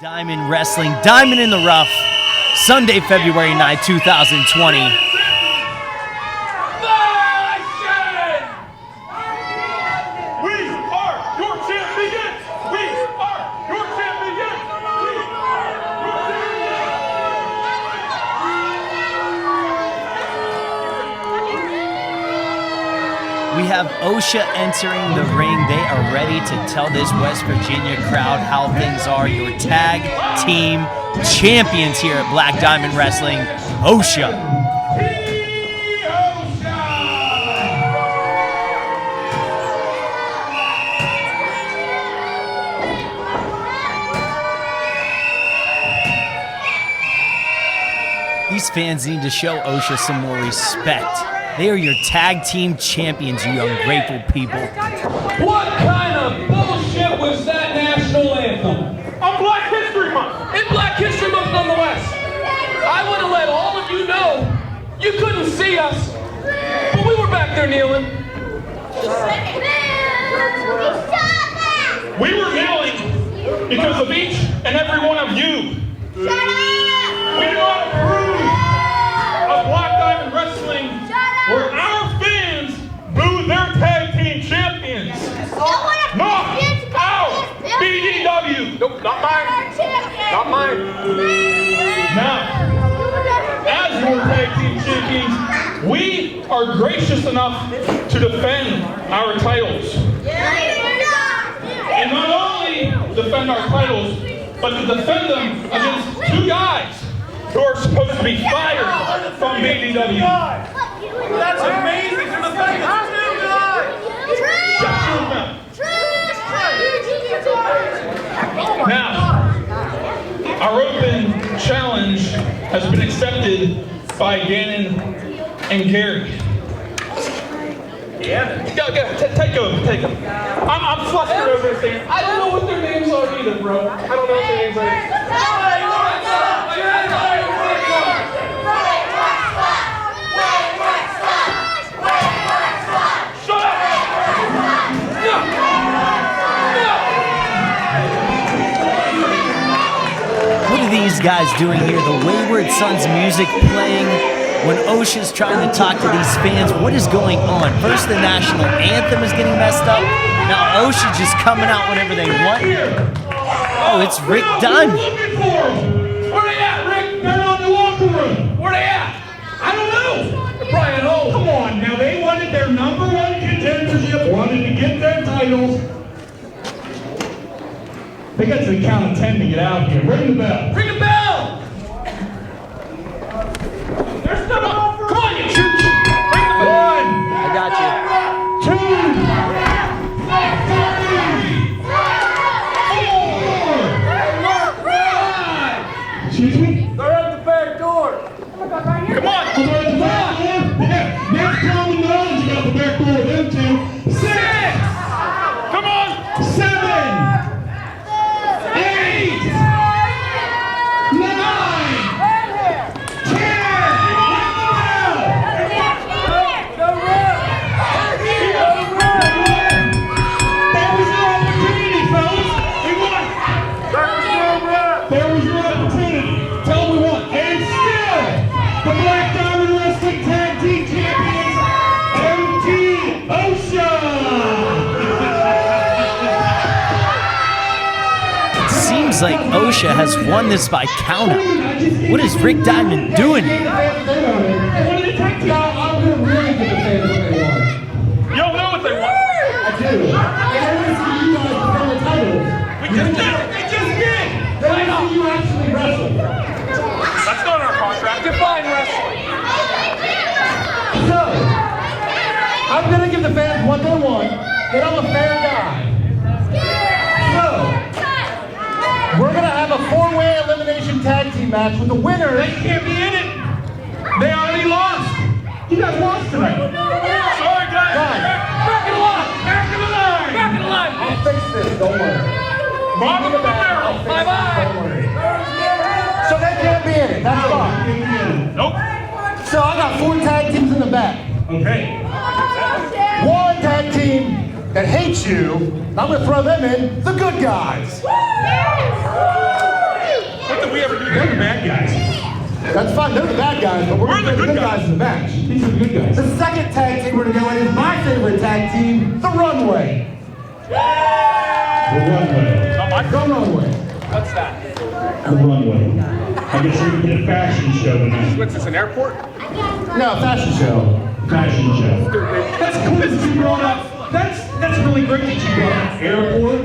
Diamond Wrestling, Diamond in the Rough, Sunday, February 9, 2020. We have OSHA entering the ring. They are ready to tell this West Virginia crowd how things are. Your tag team champions here at Black Diamond Wrestling, OSHA. These fans need to show OSHA some more respect. They are your tag team champions, you ungrateful people. What kind of bullshit was that national anthem? On Black History Month! In Black History Month, nonetheless. I want to let all of you know you couldn't see us, but we were back there kneeling. We were kneeling because of each and every one of you. We do not approve of Black Diamond Wrestling where our fans boo their tag team champions. Not our BDW. Nope, not mine. Not mine. Now, as your tag team champions, we are gracious enough to defend our titles. And not only defend our titles, but to defend them against two guys who are supposed to be fired from BDW. That's amazing to defend us. Now, our open challenge has been accepted by Gannon and Gary. Yeah. Take them. I'm flustered over this thing. I don't know what their names are either, bro. I don't know what their names are. What are these guys doing here? The Wayward Sons music playing when OSHA's trying to talk to these fans. What is going on? First, the national anthem is getting messed up. Now OSHA just coming out whenever they want. Oh, it's Rick Dunn. Where they at, Rick? They're not in the locker room. Where they at? I don't know. They're probably at home. Come on, now they wanted their number one contendership, wanted to get their titles. They got to the count of 10 to get out here. Ring the bell. Ring the bell! There's no offer. Come on, you choo-choo. Ring the bell. 1. I got you. 2. 4. 5. Excuse me? They're at the back door. Come on. They're at the back door? Yeah. Next common knowledge, you got the back door. Them two. 6. Come on. 7. 8, 9, 10. There was no opportunity. Tell me what. And still, the Black Diamond Wrestling Tag Team Champions, MT OSHA. Seems like OSHA has won this by countout. What is Rick Diamond doing here? You don't know what they want. I do. I want to see you guys defend the titles. We just did. They just did. They want to see you actually wrestle. That's not our contract. Define wrestling. So, I'm going to give the fans what they want, and I'm a fair guy. We're going to have a 4-way elimination tag team match with the winner. They can't be in it. They already lost. You guys lost tonight. Sorry, guys. Back in the line. Back in the line. Back in the line. I'll fix this. Don't worry. Bottom of the barrel. Bye-bye. Don't worry. So they can't be in it. That's fine. Nope. So I got 4 tag teams in the back. Okay. 1 tag team that hates you. I'm going to throw them in, the good guys. we ever do that? We're the bad guys. That's fine, they're the bad guys, but we're the good guys in the match. These are the good guys. The second tag team we're gonna go in is my favorite tag team, the Runway. The Runway. The Runway. What's that? The Runway. I guess we're gonna get a fashion show tonight. What's this, an airport? No, fashion show. Fashion show. That's cool that you brought up. That's really great that you brought up airport,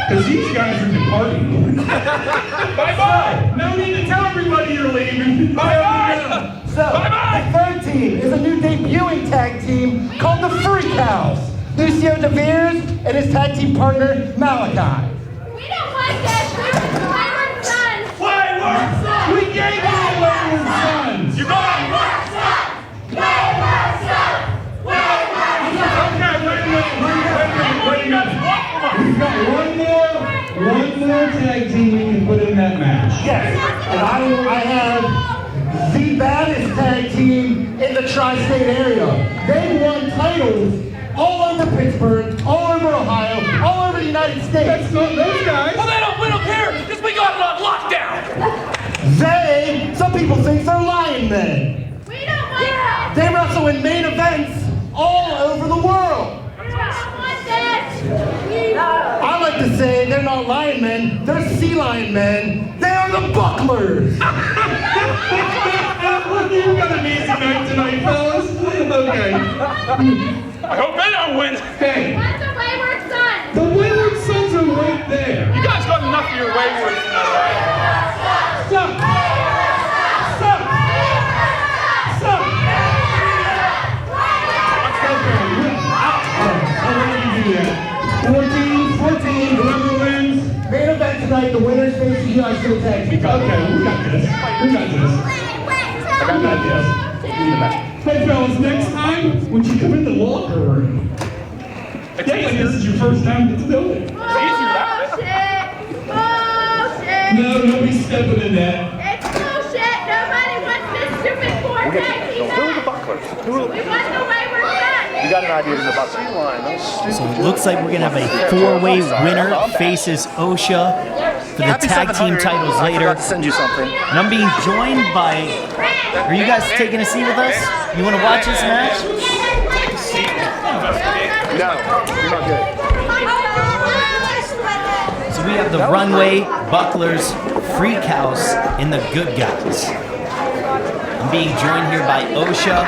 because these guys are departing. Bye-bye! No need to tell everybody you're leaving. Bye-bye! So, the third team is a new debuting tag team called the Freak House. Lucio Deveer and his tag team partner, Malaki. We don't want that. We want the Wayward Sons. Wayward Sons! We gave you the Wayward Sons! You got it! Wayward Sons! Okay, wait a minute. We've got one more tag team we can put in that match. Yes, and I have the baddest tag team in the tri-state area. They won titles all over Pittsburgh, all over Ohio, all over the United States. That's not those guys. Well, we don't care, because we got it on lockdown. Some people think they're lion men. We don't want that. They wrestle in main events all over the world. We don't want that. I like to say they're not lion men, they're sea lion men. They are the Bucklers. You got an easy night tonight, fellas. Okay. I hope they don't win. Hey, What's the Wayward Sons? the Wayward Sons are right there. You guys got enough of your Wayward Sons, right? Stop. Stop. Stop. I'll let you do that. 14, whoever wins. Main event tonight, the winners face the United States tag team. Okay, we got this. I got that, yes. Hey, fellas, next time, when you come in the locker room, act like this is your first time to the building. Bullshit. Bullshit. No, don't be stepping in that. It's bullshit. Nobody wants this stupid four tag team. Who are the Bucklers? We want the Wayward Sons. You got an idea of the Bucklers? So it looks like we're gonna have a four-way winner faces OSHA for the tag team titles I later. forgot to send you something. And I'm being joined by. Are you guys taking a seat with us? You want to watch this match? No, you're not good. So we have the Runway, Bucklers, Freak House, and the Good Guys. I'm being joined here by OSHA,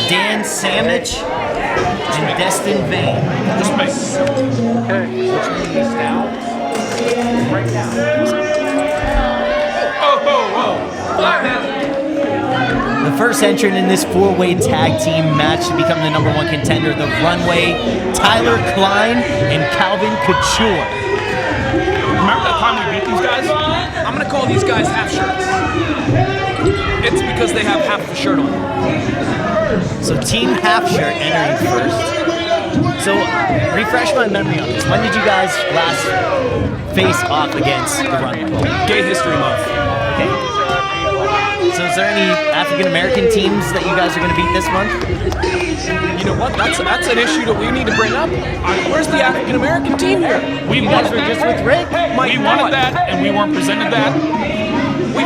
Dan Samich, and Destin Vaine. Okay, which means now, right now. The first entrant in this four-way tag team match to become the #1 contender, the Runway, Tyler Klein and Calvin Couture. Remember that time we beat these guys? I'm going to call these guys half shirts. It's because they have half the shirt on. So Team Half Shirt entering first. So refresh my memory on this. When did you guys last face off against the Runway? Gay History Month. Okay. So is there any African-American teams that you guys are going to beat this month? You know what? That's an issue that we need to bring up. Where's the African-American team here? We You guys wanted were that. just with Rick. We wanted that, and we weren't presented that. We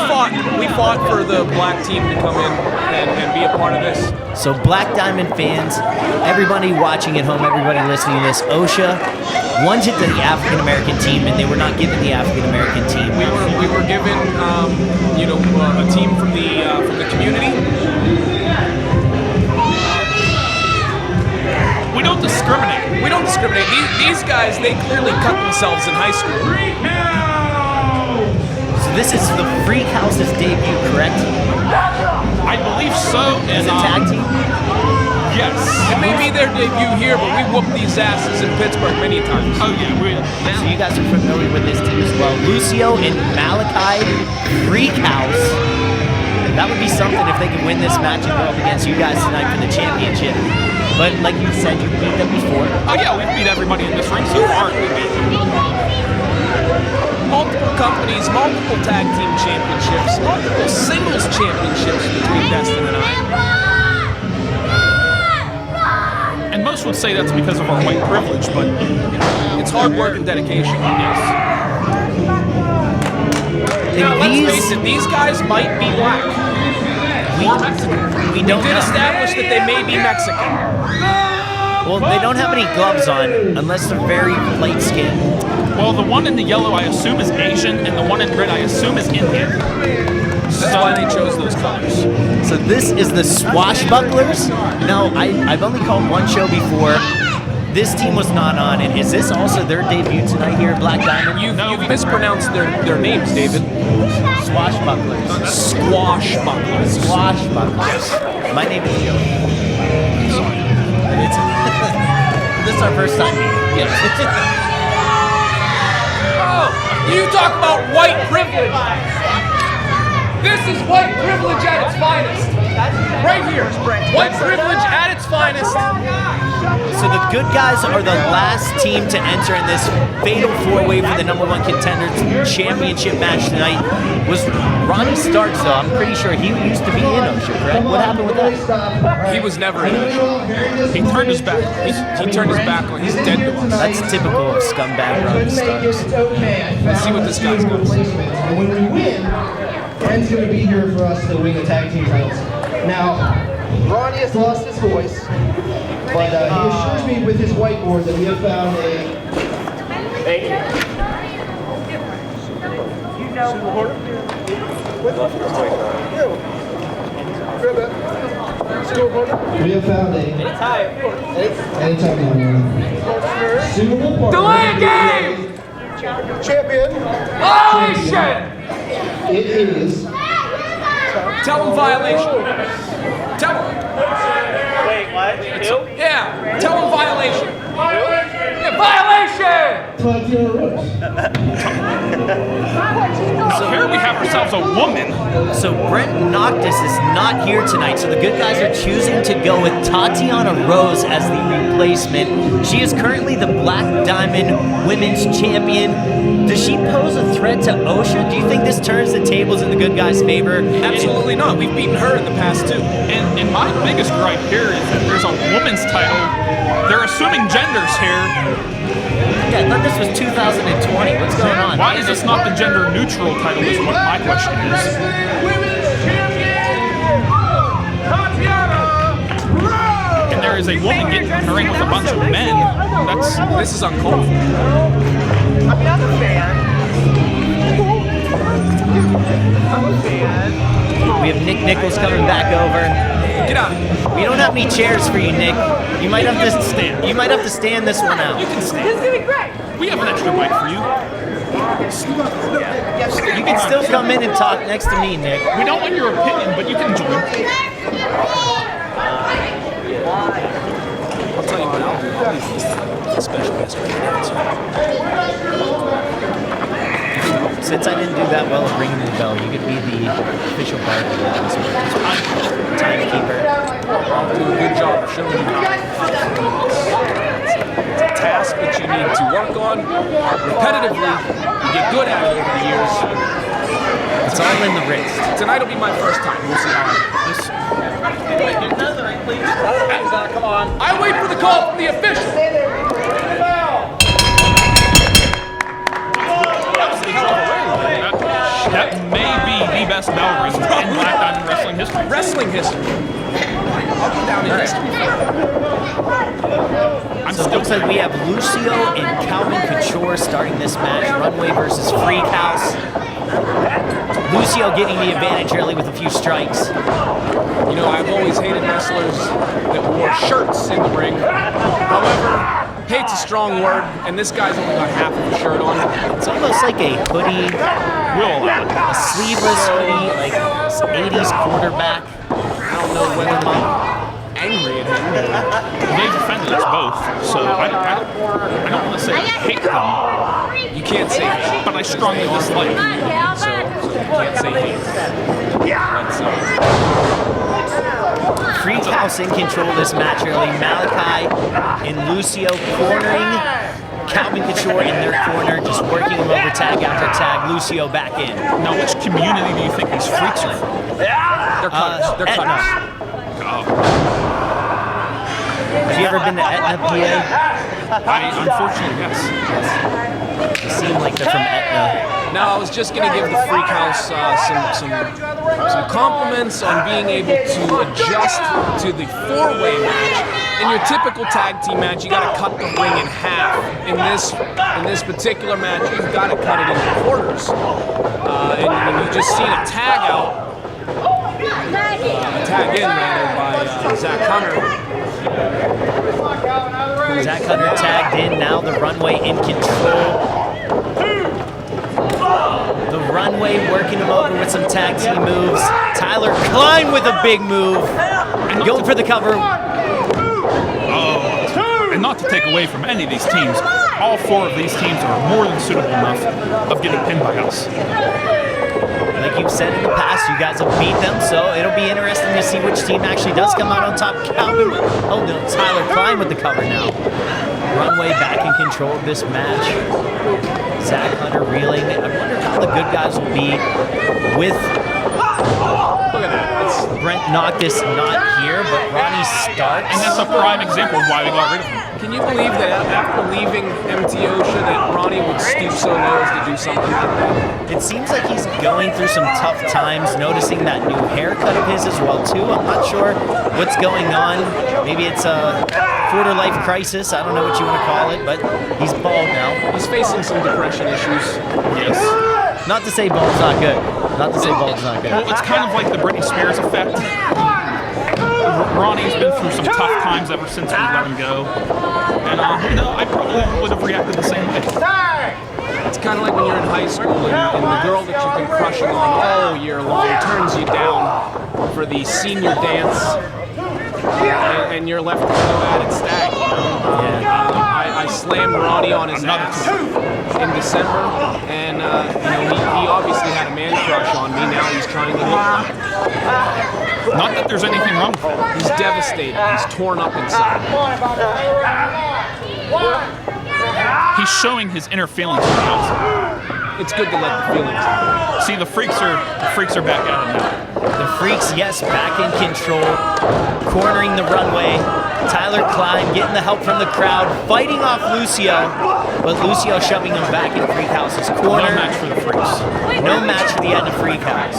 fought for the black team to come in and be a part of this. So Black Diamond fans, everybody watching at home, everybody listening to this, OSHA wanted the African-American team, and they were not given the African-American team. We were given a team from the community. We don't discriminate. We don't discriminate. These guys, they clearly cut themselves in high school. So this is the Freak House's debut, correct? I believe so. As a tag team? Yes. It may be their debut here, but we whooped these asses in Pittsburgh many times. Oh yeah, So you guys are familiar with this team as well. Lucio and Malaki, Freak House. That would be something if they could win this match and go up against you guys tonight for the championship. But like you said, you beat them before. Oh yeah, we've beat everybody in this ring so far. Multiple companies, multiple tag team championships, multiple singles championships between Destin and I. And most would say that's because of our white privilege, but It's hard work and dedication. yes. Now, let's these, face it, these guys might be black. Or Mexican. we don't We did know. establish that they may be Mexican. Well, they don't have any gloves on unless they're very light skinned. Well, the one in the yellow I assume is Asian, and the one in red I assume is Indian. That's why they chose those colors. So this is the Swashbucklers. Now, I've only called one show before. This team was not on it. Is this also their debut tonight here at Black Diamond? You've mispronounced their names, David. Swashbucklers. Swashbucklers. Swashbucklers. My name is Joey. This is our first time meeting. Yes. Oh, you talk about white privilege. This is white privilege at its finest. Right here. White privilege at its finest. So the good guys are the last team to enter in this fatal four-way for the number one contender championship match tonight. Was Ronnie Starks, though. I'm pretty sure he used to be in OSHA, correct? What happened with that? He was never in OSHA. He turned his back. He turned his back on. He's dead to us. That's typical of scumbag Ronnie Starks. Let's see what this guy's got. And when we win, Brent's going to be here for us to win the tag team titles. Now, Ronnie has lost his voice, but he assures me with his whiteboard that we have found a... Thank you. We have found a... Anytime now. Suitable partner. Delay game! Champion. Violation! It is... Tell him violation. Tell him. Wait, what? Yeah, tell him violation. Yeah, violation! So here we have ourselves a woman. So Brent Noctis is not here tonight, so the good guys are choosing to go with Tatiana Rose as the replacement. She is currently the Black Diamond Women's Champion. Does she pose a threat to OSHA? Do you think this turns the tables in the good guys' favor? Absolutely not. We've beaten her in the past too. And my biggest gripe here is that there's a woman's title. They're assuming genders here. Yeah, I thought this was 2020. What's going on? Why is this not the gender neutral title is what my question is. And there is a woman getting in the ring with a bunch of men. This is uncalled for. I mean, I'm a fan. We have Nick Nichols coming back over. Get out. We don't have any chairs for you, Nick. You might have to stand. You might have to stand this one out. You can This stand. is gonna be great. We have an extra mic for you. You can still come in and talk next to me, Nick. We don't want your opinion, but you can join. I'll tell you what, I'll do the special guest right Since I didn't do that well at ringing the bell, you could be the official barber this week. Timekeeper. I'll do a good job of showing you how. It's a task that you need to work on repetitively. You get good at it over the years. It's all in the wrist. Tonight will be my first time. We'll see how I do. Come on. I wait for the call from the official. That may be the best bell ring in Black Diamond Wrestling history. Wrestling history. I'll get down in history. So it looks like we have Lucio and Calvin Couture starting this match. Runway versus Freak House. Lucio getting the advantage early with a few strikes. You know, I've always hated wrestlers that wore shirts in the ring. However, hate's a strong word, and this guy's only got half of a shirt on. It's almost like a hoodie, a sleeveless hoodie, like 80s quarterback. I don't know whether I'm angry at him. They've offended us both, so I don't want to say I hate them, You can't say hate, but I strongly dislike. so you can't say hate. Let's Freak House in control of this match early. Malaki and Lucio cornering Calvin Couture in their corner, just working him over tag after tag. Lucio back in. Now, which community do you think these freaks are from? They're cutters. They're cutters. Have you ever been to Etna, PA? Unfortunately, yes. They seem like they're from Etna. Now, I was just going to give the Freak House some compliments on being able to adjust to the four-way match. In your typical tag team match, you got to cut the ring in half. In this particular match, you've got to cut it into quarters. And you just seen a tag out, a tag in rather by Zach Hunter. Zach Hunter tagged in, now the Runway in control. The Runway working him over with some tag team moves. Tyler Klein with a big move. Going for the cover. And not to take away from any of these teams, all four of these teams are more than suitable enough of getting pinned by us. Like you've said in the past, you guys have beat them, so it'll be interesting to see which team actually does come out on top. Calvin, oh no, Tyler Klein with the cover now. Runway back in control of this match. Zach Hunter reeling. I wonder how the good guys will be with. Look at that. It's Brent Noctis not here, but Ronnie Starks. And that's a prime example of why we got rid of him. Can you believe that after leaving MT OSHA that Ronnie would stoop so low as to do something like that? It seems like he's going through some tough times, noticing that new haircut of his as well too. I'm not sure what's going on. Maybe it's a quarter life crisis. I don't know what you want to call it, but he's bald now. He's facing some depression issues. Yes. Not to say bald's not good. Not to say bald's not good. Well, it's kind of like the Britney Spears effect. Ronnie's been through some tough times ever since we let him go. And, I probably would have reacted the same way. It's kind of like when you're in high school and the girl that you've been crushing on all year long turns you down for the senior dance, and you're left to go at it stag. I slammed Ronnie on his ass in December, and he obviously had a man crush on me. Now he's trying to look like him. Not that there's anything wrong with him. He's devastated. He's torn up inside. He's showing his inner feelings to the outside. It's good to let the feelings out. See, the freaks are back at it now. The Freaks, yes, back in control, cornering the Runway. Tyler Klein getting the help from the crowd, fighting off Lucio, but Lucio shoving him back in Freak House's corner. No match for the Freaks. No match for the end of Freak House.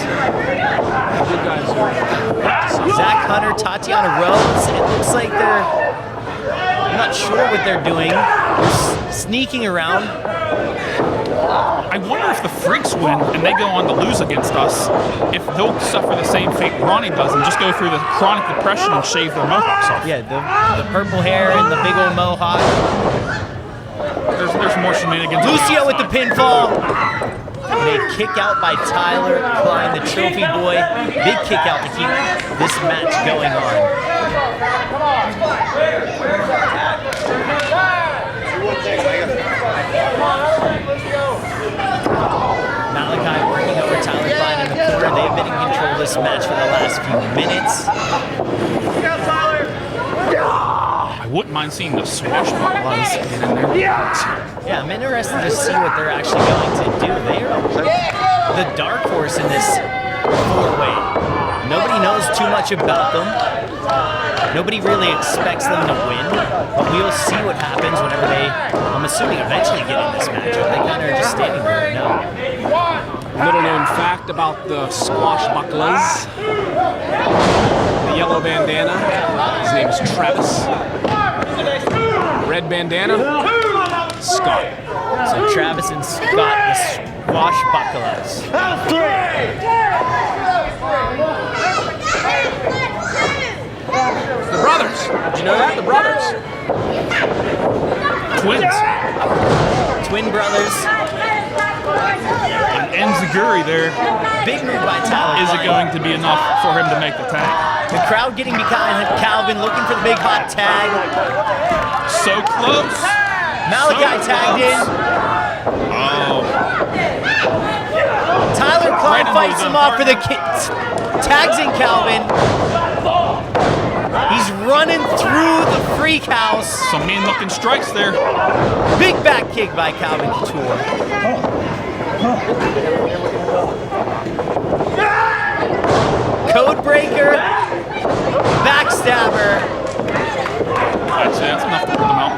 Good guys here. Zach Hunter, Tatiana Rose, it looks like I'm not sure what they're doing. They're sneaking around. I wonder if the Freaks win and they go on to lose against us, if they'll suffer the same fate Ronnie does and just go through the chronic depression and shave their mohawks off. Yeah, the purple hair and the big old mohawk. There's more shenanigans. Lucio with the pinfall. And a kick out by Tyler Klein, the trophy boy. Big kick out to keep this match going on. Malaki working over Tyler Klein in the corner. They have been in control of this match for the last few minutes. I wouldn't mind seeing the Swashbucklers get in there. Yeah, I'm interested to see what they're actually going to do. They are the dark horse in this four-way. Nobody knows too much about them. Nobody really expects them to win, but we'll see what happens whenever they, I'm assuming, eventually get in this matchup. They kind of are just standing there right now. Little known fact about the Swashbucklers. The yellow bandana, his name is Travis. Red bandana, Scott. So Travis and Scott, the Swashbucklers. The brothers. Did you know that? The brothers. Twins. Twin brothers. And Enziguri there. Big move by Tyler. Is it going to be enough for him to make the tag? The crowd getting behind Calvin, looking for the big hot tag. So close. Malaki tagged in. Oh. Tyler Klein fights him off for the tags in Calvin. He's running through the Freak House. Some mean-looking strikes there. Big back kick by Calvin Couture. Code breaker. Backstabber. That's enough to put them out.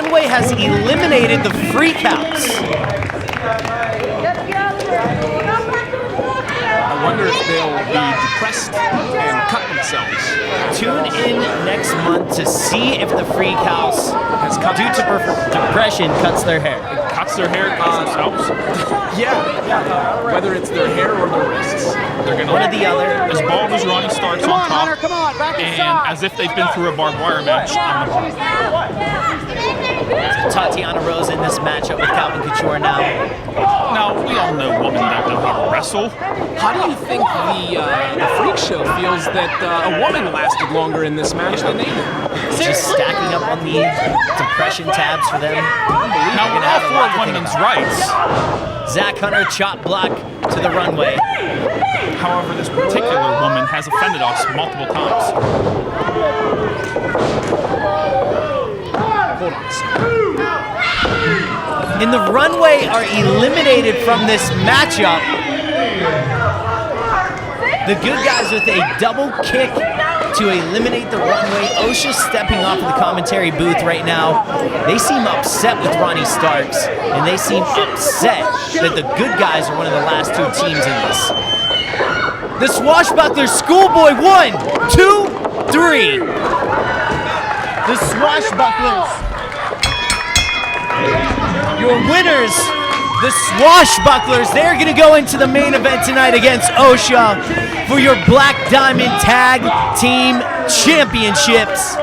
Runway has eliminated the Freak House. I wonder if they'll be depressed and cut themselves. Tune in next month to see if the Freak House, due to depression, cuts their hair. Cuts their hair, cuts themselves. Yeah. Whether it's their hair or their wrists. They're going to One or the other. as bald as Ronnie starts Come on on, top. Hunter, come on, back And inside. as if they've been through a barbed wire match on the bottom. Tatiana Rose in this matchup with Calvin Couture now. Now, we all know women don't know how to wrestle. How do you think the Freak Show feels that a woman lasted longer in this match than they did? Just stacking up on the depression tabs for them. Now, we're all for women's rights. Zach Hunter chop block to the Runway. However, this particular woman has offended us multiple times. Hold on a second. And the Runway are eliminated from this matchup. The good guys with a double kick to eliminate the Runway. OSHA stepping off of the commentary booth right now. They seem upset with Ronnie Starks, and they seem upset that the good guys are one of the last two teams in this. The Swashbucklers, Schoolboy, 1, 2, 3. The Swashbucklers. Your winners, the Swashbucklers. They're going to go into the main event tonight against OSHA for your Black Diamond Tag Team Championships.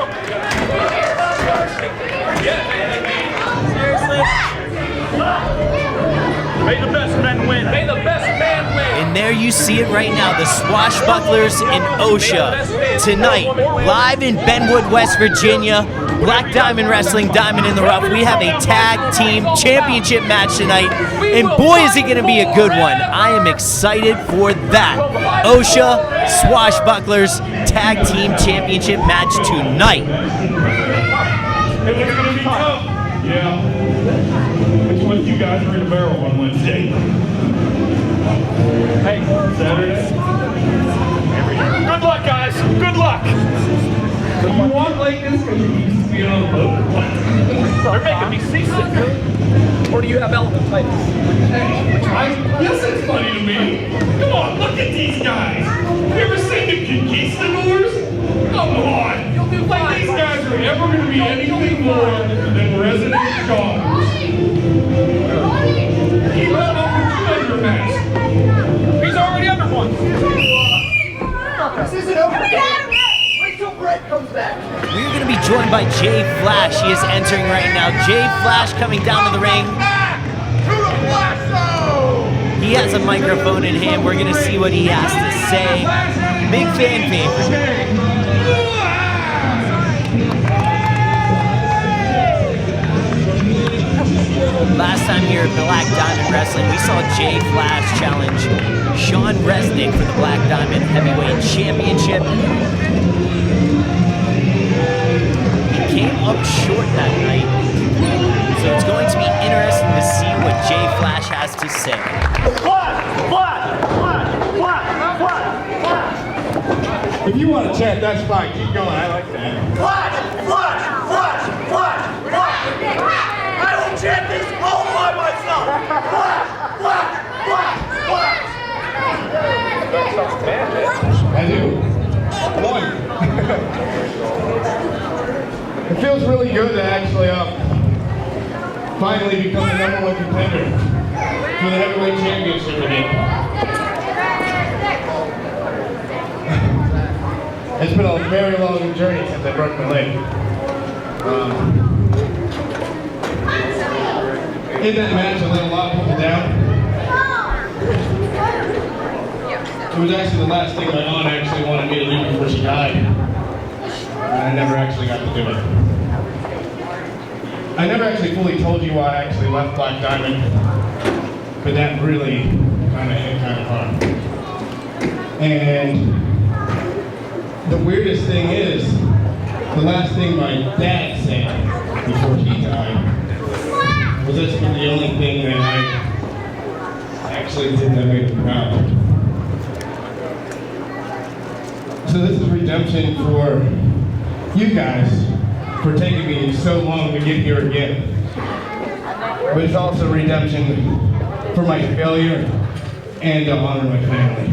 May the best men win. May the best man win. And there you see it right now, the Swashbucklers and OSHA tonight, live in Benwood, West Virginia. Black Diamond Wrestling, Diamond in the Rough. We have a tag team championship match tonight, and boy is it going to be a good one. I am excited for that. OSHA Swashbucklers tag team championship match tonight. It's going to be tough. Yeah. Which one of you guys are in the barrel on Wednesday? Hey, Saturday? Good luck, guys. Good luck. You walk like this because you used to be on the boat. They're making me seasick. Or do you have elephantitis? Yes, it's funny to me. Come on, look at these guys. You ever seen the Conquistadors? Come on. You'll do Like fine. these guys are ever going to be anything more than Reznikk joggers. He let up with your mask. He's already under one. This isn't over yet. Wait till Brett comes back. We're going to be joined by Jay Flash. He is entering right now. Jay Flash coming down to the ring. He has a microphone in hand. We're going to see what he has to say. Big fan favorite. Last time here at Black Diamond Wrestling, we saw Jay Flash challenge Sean Reznikk for the Black Diamond Heavyweight Championship. He came up short that night, so it's going to be interesting to see what Jay Flash has to say. If you want to chant, that's fine. Keep going. I like that. I will chant this all by myself. I do. One. It feels really good to actually finally become the #1 contender for the heavyweight championship again. It's been a very long journey since I broke my leg. In that match, I let a lot of people down. It was actually the last thing my aunt actually wanted me to do before she died. And I never actually got to do it. I never actually fully told you why I actually left Black Diamond, but that really kind of hit kind of hard. And the weirdest thing is, the last thing my dad said before he died was this was the only thing that I actually did that made him proud. So this is redemption for you guys for taking me so long to get here again. But it's also redemption for my failure and to honor my family.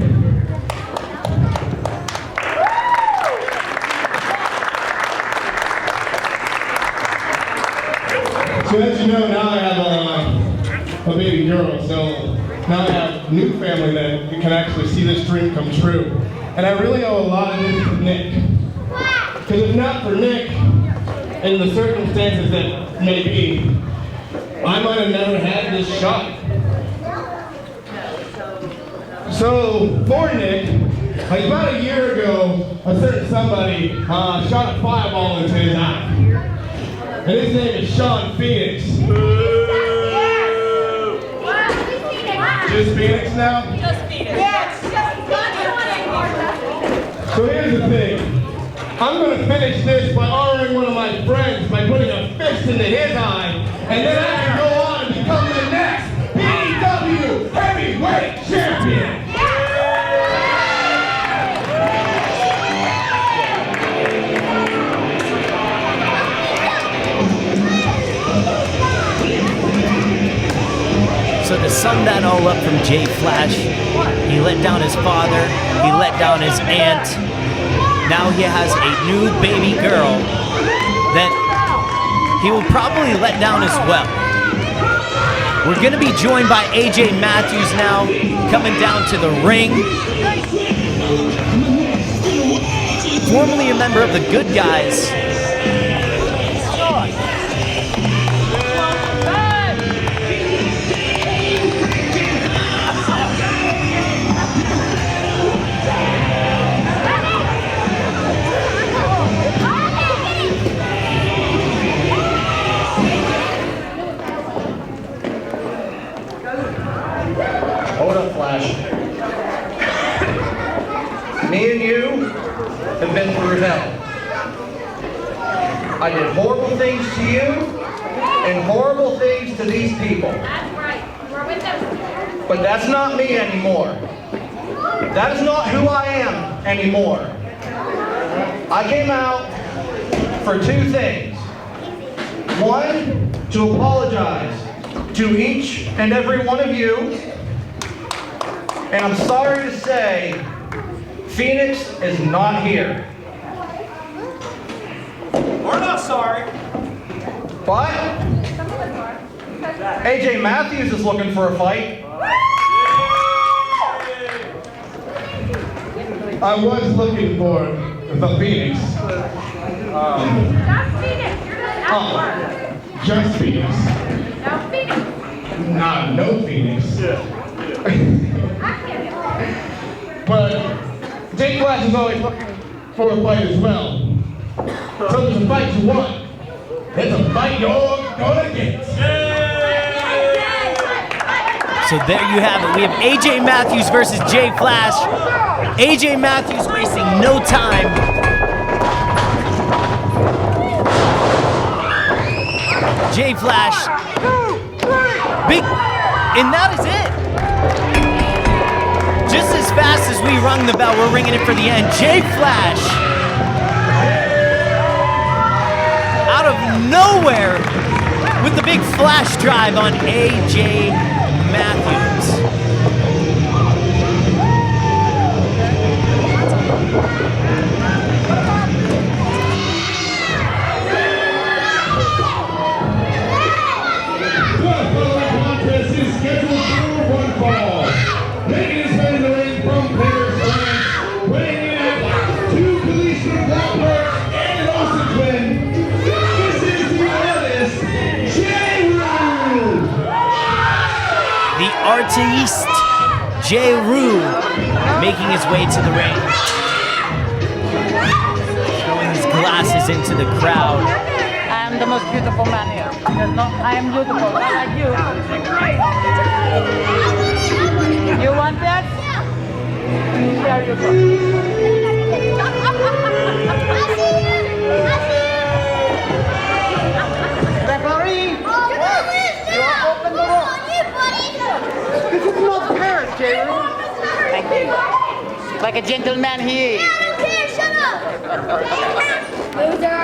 So as you know, now I have a baby girl, so now I have a new family that can actually see this dream come true. And I really owe a lot of this to Nick. Because if not for Nick, and the circumstances that may be, I might have never had this shot. So, for Nick, like about a year ago, a certain somebody shot a fireball into his eye. And his name is Sean Phoenix. Just Phoenix now? Just Phoenix. Yes. So here's the thing. I'm going to finish this by honoring one of my friends by putting a fist into his eye, and then I can go on and become the next BDW Heavyweight Champion. So to sum that all up from Jay Flash, he let down his father, he let down his aunt. Now he has a new baby girl that he will probably let down as well. We're going to be joined by AJ Matthews now, coming down to the ring. Formerly a member of the Good Guys. Hold up, Flash. Me and you have been through hell. I did horrible things to you and horrible things to these people. That's right. We're with them. But that's not me anymore. That is not who I am anymore. I came out for two things. One, to apologize to each and every one of you. And I'm sorry to say, Phoenix is not here. We're not sorry. But AJ Matthews is looking for a fight. I was looking for the Phoenix. That's Phoenix. You're not out. Just Phoenix. No Phoenix. No Phoenix. I can't get it. But Jay Flash is always looking for a fight as well. So there's a fight you want. There's a fight you're gonna get. So there you have it. We have AJ Matthews versus Jay Flash. AJ Matthews wasting no time. Jay Flash. Big. And that is it. Just as fast as we rung the bell, we're ringing it for the end. Jay Flash. Out of nowhere with the big flash drive on AJ Matthews. The following contest is scheduled for one fall. Making his way in the ring from Paris, France, weighing in at 2 policemen Flexor and an Austin twin. This is the artist, Jay Rue. The artiste, Jay Rue, making his way to the ring. Throwing his glasses into the crowd. I am the most beautiful man here. I am beautiful, not like you. You want that? There you go. Referee, you are open the door. This is not fair, Jerry. Thank you. Like a gentleman he is. Shut up! Loser!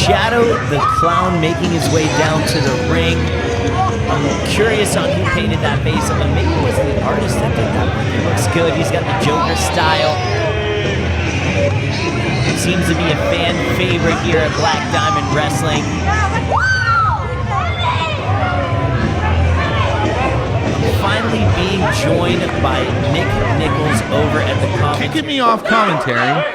Shadow the Clown making his way down to the ring. I'm curious on who painted that face. Maybe it was the artist that did that one. He looks good. He's got the Joker style. Seems to be a fan favorite here at Black Diamond Wrestling. Finally being joined by Nick Nichols over at the commentary. Kicking me off commentary.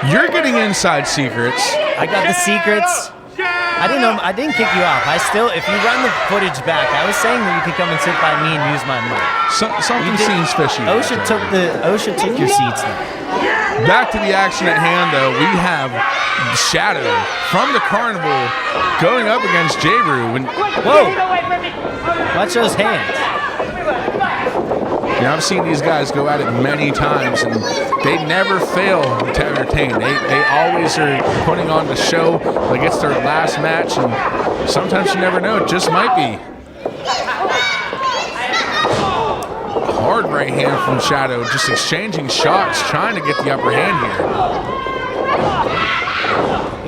You're getting inside secrets. I got the secrets. I didn't kick you off. If you run the footage back, I was saying that you could come and sit by me and use my mic. Something seems fishy. OSHA took your seats now. Back to the action at hand, though. We have Shadow from the Carnival going up against J-Ru. Whoa! Watch those hands. Yeah, I've seen these guys go at it many times, and they never fail to entertain. They always are putting on the show like it's their last match, and sometimes you never know, it just might be. Hard right hand from Shadow, just exchanging shots, trying to get the upper hand here.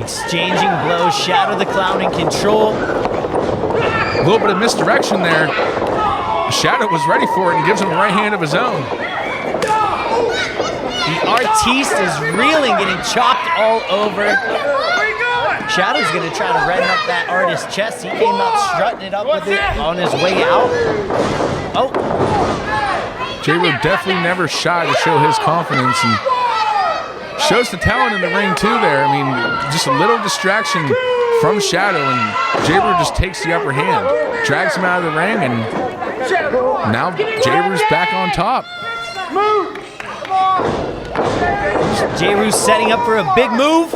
Exchanging blows, Shadow the Clown in control. A little bit of misdirection there. Shadow was ready for it and gives him a right hand of his own. The artiste is reeling, getting chopped all over. Shadow's going to try to redden up that artist's chest. He came out strutting it up with it on his way out. Oh. J-Ru definitely never shy to show his confidence and shows the talent in the ring too there. I mean, just a little distraction from Shadow and J-Ru just takes the upper hand. Drags him out of the ring, and now J-Ru's back on top. J-Ru's setting up for a big move.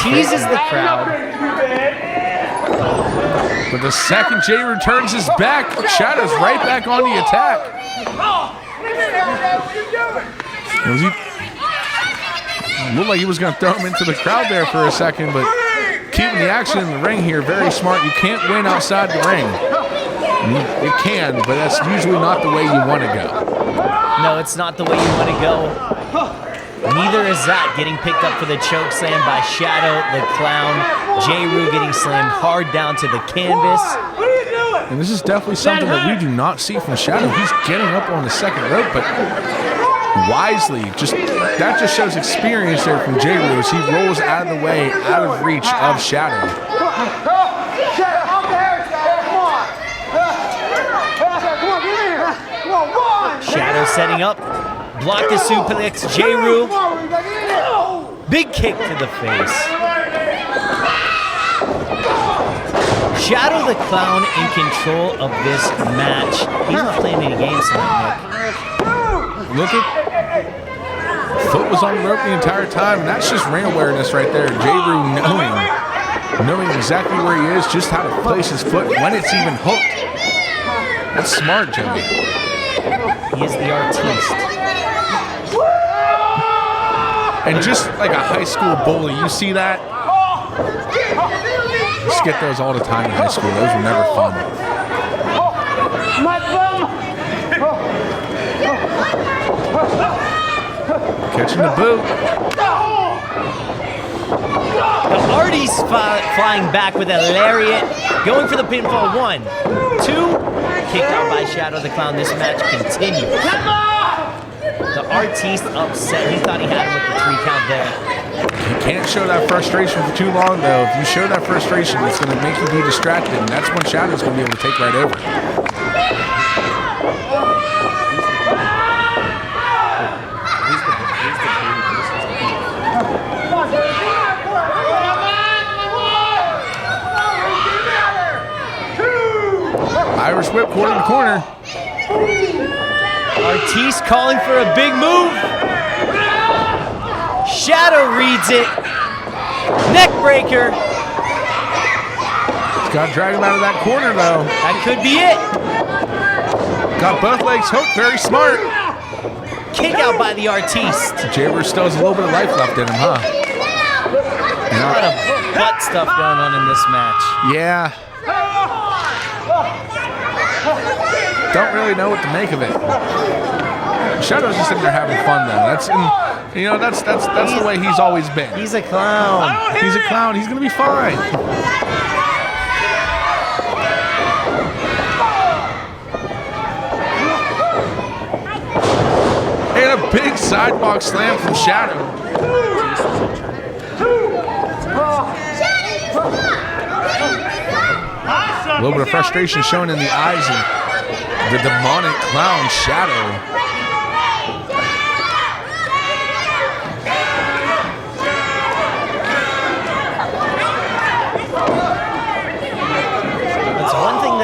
Teases the crowd. But the second J-Ru turns his back, Shadow's right back on the attack. Looked like he was going to throw him into the crowd there for a second, but keeping the action in the ring here, very smart. You can't win outside the ring. It can, but that's usually not the way you want to go. No, it's not the way you want to go. Neither is that. Getting picked up for the choke slam by Shadow the Clown. J-Ru getting slammed hard down to the canvas. And this is definitely something that we do not see from Shadow. He's getting up on the second rope, but wisely. That just shows experience there from J-Ru as he rolls out of the way, out of reach of Shadow. Shadow setting up. Block the suplex. J-Ru. Big kick to the face. Shadow the Clown in control of this match. He's not playing any games tonight, Nick. Look at foot was on the rope the entire time, and that's just ring awareness right there. J-Ru knowing exactly where he is, just how to place his foot when it's even hooked. That's smart, Jimmy. He is the artiste. And just like a high school bully, you see that? Just get those all the time in high school. Those were never fun. Catching the boot. The artiste flying back with a lariat. Going for the pinfall. 1, 2. Kicked out by Shadow the Clown. This match continues. The artiste upset. He thought he had him with the 3 count there. You can't show that frustration for too long, though. If you show that frustration, it's going to make you be distracted, and that's when Shadow's going to be able to take right over. Irish whip, corner to corner. Artiste calling for a big move. Shadow reads it. Neck breaker. He's got to drag him out of that corner, though. That could be it. Got both legs hooked, very smart. Kick out by the artiste. J-Ru still has a little bit of life left in him, huh? A lot of butt stuff going on in this match. Yeah. Don't really know what to make of it. Shadow's just sitting there having fun, though. You know, that's the way he's always been. He's a clown. He's a clown. He's going to be fine. And a big sidewalk slam from Shadow. A little bit of frustration shown in the eyes of the demonic clown Shadow.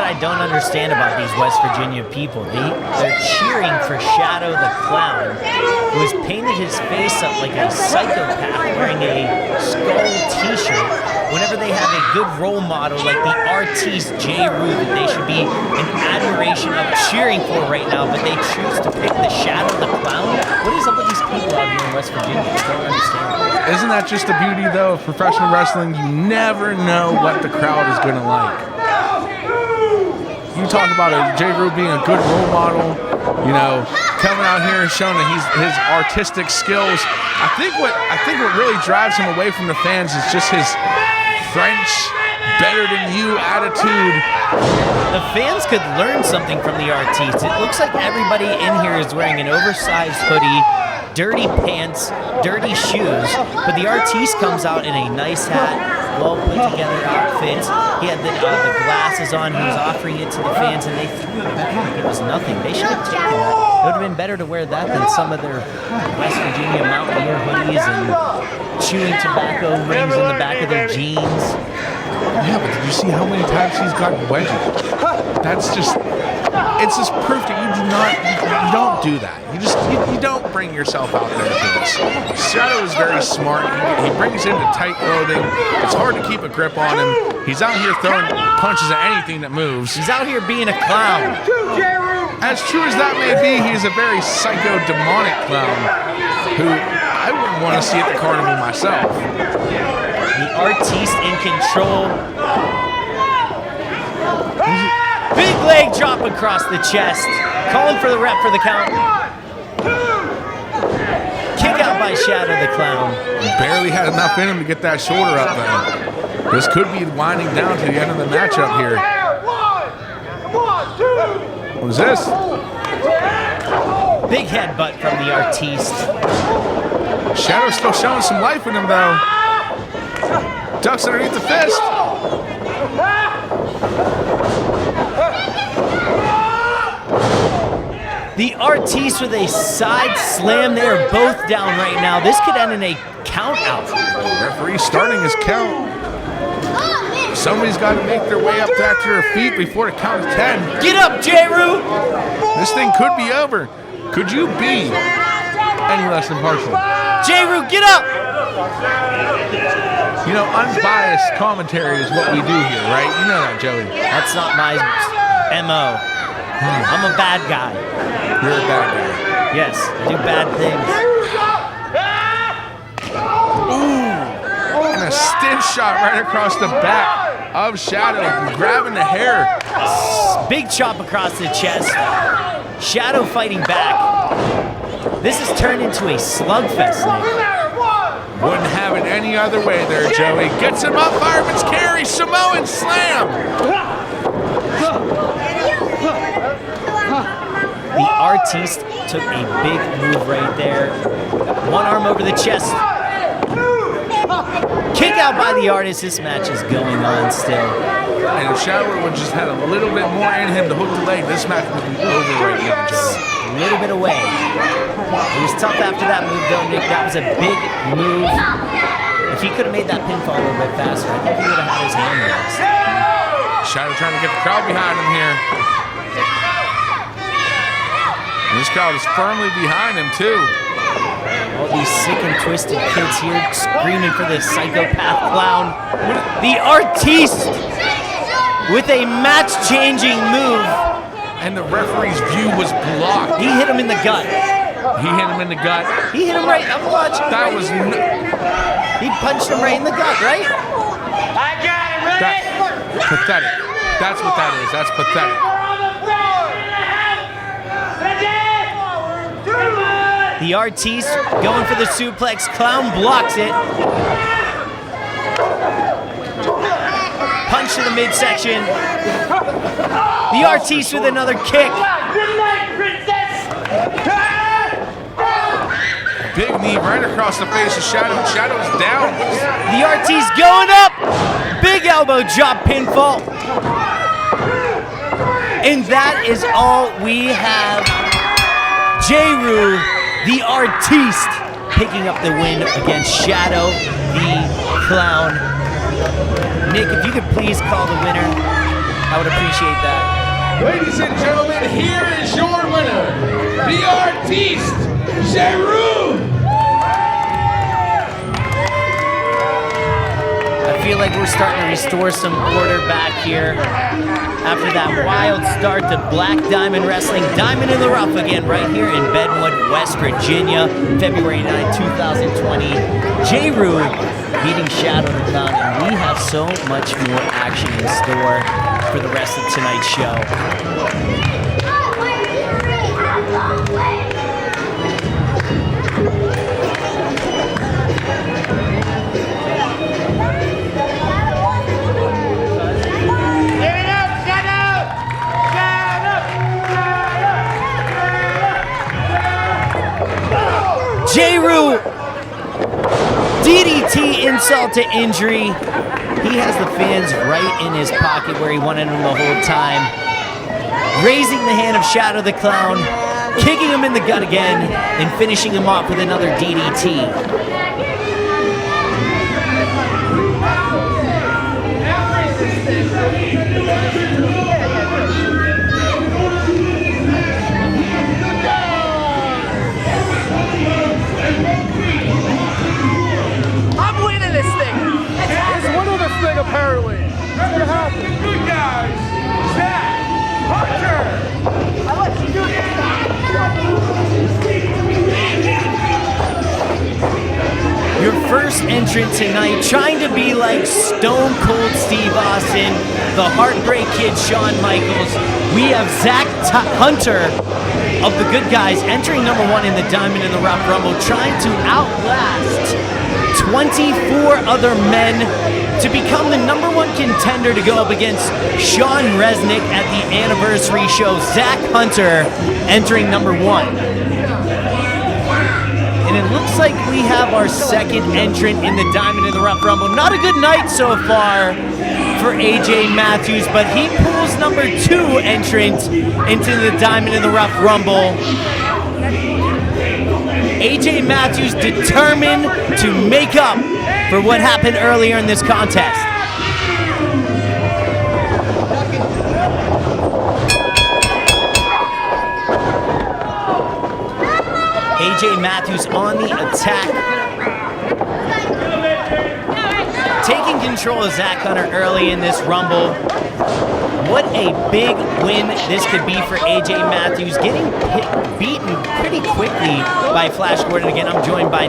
I don't understand about these West Virginia people. They're cheering for Shadow the Clown, who has painted his face up like a psychopath wearing a skull t-shirt whenever they have a good role model like the artiste J. Rue that they should be in admiration of cheering for right now, but they choose to pick the Shadow the Clown? What is up with these people out here in West Virginia? I don't understand. Isn't that just the beauty, though, of professional wrestling? You never know what the crowd is going to like. You talk about J. Rue being a good role model, you know, coming out here and showing that his artistic skills. I think what really drives him away from the fans is just his French, better than you attitude. The fans could learn something from the artiste. It looks like everybody in here is wearing an oversized hoodie, dirty pants, dirty shoes, but the artiste comes out in a nice hat, well put together outfit. He had the glasses on. He was offering it to the fans, and they threw it back like it was nothing. They should have taken that. It would have been better to wear that than some of their West Virginia Mountaineer hoodies and chewing tobacco rings in the back of their jeans. Yeah, but did you see how many times he's gotten wedges? That's just, it's just proof that you don't do that. You don't bring yourself out there for this. Shadow is very smart. He brings in the tight clothing. It's hard to keep a grip on him. He's out here throwing punches at anything that moves. He's out here being a clown. As true as that may be, he is a very psycho, demonic clown who I wouldn't want to see at the carnival myself. The artiste in control. Big leg drop across the chest. Calling for the ref for the count. Kick out by Shadow the Clown. He barely had enough in him to get that shoulder up there. This could be winding down to the end of the matchup here. What is this? Big headbutt from the artiste. Shadow's still showing some life in him though. Ducks underneath the fist. The artiste with a side slam. They are both down right now. This could end in a count out. The referee starting his count. Somebody's got to make their way up back to their feet before the count of 10. Get up, J. Rue! This thing could be over. Could you be any less impartial? J. Rue, get up! You know, unbiased commentary is what we do here, right? You know that, Joey. That's not my MO. I'm a bad guy. You're a bad guy. Yes, I do bad things. Ooh! And a stiff shot right across the back of Shadow, grabbing the hair. Big chop across the chest. Shadow fighting back. This has turned into a slugfest, Nick. Wouldn't have it any other way there, Joey. Gets him up, fireman's carry, Samoan slam. The artiste took a big move right there. One arm over the chest. Kick out by the artist. This match is going on still. And if Shadow would just had a little bit more in him to hook the leg, this match would be over right now, Joey. A little bit away. It was tough after that move, though, Nick. That was a big move. If he could have made that pinfall a little bit faster, I think he would have had his hand raised. Shadow trying to get the crowd behind him here. And this crowd is firmly behind him, too. All these sick and twisted kids here screaming for this psychopath clown. The artiste with a match-changing move. And the referee's view was blocked. He hit him in the gut. He hit him in the gut. He hit him right. I'm watching. That was. He punched him right in the gut, right? I got it, ready? Pathetic. That's what that is. That's pathetic. The Artiste going for the suplex. Clown blocks it. Punch to the midsection. The Artiste with another kick. Good night, princess! Big knee right across the face of Shadow. Shadow's down. The Artiste going up. Big elbow drop pinfall. And that is all we have. J-Ru, the Artiste, picking up the win against Shadow, the Clown. Nick, if you could please call the winner, I would appreciate that. Ladies and gentlemen, here is your winner, the Artiste, J-Ru. I feel like we're starting to restore some order back here after that wild start to Black Diamond Wrestling. Diamond in the Rough again right here in Benwood, West Virginia, February 9, 2020. J-Ru beating Shadow the Clown, and we have so much more action in store for the rest of tonight's show. J-Ru, DDT, insult to injury. He has the fans right in his pocket where he wanted them the whole time. Raising the hand of Shadow the Clown, kicking him in the gut again, and finishing him off with another DDT. I'm winning this thing. It's one of this thing apparently. What's gonna happen? Good guys. Zach, Couture. I let you do this. Your first entrant tonight, trying to be like Stone Cold Steve Austin, the Heartbreak Kid Shawn Michaels. We have Zach Hunter of the Good Guys entering number 1 in the Diamond in the Rough Rumble, trying to outlast 24 other men to become the number 1 contender to go up against Sean Reznikk at the anniversary show. Zach Hunter entering number 1. And it looks like we have our second entrant in the Diamond in the Rough Rumble. Not a good night so far for AJ Matthews, but he pulls number 2 entrant into the Diamond in the Rough Rumble. AJ Matthews determined to make up for what happened earlier in this contest. AJ Matthews on the attack. Taking control of Zach Hunter early in this Rumble. What a big win this could be for AJ Matthews. Getting beaten pretty quickly by Flash Gordon. Again, I'm joined by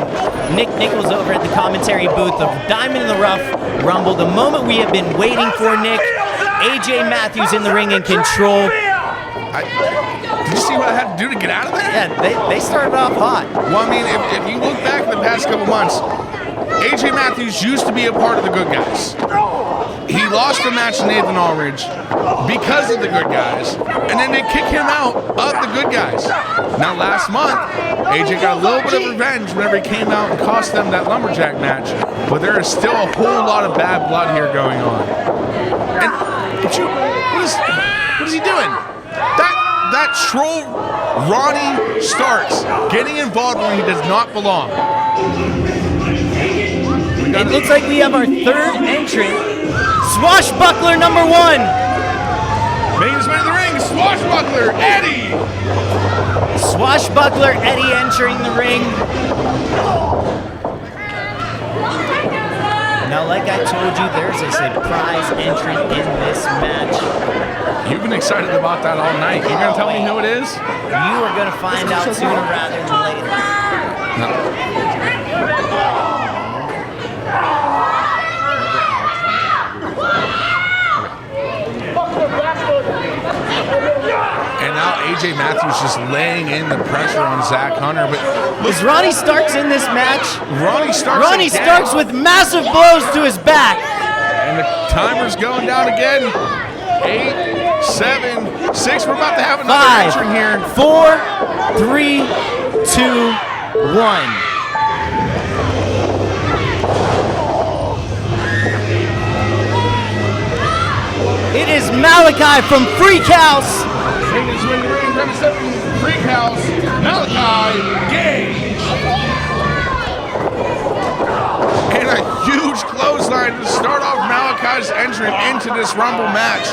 Nick Nichols over at the commentary booth of Diamond in the Rough Rumble. The moment we have been waiting for, Nick. AJ Matthews in the ring in control. Did you see what I had to do to get out of there? Yeah, they started off hot. Well, I mean, if you look back in the past couple months, AJ Matthews used to be a part of the Good Guys. He lost the match to Nathan Aulridge because of the Good Guys, and then they kick him out of the Good Guys. Now, last month, AJ got a little bit of revenge whenever he came out and cost them that lumberjack match, but there is still a whole lot of bad blood here going on. And what is he doing? That troll Ronnie Starks getting involved when he does not belong. It looks like we have our third entrant, Swashbuckler number 1. Making his way to the ring, Swashbuckler Eddie. Swashbuckler Eddie entering the ring. Now, like I told you, there's a surprise entrant in this match. You've been excited about that all night. You're going to tell me who it is? You are going to find out sooner rather than later. No. And now AJ AJ Matthews just laying in the pressure on Zach Hunter. But is Ronnie Starks in this match? Ronnie Starks with massive blows to his back. And the timer's going down again. 8, 7, 6. We're about to have another 5, entrant here. 4, 3, 2, 1. It is Malaki from Freak House. And it's when the ring representing Freak House, Malaki Gage. And a huge clothesline to start off Malachi's entrance into this Rumble match.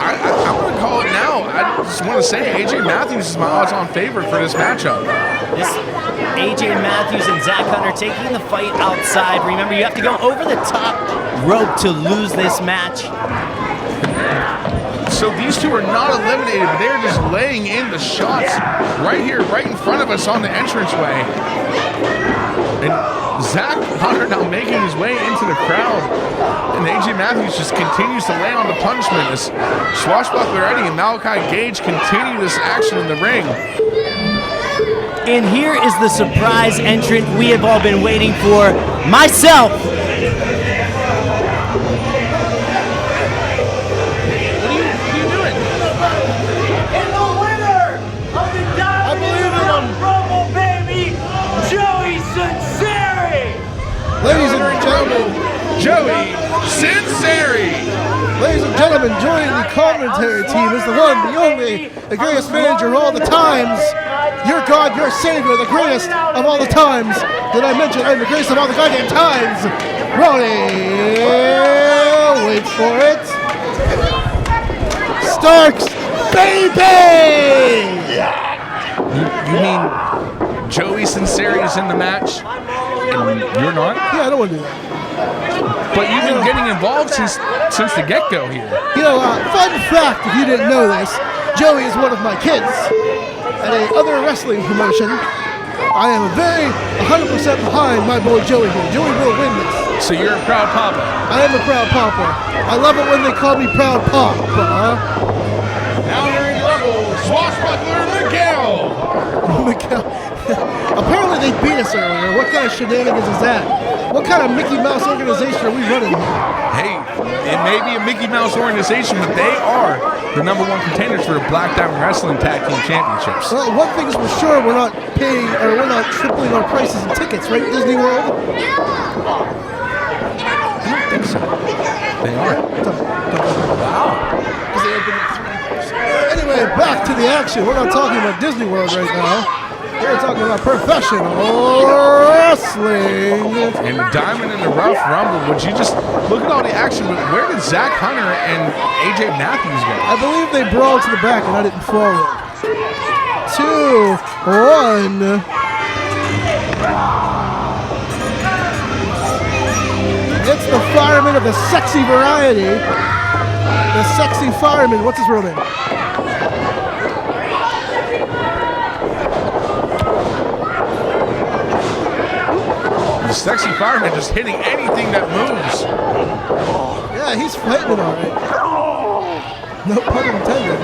I want to call it now. I just want to say AJ Matthews is my odds-on favorite for this matchup. This AJ Matthews and Zach Hunter taking the fight outside. Remember, you have to go over the top rope to lose this match. So these two are not eliminated, but they're just laying in the shots right here, right in front of us on the entranceway. And Zach Hunter now making his way into the crowd. And AJ Matthews just continues to lay on the punishment as Swashbuckler Eddie and Malaki Gage continue this action in the ring. And here is the surprise entrant we have all been waiting for, myself. Ladies and gentlemen, Joey Sinceri. Ladies and gentlemen, joining the commentary team is the one, the only, the greatest manager of all the times. Your God, your Savior, the greatest of all the times. Did I mention I'm the greatest of all the goddamn times? Ronnie, wait for it. Starks, baby! You mean Joey Sinceri is in the match? And you're not? Yeah, I don't want to do that. But you've been getting involved since the get-go here. You know, fun fact, if you didn't know this, Joey is one of my kids. At a other wrestling promotion, I am very 100% behind my boy Joey here. Joey will win this. So you're a proud papa? I am a proud papa. I love it when they call me Proud Papa. Now entering the Rumble, Swashbuckler Miguel. Apparently they beat us earlier. What kind of shenanigans is that? What kind of Mickey Mouse organization are we running here? Hey, it may be a Mickey Mouse organization, but they are the #1 contenders for the Black Diamond Wrestling Tag Team Championships. Well, one thing's for sure, we're not paying, or we're not tripling our prices in tickets, right, Disney World? I don't think so. They are. Wow. Anyway, back to the action. We're not talking about Disney World right now. We're talking about professional wrestling. And Diamond in the Rough Rumble. Would you just look at all the action? But where did Zach Hunter and AJ Matthews go? I believe they brawled to the back and I didn't follow. 2, 1. It's the fireman of the sexy variety. The sexy fireman. What's his real name? The sexy fireman just hitting anything that moves. Yeah, he's fighting it all right. No pun intended.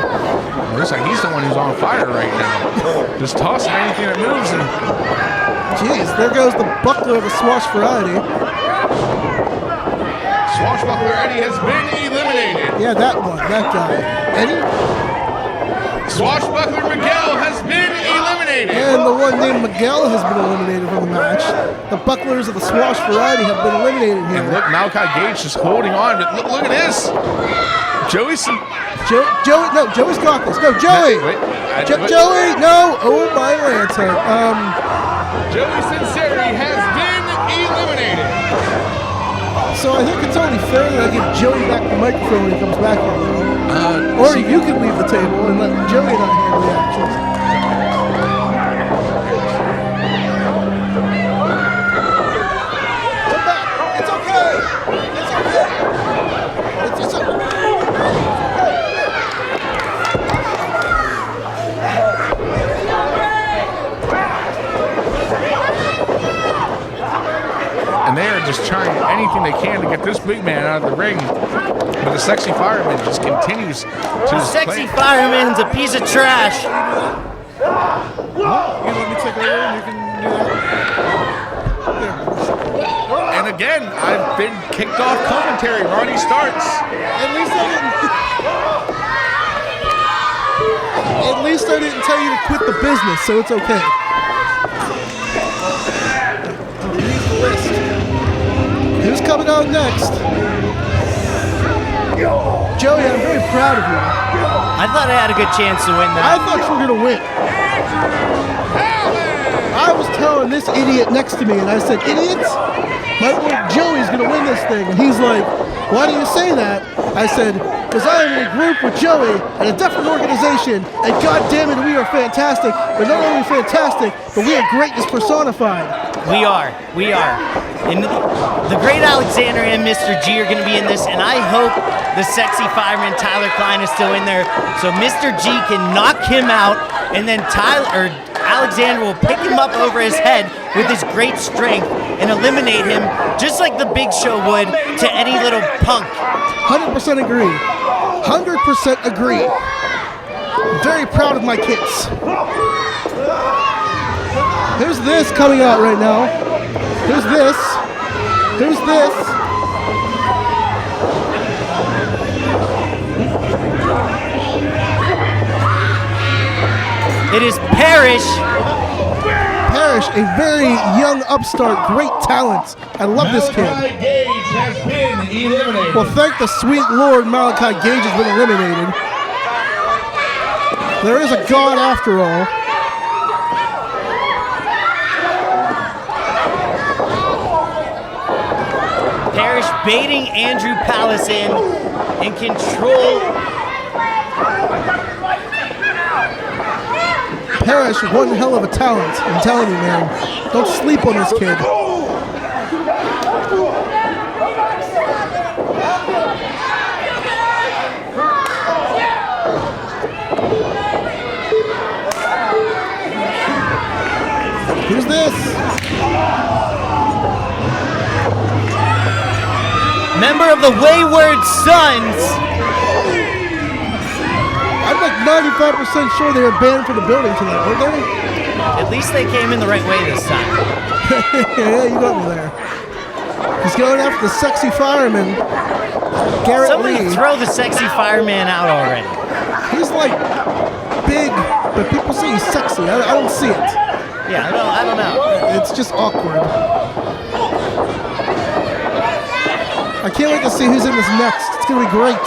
Looks like he's the one who's on fire right now. Just tossing anything that moves. And jeez, there goes the buckler of the Swash variety. Swashbuckler Eddie has been eliminated. Yeah, that one, that guy. Eddie? Swashbuckler Miguel has been eliminated. And the one named Miguel has been eliminated from the match. The bucklers of the Swash variety have been eliminated here. And look, Malaki Gage just holding on. But look at this. Joey's got this. No, Joey. Wait, Joey, no. Oh, my lantern. Joey Sinceri has been eliminated. So I think it's only fair that I give Joey back the microphone when he comes back here. Or you can leave the table and let Joey and I handle the actions. Come back. It's okay. It's okay. It's okay. And they are just trying anything they can to get this big man out of the ring. But the sexy fireman just continues to Sexy fireman's a piece of trash. You let me take over and you can do that? And again, I've been kicked off commentary. Ronnie starts. At least I didn't tell you to quit the business, so it's okay. Here's the list. Who's coming out next? Joey, I'm very proud of you. I thought I had a good chance to win I that. thought you were going to win. I was telling this idiot next to me, and I said, idiots, my boy Joey's going to win this thing. And he's like, why do you say that? I said, because I am in a group with Joey at a different organization, and God damn it, we are fantastic. But not only fantastic, but we are greatness personified. We are. And the great Alexander and Mr. G are going to be in this, and I hope the sexy fireman Tyler Klein is still in there, so Mr. G can knock him out, and then Alexander will pick him up over his head with his great strength and eliminate him, just like the Big Show would to any little punk. 100% agree. 100% agree. I'm very proud of my kids. Who's this coming out right now? Who's this? Who's this? It is Parrish. Parrish, a very young upstart, great talent. I love this kid. Malaki Gage has been eliminated. Well, thank the sweet Lord, Malaki Gage has been eliminated. There is a God after all. Parrish baiting Andrew Palace in and control. Parrish, one hell of a talent. I'm telling you, man. Don't sleep on this kid. Who's this? Member of the Wayward Sons. I'm like 95% sure they were banned from the building tonight, weren't they? At least they came in the right way this time. Yeah, you got me there. He's going after the sexy fireman, Garrett Somebody Lee. throw the sexy fireman out already. He's like big, but people say he's sexy. I don't see it. Yeah, I don't know. It's just awkward. I can't wait to see who's in this next. It's going to be great.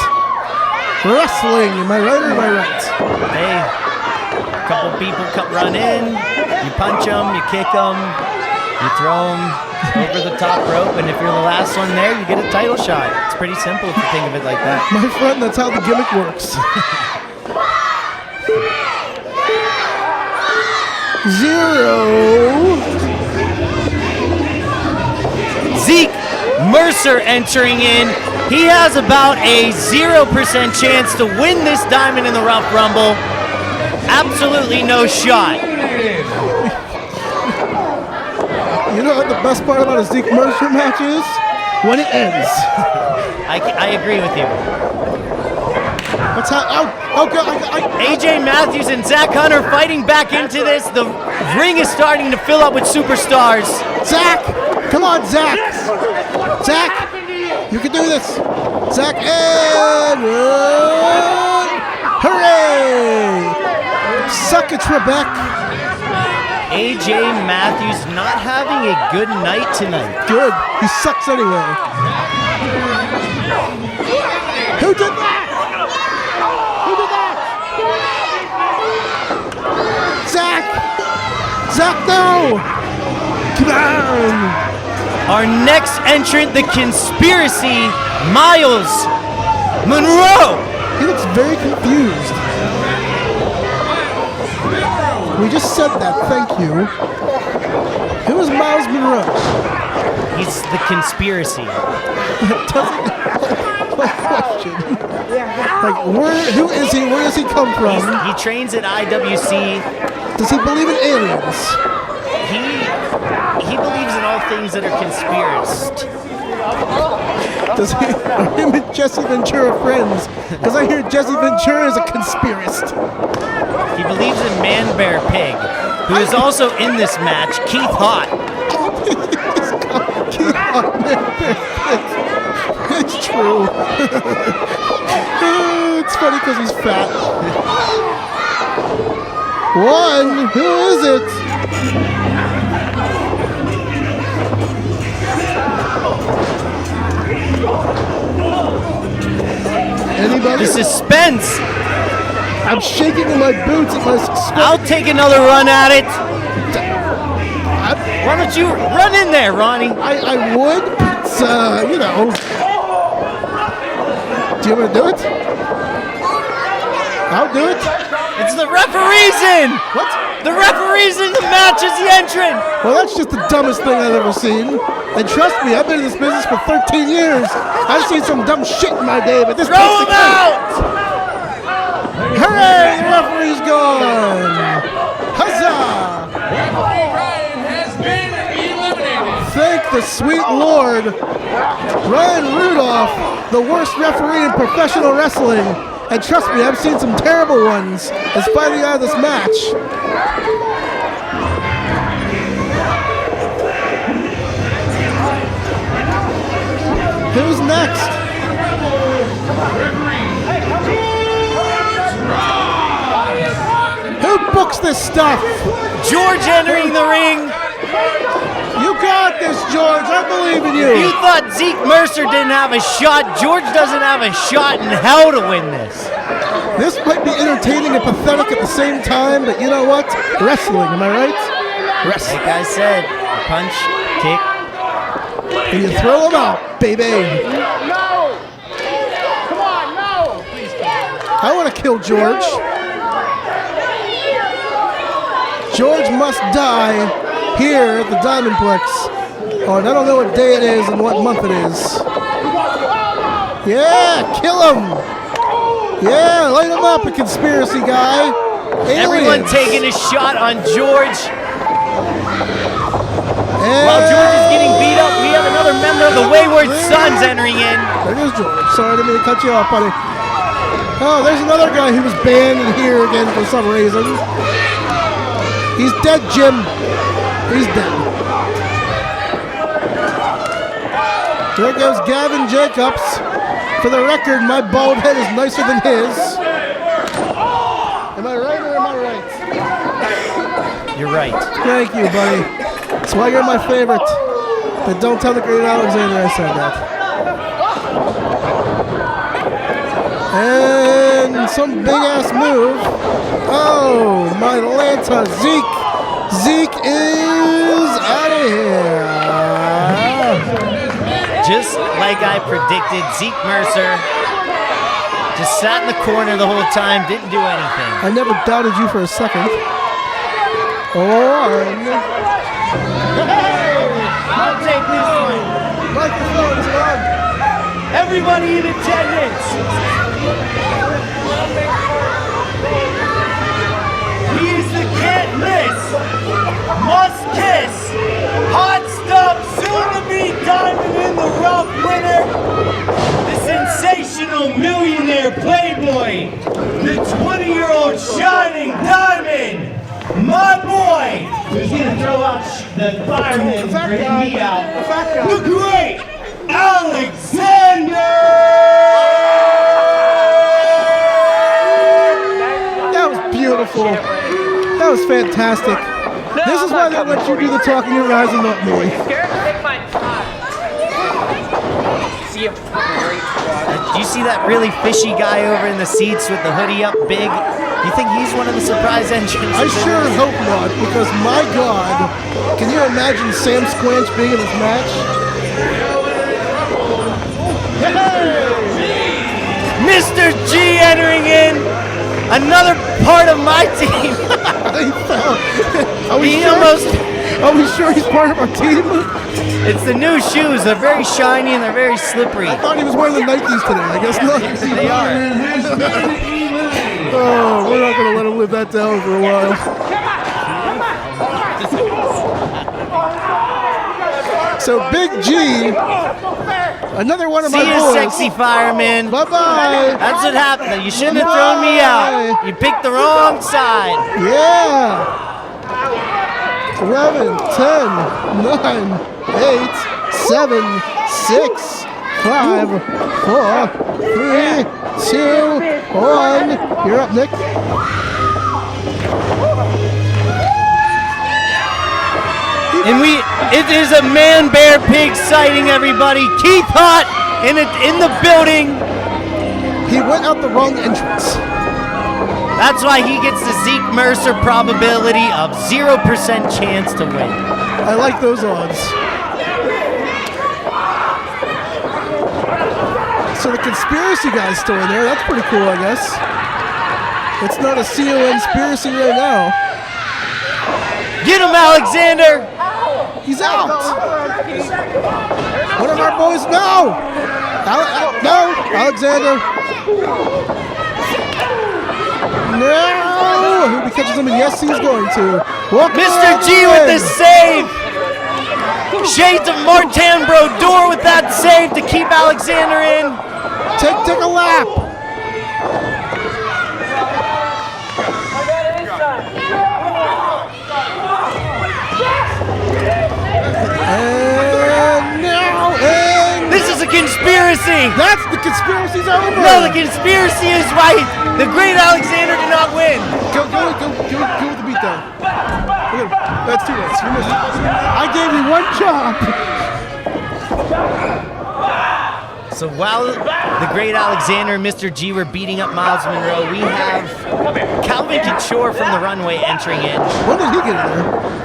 Wrestling, am I right or am I right? Hey, a couple people run in, you punch them, you kick them, you throw them over the top rope, and if you're the last one there, you get a title shot. It's pretty simple if you think of it like that. My friend, that's how the gimmick works. 0. Zeke Mercer entering in. He has about a 0% chance to win this Diamond in the Rough Rumble. Absolutely no shot. You know what the best part about a Zeke Mercer match is? When it ends. I agree with you. That's how. Oh God! AJ Matthews and Zach Hunter fighting back into this. The ring is starting to fill up with superstars. Zach, come on, Zach. Zach, you can do this. Zach and hooray! Suck it, Trebek. AJ Matthews not having a good night tonight. Good. He sucks anyway. Who did that? Who did that? Zach! Zach, no! Come on! Our next entrant, the Conspiracy, Miles Monroe. He looks very confused. We just said that, thank you. Who is Miles Monroe? He's the Conspiracy. Question. Like, who is he? Where does he come from? He trains at IWC. Does he believe in aliens? He believes in all things that are conspiraced. Are him and Jesse Ventura friends? Because I hear Jesse Ventura is a conspiracist. He believes in Man Bear Pig, who is also in this match, Keith Hott. Keith Hott, Man Bear Pig. It's true. It's funny because he's fat. One, who is it? Anybody? The suspense. I'm shaking in my boots at my suspense. I'll take another run at it. Why don't you run in there, Ronnie? I would, but, you know. Do you want to do it? I'll do it. It's the referee's in. What? The referee's in the match as the entrant. Well, that's just the dumbest thing I've ever seen. And trust me, I've been in this business for 13 years. I've seen some dumb shit in my day, but this Throw him out! Hooray! The referee's gone! Huzzah! Ryan has been eliminated. Thank the sweet Lord. Ryan Rudolph, the worst referee in professional wrestling. And trust me, I've seen some terrible ones, is finally out of this match. Who's next? Who books this stuff? George entering the ring. You got this, George. I believe in you. You thought Zeke Mercer didn't have a shot. George doesn't have a shot in hell to win this. This might be entertaining and pathetic at the same time, but you know what? Wrestling, am I right? Wrestling. Like I said, punch, kick. And you throw them out, baby. No! Come on, no! I want to kill George. George must die here at the Diamondplex. Oh, and I don't know what day it is and what month it is. Yeah, kill him. Yeah, light him up, a conspiracy guy. Aliens. Everyone taking a shot on George. And while George is getting beat up, we have another member of the Wayward Sons entering in. There goes George. Sorry, I didn't mean to cut you off, buddy. Oh, there's another guy who was banned in here again for some reason. He's dead, Jim. He's dead. There goes Gavin Jacobs. For the record, my bald head is nicer than his. Am I right or am I right? You're right. Thank you, buddy. That's why you're my favorite. But don't tell the great Alexander I said that. And some big-ass move. Oh, my Atlanta. Zeke is out of here. Just like I predicted, Zeke Mercer just sat in the corner the whole time, didn't do anything. I never doubted you for a second. I'll take this one. Microphone's on. Everybody in attendance. He's the can't miss, must kiss, hot stuff, soon to be diamond in the rough winner, the sensational millionaire playboy, the 20-year-old shining diamond, my boy, who's gonna throw out the fireman for me out, the great Alexander! That was beautiful. That was fantastic. This is why they let you do the talking, you guys, and not me. Do you see that really fishy guy over in the seats with the hoodie up big? You think he's one of the surprise entrants? I sure hope not, because my God, can you imagine Sam Squanch being in this match? Mr. G entering in, another part of my team. He fell. Are we sure he's part of our team? It's the new shoes. They're very shiny and they're very slippery. I thought he was wearing the Nikes today. I guess not. Yes, they are. Oh, we're not going to let him live that down for a while. So Big G, another one of my See you, boys. sexy fireman. Bye-bye. That's what happened. You shouldn't have thrown me out. You picked the wrong side. Yeah. 11, 10, 9, 8, 7, 6, 5, 4, 3, 2, 1. You're up, Nick. And it is a man, bear, pig sighting, everybody. Keith Hutt in the building. He went out the wrong entrance. That's why he gets the Zeke Mercer probability of 0% chance to win. I like those odds. So the conspiracy guy's still in there. That's pretty cool, I guess. It's not a conspiracy right now. Get him, Alexander! He's out. One of our boys, no! No, Alexander. No! I hope he catches him, and yes, he's going to. Mr. G with the save! Shades of Martin Brodeur with that save to keep Alexander in. Take a lap. And now, this is a conspiracy. That's the conspiracy's over. No, the conspiracy is right. The great Alexander did not win. Go with the beatdown. That's 2 minutes. You missed it. I gave you one job. So while the great Alexander and Mr. G were beating up Miles Monroe, we have Calvin Couture from the Runway entering in. When did he get in there?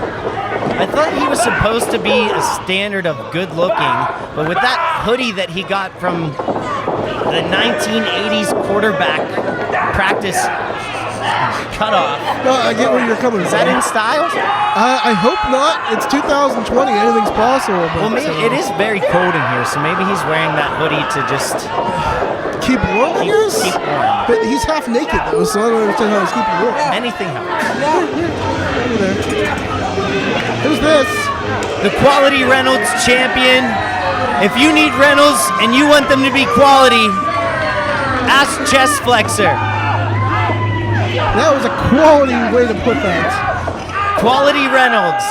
I thought he was supposed to be a standard of good looking, but with that hoodie that he got from the 1980s quarterback practice cutoff. No, I get where you're coming from. Is that in style? I hope not. It's 2020. Anything's possible. But well, maybe it is very cold in here, so maybe he's wearing that hoodie to just keep warm. Keep warm. But he's half naked though, so I don't understand how he's keeping warm. Anything helps. Over there. Who's this? The Quality Reynolds champion. If you need Reynolds and you want them to be quality, ask Chest Flexor. That was a quality way to put that. Quality Reynolds.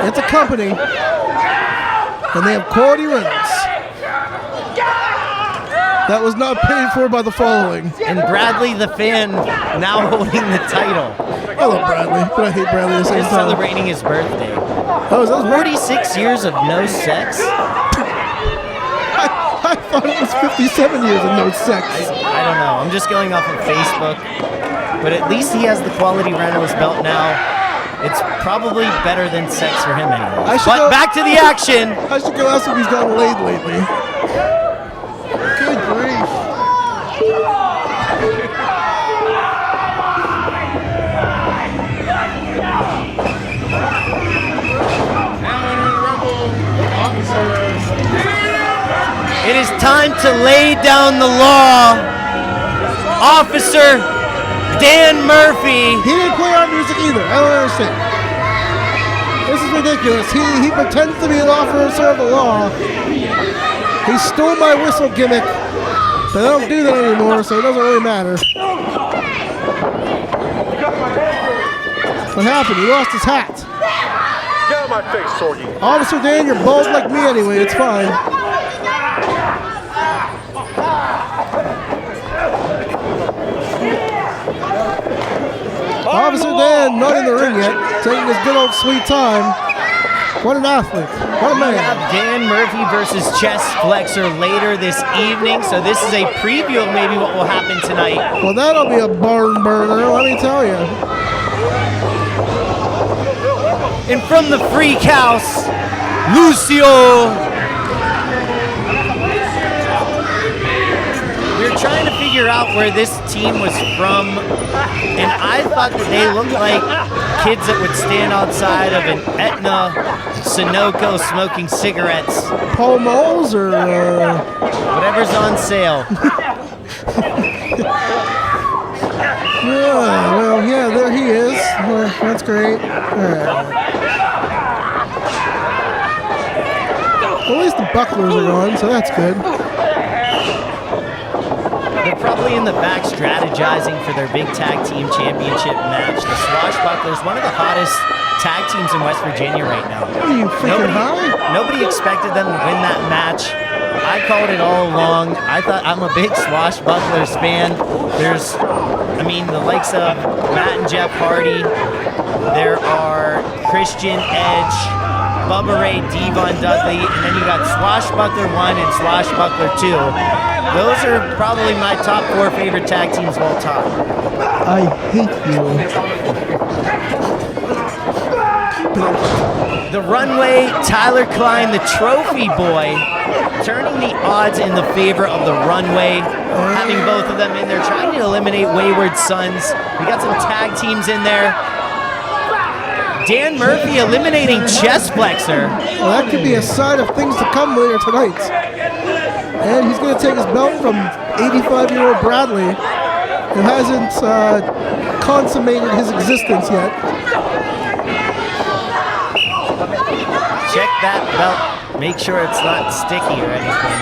It's a company, and they have Quality Reynolds. That was not paid for by the following. And Bradley the fan now holding the title. I love Bradley, but I hate Bradley at the same He's time. celebrating his birthday. Oh, is that his 46 years of no sex? I thought it was 57 years of no sex. I don't know. I'm just going off of Facebook. But at least he has the Quality Reynolds belt now. It's probably better than sex for him anyway. But back to the action. I should go ask if he's gotten laid lately. Good grief. It is time to lay down the law. Officer Dan Murphy. He didn't play our music either. I don't understand. This is ridiculous. He pretends to be an officer of the law. He stole my whistle gimmick, but I don't do that anymore, so it doesn't really matter. What happened? He lost his hat. Get out of my face, Sorgy. Officer Dan, you're bald like me anyway. It's fine. Officer Dan, not in the ring yet, taking his good old sweet time. What an athlete. What a man. We have Dan Murphy versus Chest Flexor later this evening, so this is a preview of maybe what will happen tonight. Well, that'll be a barn burner, let me tell you. And from the Freak House, Lucio. We're trying to figure out where this team was from, and I thought that they looked like kids that would stand outside of an Etna Sunoco smoking cigarettes. Paul Moles or whatever's on sale. Yeah, well, yeah, there he is. Well, that's great. All right. Well, at least the Bucklers are on, so that's good. They're probably in the back strategizing for their big tag team championship match. The Swashbucklers, one of the hottest tag teams in West Virginia right now. Are you freaking high? Nobody expected them to win that match. I called it all along. I'm a big Swashbucklers fan. There's, the likes of Matt and Jeff Hardy. There are Christian Edge, Bubba Ray, Devon Dudley, and then you got Swashbuckler 1 and Swashbuckler 2. Those are probably my top 4 favorite tag teams of all time. I hate you. The Runway, Tyler Klein, the trophy boy, turning the odds in the favor of the Runway, having both of them in there, trying to eliminate Wayward Sons. We got some tag teams in there. Dan Murphy eliminating Chest Flexor. Well, that could be a sign of things to come later tonight. And he's going to take his belt from 85-year-old Bradley, who hasn't consummated his existence yet. Check that belt. Make sure it's not sticky or anything.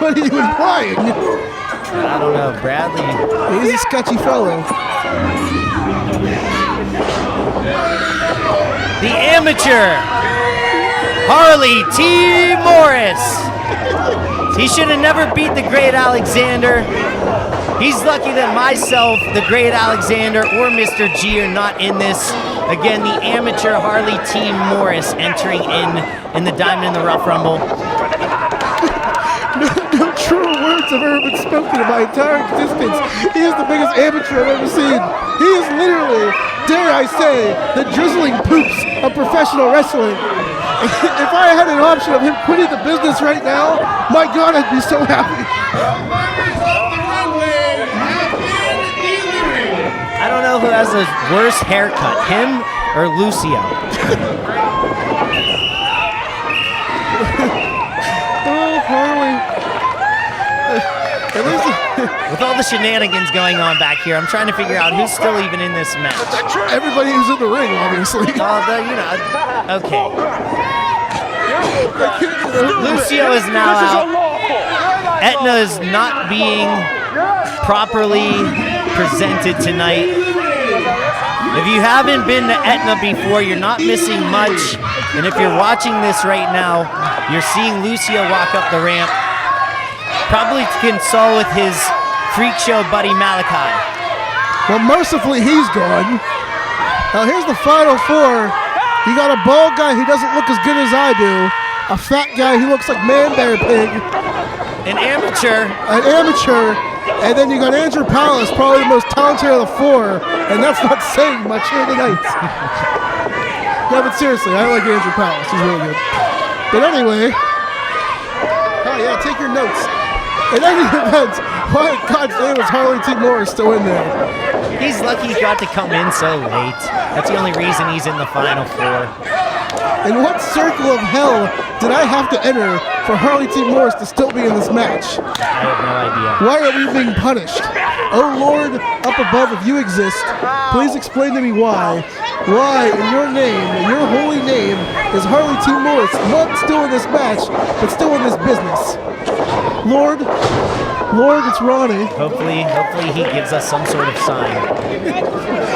What are you implying? I don't know, Bradley. He's a sketchy fellow. The amateur, Harley T. Morris. He should have never beat the Great Alexander. He's lucky that myself, the Great Alexander, or Mr. G are not in this. Again, the amateur Harley T. Morris entering in the Diamond in the Rough Rumble. No true words have ever been spoken in my entire existence. He is the biggest amateur I've ever seen. He is literally, dare I say, the drizzling poops of professional wrestling. If I had an option of him quitting the business right now, my God, I'd be so happy. I don't know who has the worst haircut, him or Lucio. Oh, Harley. With all the shenanigans going on back here, I'm trying to figure out who's still even in this match. Everybody who's in the ring, obviously. Okay. Lucio is now out. Etna is not being properly presented tonight. If you haven't been to Etna before, you're not missing much. And if you're watching this right now, you're seeing Lucio walk up the ramp, probably to console with his freak show buddy Malaki. Well, mercifully, he's gone. Now, here's the final 4. You got a bald guy who doesn't look as good as I do, a fat guy who looks like Man Bear Pig, an amateur, and then you got Andrew Palace, probably the most talented of the 4, and that's not saying much here tonight. No, but seriously, I like Andrew Palace. He's really good. But anyway, oh yeah, take your notes. In any event, why in God's name is Harley T. Morris still in there? He's lucky he got to come in so late. That's the only reason he's in the final 4. In what circle of hell did I have to enter for Harley T. Morris to still be in this match? I have no idea. Why are we being punished? Oh Lord, up above, if you exist, please explain to me why. Why, in your name, in your holy name, is Harley T. Morris not still in this match, but still in this business? Lord, it's Ronnie. Hopefully he gives us some sort of sign.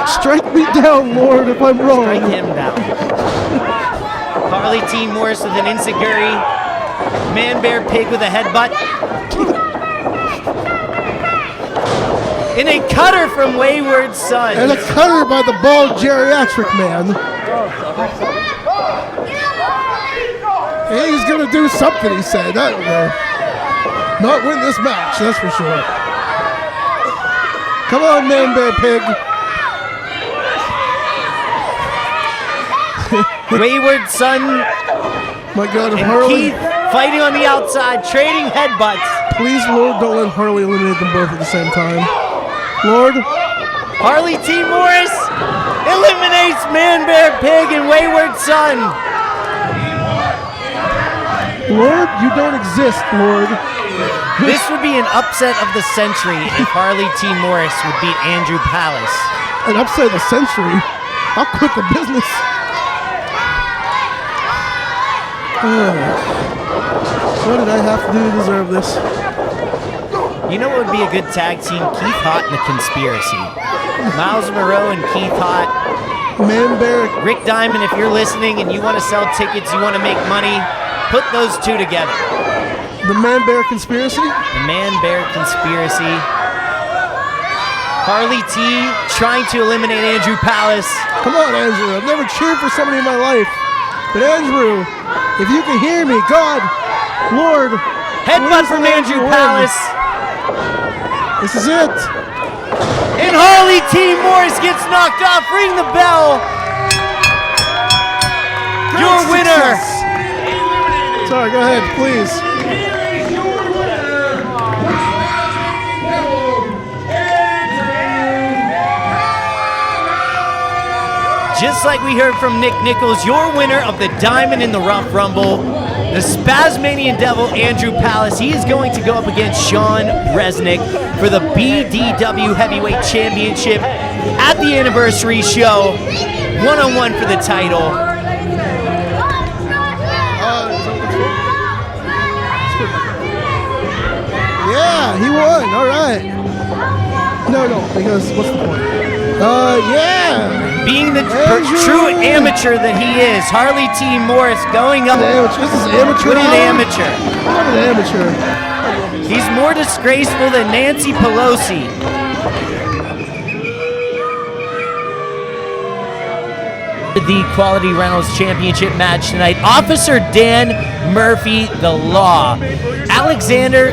Strike me down, Lord, if I'm wrong. Strike him down. Harley T. Morris with an enziguri. Man Bear Pig with a headbutt. And a cutter from Wayward Sons. And a cutter by the bald geriatric man. He's going to do something, he said. I don't know. Not win this match, that's for sure. Come on, Man Bear Pig. Wayward Son. My God, if and Harley... Keith fighting on the outside, trading headbutts. Please, Lord, don't let Harley eliminate them both at the same time. Lord. Harley T. Morris eliminates Man Bear Pig and Wayward Son. Lord, you don't exist, Lord. This would be an upset of the century if Harley T. Morris would beat Andrew Palace. An upset of the century? I'll quit the business. What did I have to do to deserve this? You know what would be a good tag team? Keith Hott and the Conspiracy. Miles Moreau and Keith Hott. Man Bear. Rick Diamond, if you're listening and you want to sell tickets, you want to make money, put those two together. The Man Bear Conspiracy? The Man Bear Conspiracy. Harley T trying to eliminate Andrew Palace. Come on, Andrew. I've never cheered for somebody in my life. But Andrew, if you can hear me, God, Lord. Headbutt from Andrew Palace. This is it. And Harley T. Morris gets knocked off. Ring the bell. Your winner. Sorry, go ahead, please. Just like we heard from Nick Nichols, your winner of the Diamond in the Rough Rumble, the Spasmanian Devil, Andrew Palace. He is going to go up against Sean Reznikk for the BDW Heavyweight Championship at the anniversary show. One-on-one for the title. Yeah, he won. All right. No, because what's the point? Yeah. Being the true amateur that he is, Harley T. Morris going up. This is amateur. What an amateur. What an amateur. He's more disgraceful than Nancy Pelosi. The Quality Reynolds Championship match tonight. Officer Dan Murphy, the law. Alexander,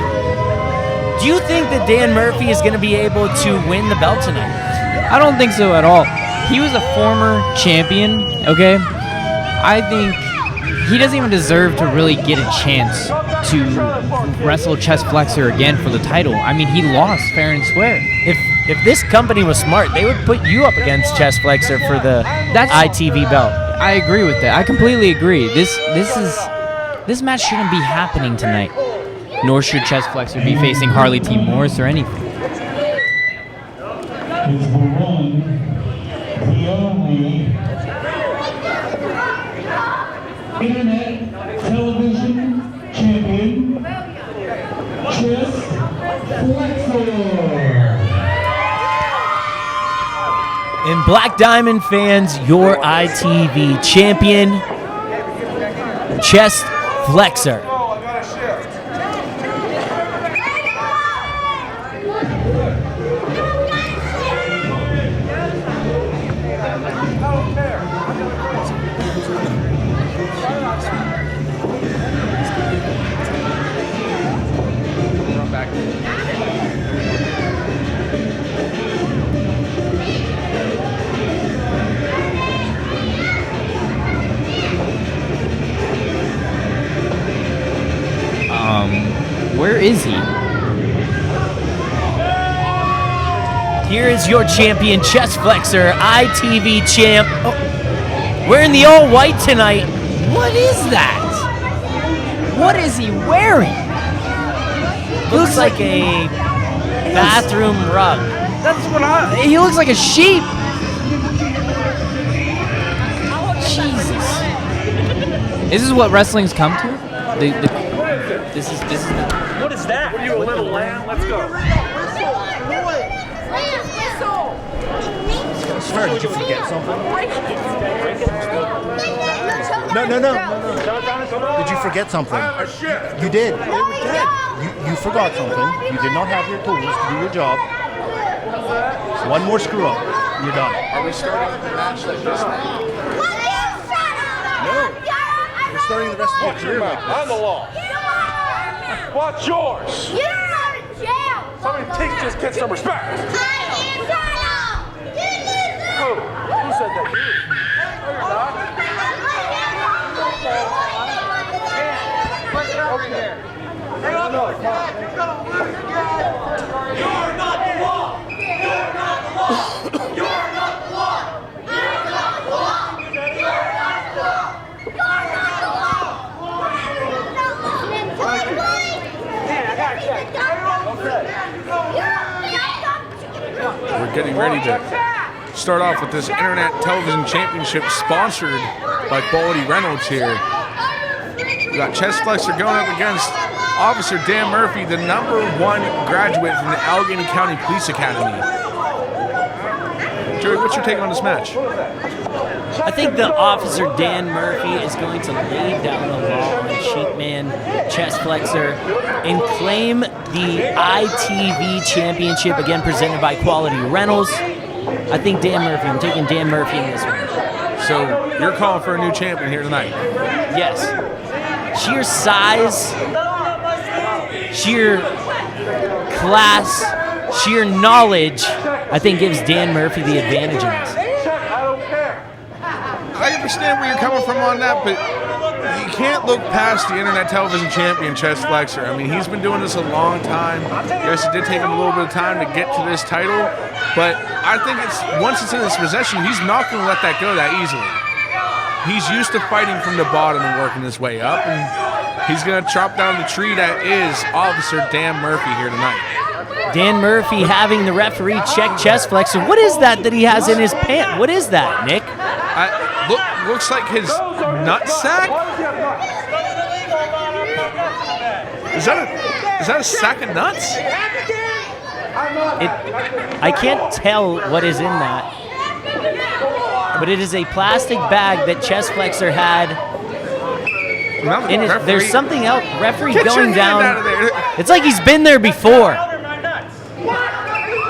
do you think that Dan Murphy is going to be able to win the belt tonight? I don't think so at all. He was a former champion, okay? I think he doesn't even deserve to really get a chance to wrestle Chest Flexor again for the title. I mean, he lost fair and square. If this company was smart, they would put you up against Chest Flexor for the ITV belt. I agree with that. I completely agree. This match shouldn't be happening tonight. Nor should Chest Flexor be facing Harley T. Morris or anything. It's the one, the only Internet Television Champion, Chest Flexor. And Black Diamond fans, your ITV champion, Chest Flexor. Where is he? Here is your champion, Chest Flexor, ITV champ. Oh, wearing the all white tonight. What is that? What is he wearing? Looks like a bathroom rug. That's what he looks like a sheep. Jesus. This is what wrestling's come to? This is What is that? What are you, a little lamb? Let's go. Swear, did you forget something? No. Did you forget something? You did. You forgot something. You did not have your tools to do your job. One more screw up, and you're done. Are we starting the match like this now? No. We're starting the rest of Watch your mouth. I'm the law. Watch yours. You're out of jail. Somebody teach this kid some respect. Who? Who said that? You. No, you're not. Over here. Hang on. No, come on. You're gonna lose again. You're not the law. You're not the law. You're not the law. You're not the law. You're not the law. We're getting ready to start off with this Internet Television Championship sponsored by Quality Reynolds here. We got chest flexor going up against Officer Dan Murphy, the #1 graduate from the Allegheny County Police Academy. Joey, what's your take on this match? I think the Officer Dan Murphy is going to lay down the law on Sheepman, chest flexor, and claim the ITV championship, again presented by Quality Rentals. I think I'm taking Dan Murphy in this one. So you're calling for a new champion here tonight? Yes. Sheer size, sheer class, sheer knowledge, I think gives Dan Murphy the advantage in this. I understand where you're coming from on that, but you can't look past the Internet Television Champion, Chest Flexor. I mean, he's been doing this a long time. Yes, it did take him a little bit of time to get to this title, but I think once it's in his possession, he's not going to let that go that easily. He's used to fighting from the bottom and working his way up, and he's going to chop down the tree that is Officer Dan Murphy here tonight. Dan Murphy having the referee check chest flexor. What is that he has in his pant? What is that, Nick? Looks like his nut sack? Is that a sack of nuts? I can't tell what is in that, but it is a plastic bag that chest flexor had. There's something else. Referee going down. It's like he's been there before.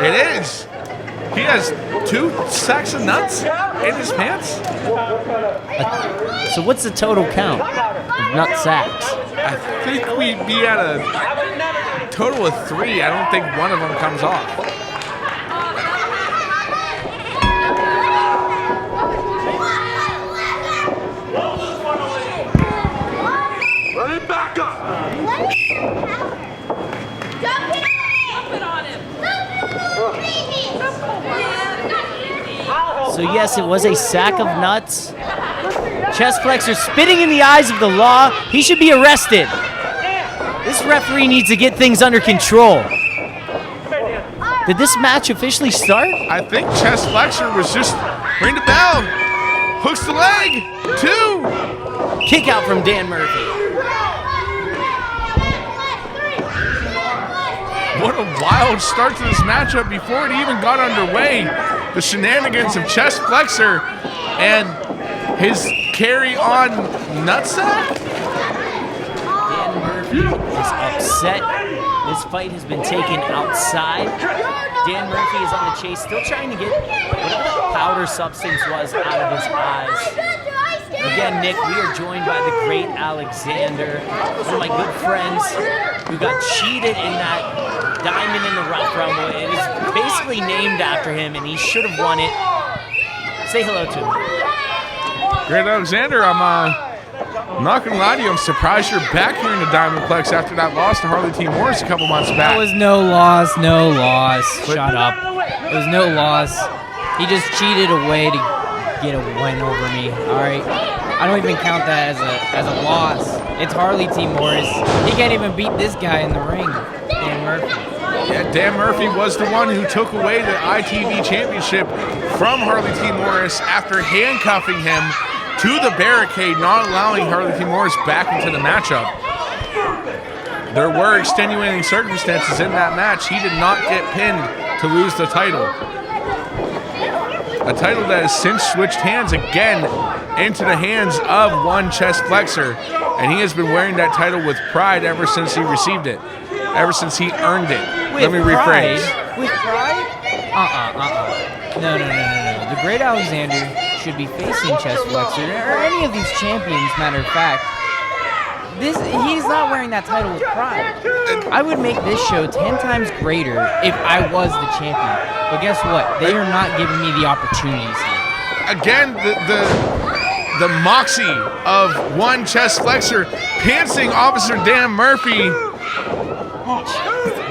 It is. He has 2 sacks of nuts in his pants. So what's the total count of nut sacks? I think we'd be at a total of 3. I don't think one of them comes off. Running back up. So yes, it was a sack of nuts. Chest flexor spitting in the eyes of the law. He should be arrested. This referee needs to get things under control. Did this match officially start? I think chest flexor was just ring the bell. Hooks the leg. 2. Kick out from Dan Murphy. What a wild start to this matchup before it even got underway. The shenanigans of chest flexor and his carry-on nutsack. Dan Murphy is upset. This fight has been taken outside. Dan Murphy is on the chase, still trying to get whatever the powder substance was out of his eyes. Again, Nick, we are joined by the great Alexander, one of my good friends who got cheated in that Diamond in the Rough Rumble. It is basically named after him, and he should have won it. Say hello to him. Great Alexander, I'm not gonna lie to you, I'm surprised you're back here in the Diamondplex after that loss to Harley T. Morris a couple months back. That was no loss. Shut up. It was no loss. He just cheated a way to get a win over me, all right? I don't even count that as a loss. It's Harley T. Morris. He can't even beat this guy in the ring, Dan Murphy. Yeah, Dan Murphy was the one who took away the ITV championship from Harley T. Morris after handcuffing him to the barricade, not allowing Harley T. Morris back into the matchup. There were extenuating circumstances in that match. He did not get pinned to lose the title. A title that has since switched hands again into the hands of one chest flexor, and he has been wearing that title with pride ever since he received it, ever since he earned it. Let me rephrase. With pride? No. The great Alexander should be facing chest flexor, or any of these champions, matter of fact. He's not wearing that title with pride. I would make this show 10 times greater if I was the champion. But guess what? They are not giving me the opportunities here. Again, the moxie of one chest flexor pantsing Officer Dan Murphy.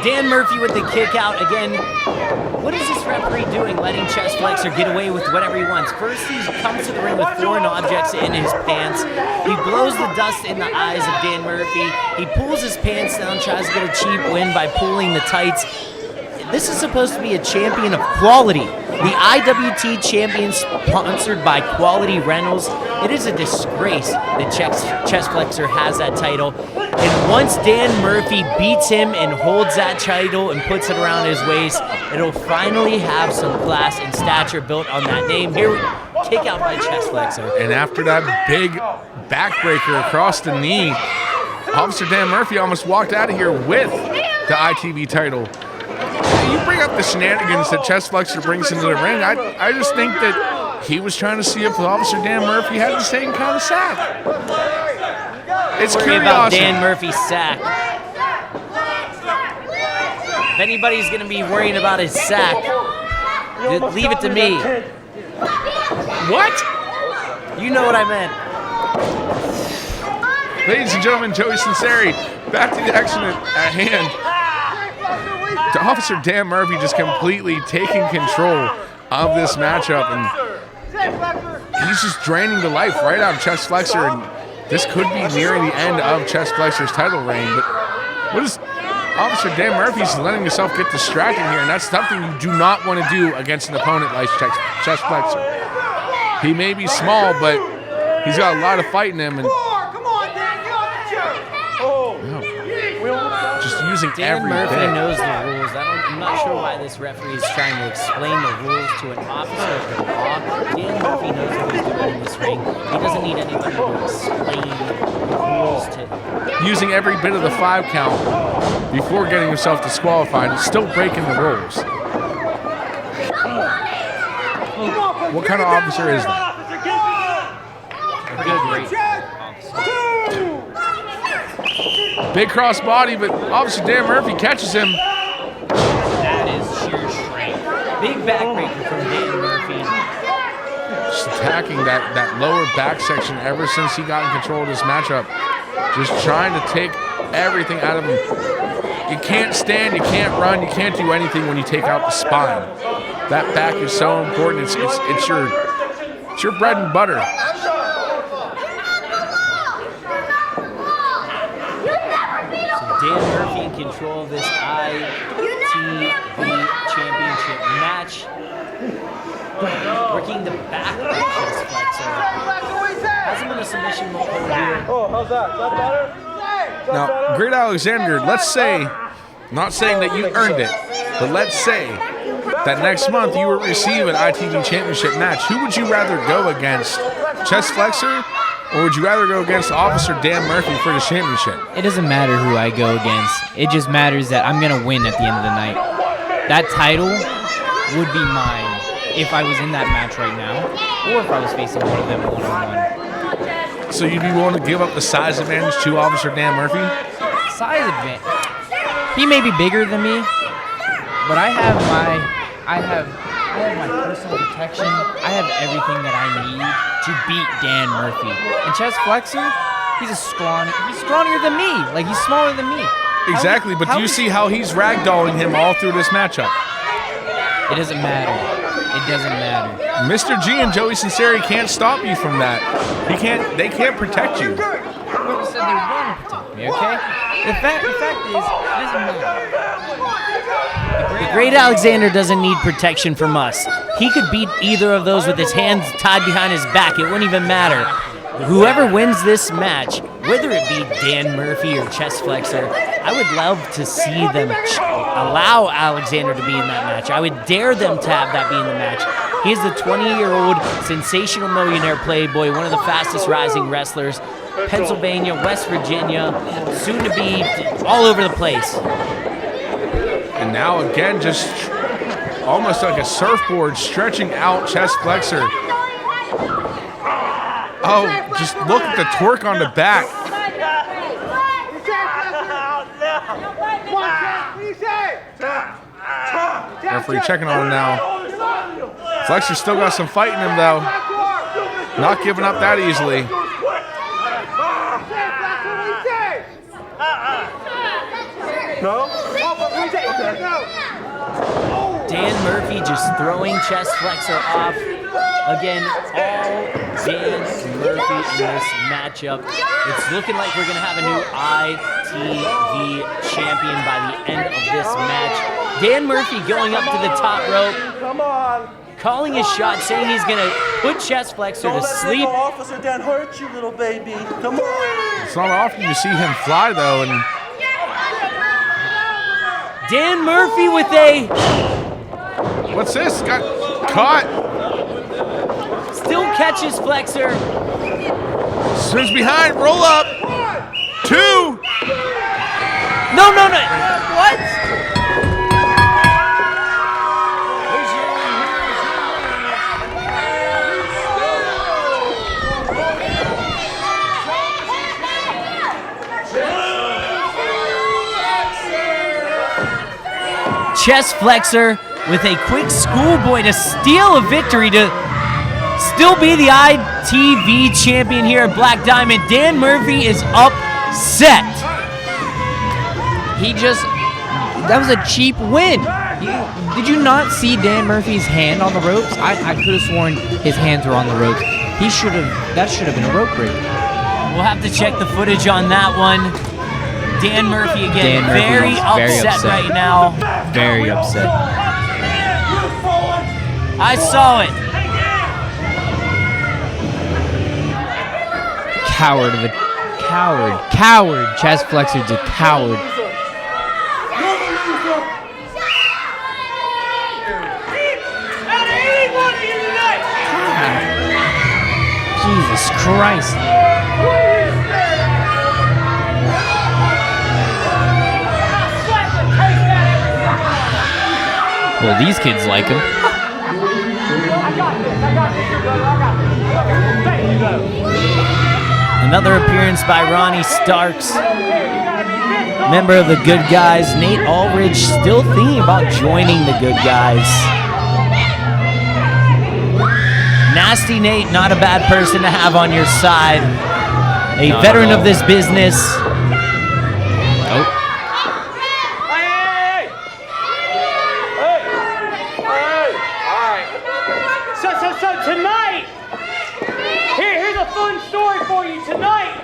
Dan Murphy with the kick out again. What is this referee doing, letting chest flexor get away with whatever he wants? First, he comes to the ring with foreign objects in his pants. He blows the dust in the eyes of Dan Murphy. He pulls his pants down, tries to get a cheap win by pulling the tights. This is supposed to be a champion of quality. The IWT champion sponsored by Quality Rentals. It is a disgrace that Chest Flexor has that title. And once Dan Murphy beats him and holds that title and puts it around his waist, it'll finally have some class and stature built on that name. Here we kick out by Chest Flexor. And after that big backbreaker across the knee, Officer Dan Murphy almost walked out of here with the ITV title. You bring up the shenanigans that Chest Flexor brings into the ring. I just think that he was trying to see if Officer Dan Murphy had the same kind of sack. It's Worry curiosity. about Dan Murphy's sack. If anybody's going to be worrying about his sack, leave it to me. What? You know what I meant. Ladies and gentlemen, Joey Sinceri, back to the action at hand. To Officer Dan Murphy just completely taking control of this matchup, and he's just draining the life right out of Chest Flexor, and this could be nearing the end of Chest Flexor's title reign. But what is Officer Dan Murphy's letting himself get distracted here, and that's something you do not want to do against an opponent like Chest Flexor. He may be small, but he's got a lot of fight in him, and just using Dan every Murphy bit. knows the rules. I'm not sure why this referee is trying to explain the rules to an officer of the law. Dan Murphy knows what he's doing in this ring. He doesn't need anybody to explain the rules to him. Using every bit of the 5 count before getting himself disqualified, and still breaking the rules. What kind of officer is that? A good officer. Big cross body, but Officer Dan Murphy catches him. That is sheer strength. Big backbreaker from Dan Murphy. Just attacking that lower back section ever since he got in control of this matchup. Just trying to take everything out of him. You can't stand, you can't run, you can't do anything when you take out the spine. That back is so important. It's your bread and butter. Dan Murphy in control of this ITV championship match. Working the back of Chest Flexor. Hasn't been a submission all year. Oh, how's that? Is that better? Now, Great Alexander, let's say, not saying that you earned it, but let's say that next month you will receive an ITV championship match. Who would you rather go against? Chest Flexor? Or would you rather go against Officer Dan Murphy for the championship? It doesn't matter who I go against. It just matters that I'm going to win at the end of the night. That title would be mine if I was in that match right now, or if I was facing one of them one-on-one. So you'd be willing to give up the size advantage to Officer Dan Murphy? Size advantage. He may be bigger than me, but I have my personal protection. I have everything that I need to beat Dan Murphy. And Chest Flexor, he's scrawnier than me. Like, he's smaller than me. Exactly, but do you see how he's ragdolling him all through this matchup? It doesn't matter. It doesn't matter. Mr. G and Joey Sinceri can't stop you from that. They can't protect you. Whoever said they want to protect me, okay? The fact is, it doesn't matter. The Great Alexander doesn't need protection from us. He could beat either of those with his hands tied behind his back. It wouldn't even matter. Whoever wins this match, whether it be Dan Murphy or Chest Flexor, I would love to see them allow Alexander to be in that match. I would dare them to have that be in the match. He is the 20-year-old sensational millionaire playboy, one of the fastest rising wrestlers, Pennsylvania, West Virginia, soon to be all over the place. And now again, just almost like a surfboard stretching out Chest Flexor. Oh, just look at the torque on the back. Referee checking on him now. Flexor's still got some fight in him though. Not giving up that easily. Dan Murphy just throwing Chest Flexor off. Again, all Dan Murphy in this matchup. It's looking like we're going to have a new ITV champion by the end of this match. Dan Murphy going up to the top rope. Come on. calling his shot, saying he's going to put Chest Flexor to sleep. Officer Dan hurt you, little baby. Come on. It's not often you see him fly, though, and Dan Murphy with a... What's this? Got caught. Still catches Flexor. Swings behind, roll up. 2. No. What? Chest Flexor with a quick schoolboy to steal a victory to still be the ITV champion here at Black Diamond. Dan Murphy is upset. That was a cheap win. Did you not see Dan Murphy's hand on the ropes? I could have sworn his hands were on the ropes. That should have been a rope break. We'll have to check the footage on that one. Dan Murphy again, very upset right now. Very upset. I saw it. Coward of a coward. Chest Flexor's a coward. Jesus Christ. Well, these kids like him. Another appearance by Ronnie Starks, member of the Good Guys. Nate Aulridge still thinking about joining the Good Guys. Nasty Nate, not a bad person to have on your side. A veteran of this business. So tonight, here's a fun story for you. Tonight,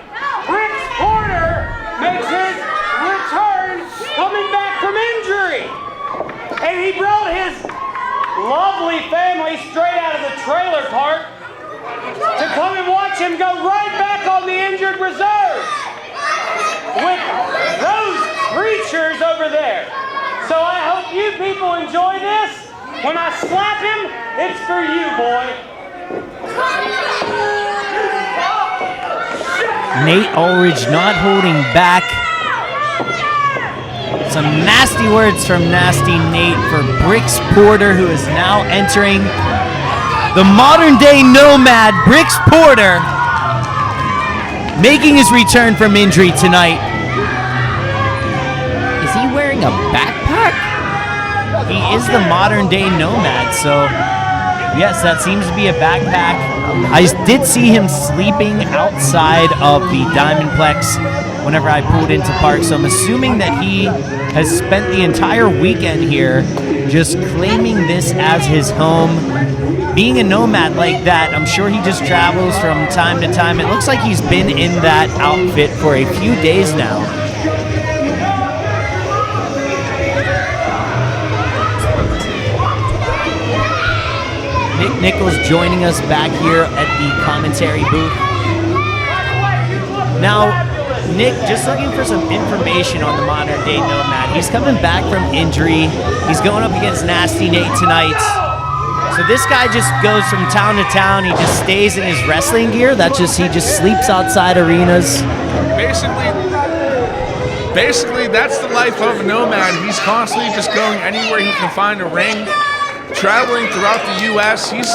Brix Porter makes his return coming back from injury. And he brought his lovely family straight out of the trailer park to come and watch him go right back on the injured reserve with those creatures over there. So I hope you people enjoy this. When I slap him, it's for you, boy. Nate Aulridge not holding back. Some nasty words from Nasty Nate for Brix Porter, who is now entering the modern day nomad. Brix Porter making his return from injury tonight. Is he wearing a backpack? He is the modern day nomad, so yes, that seems to be a backpack. I did see him sleeping outside of the Diamondplex whenever I pulled into park, so I'm assuming that he has spent the entire weekend here just claiming this as his home. Being a nomad like that, I'm sure he just travels from time to time. It looks like he's been in that outfit for a few days now. Nick Nichols joining us back here at the commentary booth. Now, Nick, just looking for some information on the modern day nomad. He's coming back from injury. He's going up against Nasty Nate tonight. So this guy just goes from town to town. He just stays in his wrestling gear. He just sleeps outside arenas. Basically, that's the life of a nomad. He's constantly just going anywhere he can find a ring. Traveling throughout the U.S., he's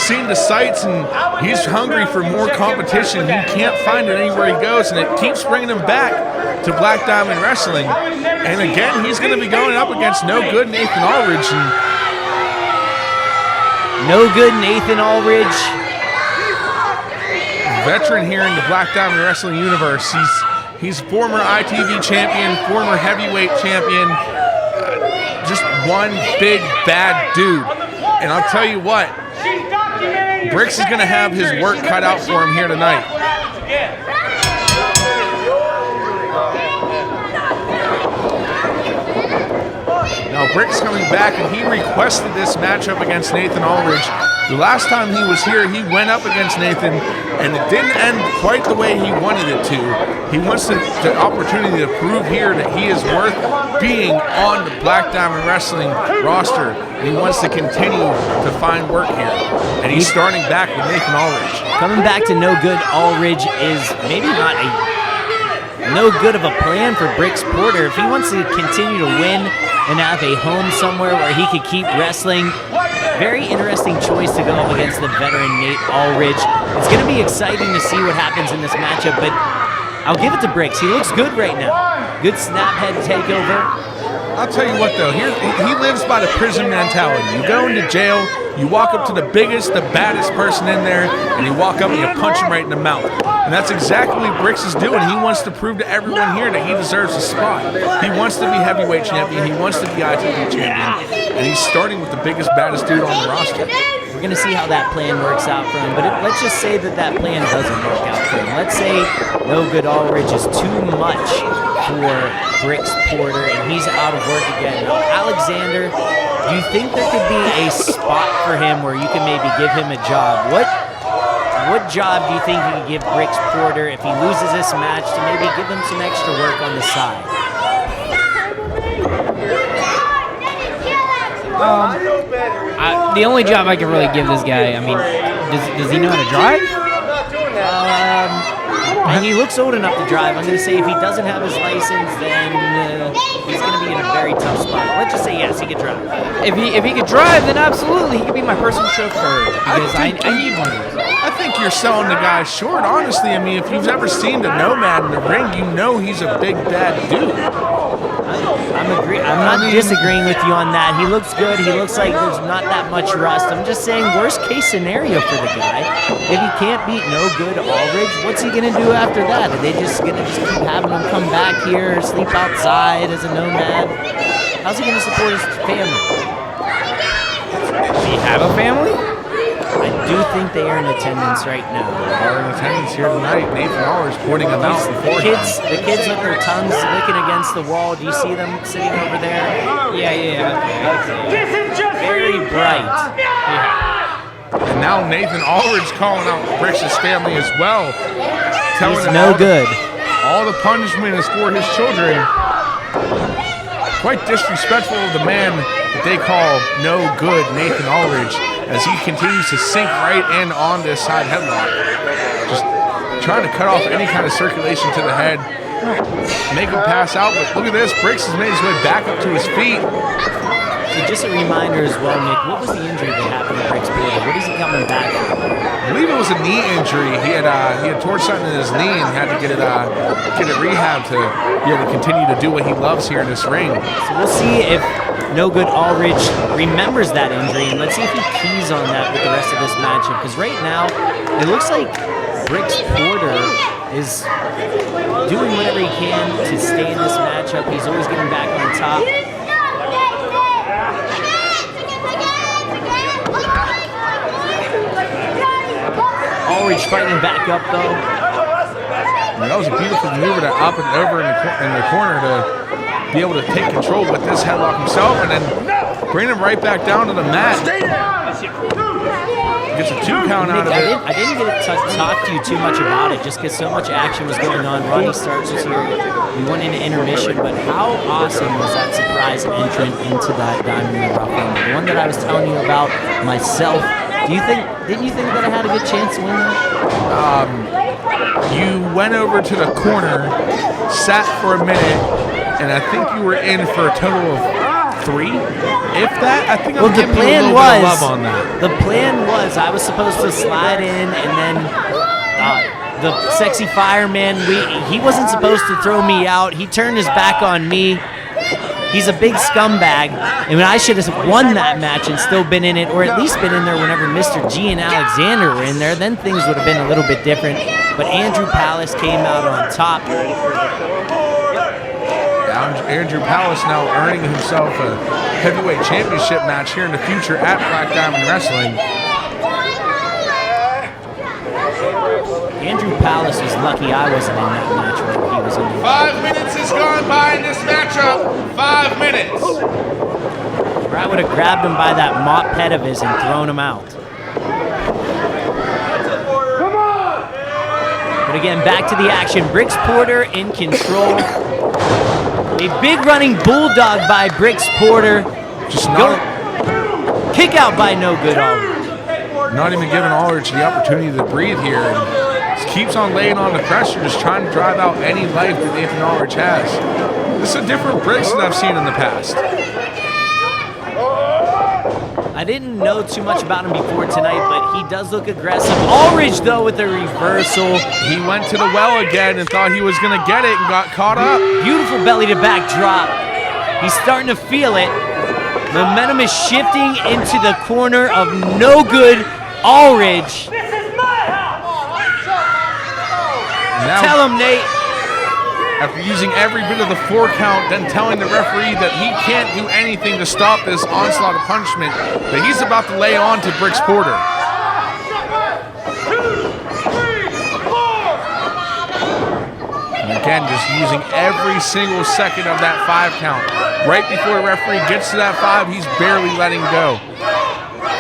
seen the sights and he's hungry for more competition. He can't find it anywhere he goes, and it keeps bringing him back to Black Diamond Wrestling. And again, he's going to be going up against no good Nathan Aulridge. No good Nathan Aulridge. Veteran here in the Black Diamond Wrestling universe. He's former ITV champion, former heavyweight champion. Just one big bad dude. And I'll tell you what, Brix is going to have his work cut out for him here tonight. Now Brix coming back, and he requested this matchup against Nathan Aulridge. The last time he was here, he went up against Nathan, and it didn't end quite the way he wanted it to. He wants the opportunity to prove here that he is worth being on the Black Diamond Wrestling roster, and he wants to continue to find work here. And he's starting back with Nathan Aulridge. Coming back to no good Aulridge is maybe not no good of a plan for Brix Porter. If he wants to continue to win and have a home somewhere where he could keep wrestling, very interesting choice to go up against the veteran Nate Aulridge. It's going to be exciting to see what happens in this matchup, but I'll give it to Brix. He looks good right now. Good snap head takeover. I'll tell you what, though, he lives by the prison mentality. You go into jail, you walk up to the biggest, the baddest person in there, and you walk up and you punch him right in the mouth. And that's exactly what Brix is doing. He wants to prove to everyone here that he deserves a spot. He wants to be heavyweight champion. He wants to be ITV champion. And he's starting with the biggest, baddest dude on the roster. We're going to see how that plan works out for him, but let's just say that that plan doesn't work out for him. Let's say no good Aulridge is too much for Brix Porter, and he's out of work again. Now, Alexander, do you think there could be a spot for him where you can maybe give him a job? What job do you think you could give Brix Porter if he loses this match to maybe give him some extra work on the side? The only job I can really give this guy, I mean, does he know how to drive? And he looks old enough to drive. I'm going to say if he doesn't have his license, then he's going to be in a very tough spot. Let's just say yes, he could drive. If he could drive, then absolutely he could be my personal chauffeur because I need one of those. I think you're selling the guy short, honestly. I mean, if you've ever seen the Nomad in the ring, you know he's a big, bad dude. I'm not disagreeing with you on that. He looks good. He looks like there's not that much rust. I'm just saying worst case scenario for the guy. If he can't beat no good Aulridge, what's he going to do after that? Are they just going to keep having him come back here, sleep outside as a Nomad? How's he going to support his family? Does he have a family? I do think they are in attendance right now. Are in attendance here tonight. Nathan Aulridge pointing them out. The kids with their tongues licking against the wall. Do you see them sitting over there? Yeah. This is just very bright. And now Nathan Aulridge calling out Brix's family as well. He's no good. All the punishment is for his children. Quite disrespectful of the man that they call no good Nathan Aulridge, as he continues to sink right in on this side headlock. Just trying to cut off any kind of circulation to the head, make him pass out. But look at this, Brix has made his way back up to his feet. So just a reminder as well, Nick, what was the injury that happened to Brix Porter? What is he coming back from? I believe it was a knee injury. He had torn something in his knee and had to get it rehab to be able to continue to do what he loves here in this ring. So we'll see if no good Aulridge remembers that injury, and let's see if he keys on that with the rest of this matchup. Because right now, it looks like Brix Porter is doing whatever he can to stay in this matchup. He's always getting back on top. Aulridge fighting back up though. That was a beautiful maneuver to up and over in the corner to be able to take control with this headlock himself and then bring him right back down to the mat. Gets a 2 count out of it. I didn't get to talk to you too much about it just because so much action was going on. Ronnie Starks was here. We went into intermission, but how awesome was that surprise entrant into that Diamond in the Rough one? The one that I was telling you about myself. Didn't you think that I had a good chance to win that? You went over to the corner, sat for a minute, and I think you were in for a total of 3. If that, I think I'm giving you a little bit of love on that. The plan was I was supposed to slide in and then the sexy fireman, he wasn't supposed to throw me out. He turned his back on me. He's a big scumbag, and I should have won that match and still been in it, or at least been in there whenever Mr. G and Alexander were in there. Then things would have been a little bit different, but Andrew Palace came out on top. Andrew Palace now earning himself a heavyweight championship match here in the future at Black Diamond Wrestling. Andrew Palace was lucky I wasn't in that match when he was in there. 5 minutes has gone by in this matchup. 5 minutes. I would have grabbed him by that mop head of his and thrown him out. But again, back to the action. Brix Porter in control. A big running bulldog by Brix Porter. Just not, kick out by No Good Aulridge. not even giving Aulridge the opportunity to breathe here. And just keeps on laying on the pressure, just trying to drive out any life that Nathan Aulridge has. This is a different Brix than I've seen in the past. I didn't know too much about him before tonight, but he does look aggressive. Aulridge, though, with a reversal. He went to the well again and thought he was going to get it and got caught up. Beautiful belly-to-back drop. He's starting to feel it. Momentum is shifting into the corner of No Good Aulridge. Now, tell him, Nate. After using every bit of the 4 count, then telling the referee that he can't do anything to stop this onslaught of punishment that he's about to lay on to Brix Porter. And again, just using every single second of that 5 count. Right before the referee gets to that 5, he's barely letting go.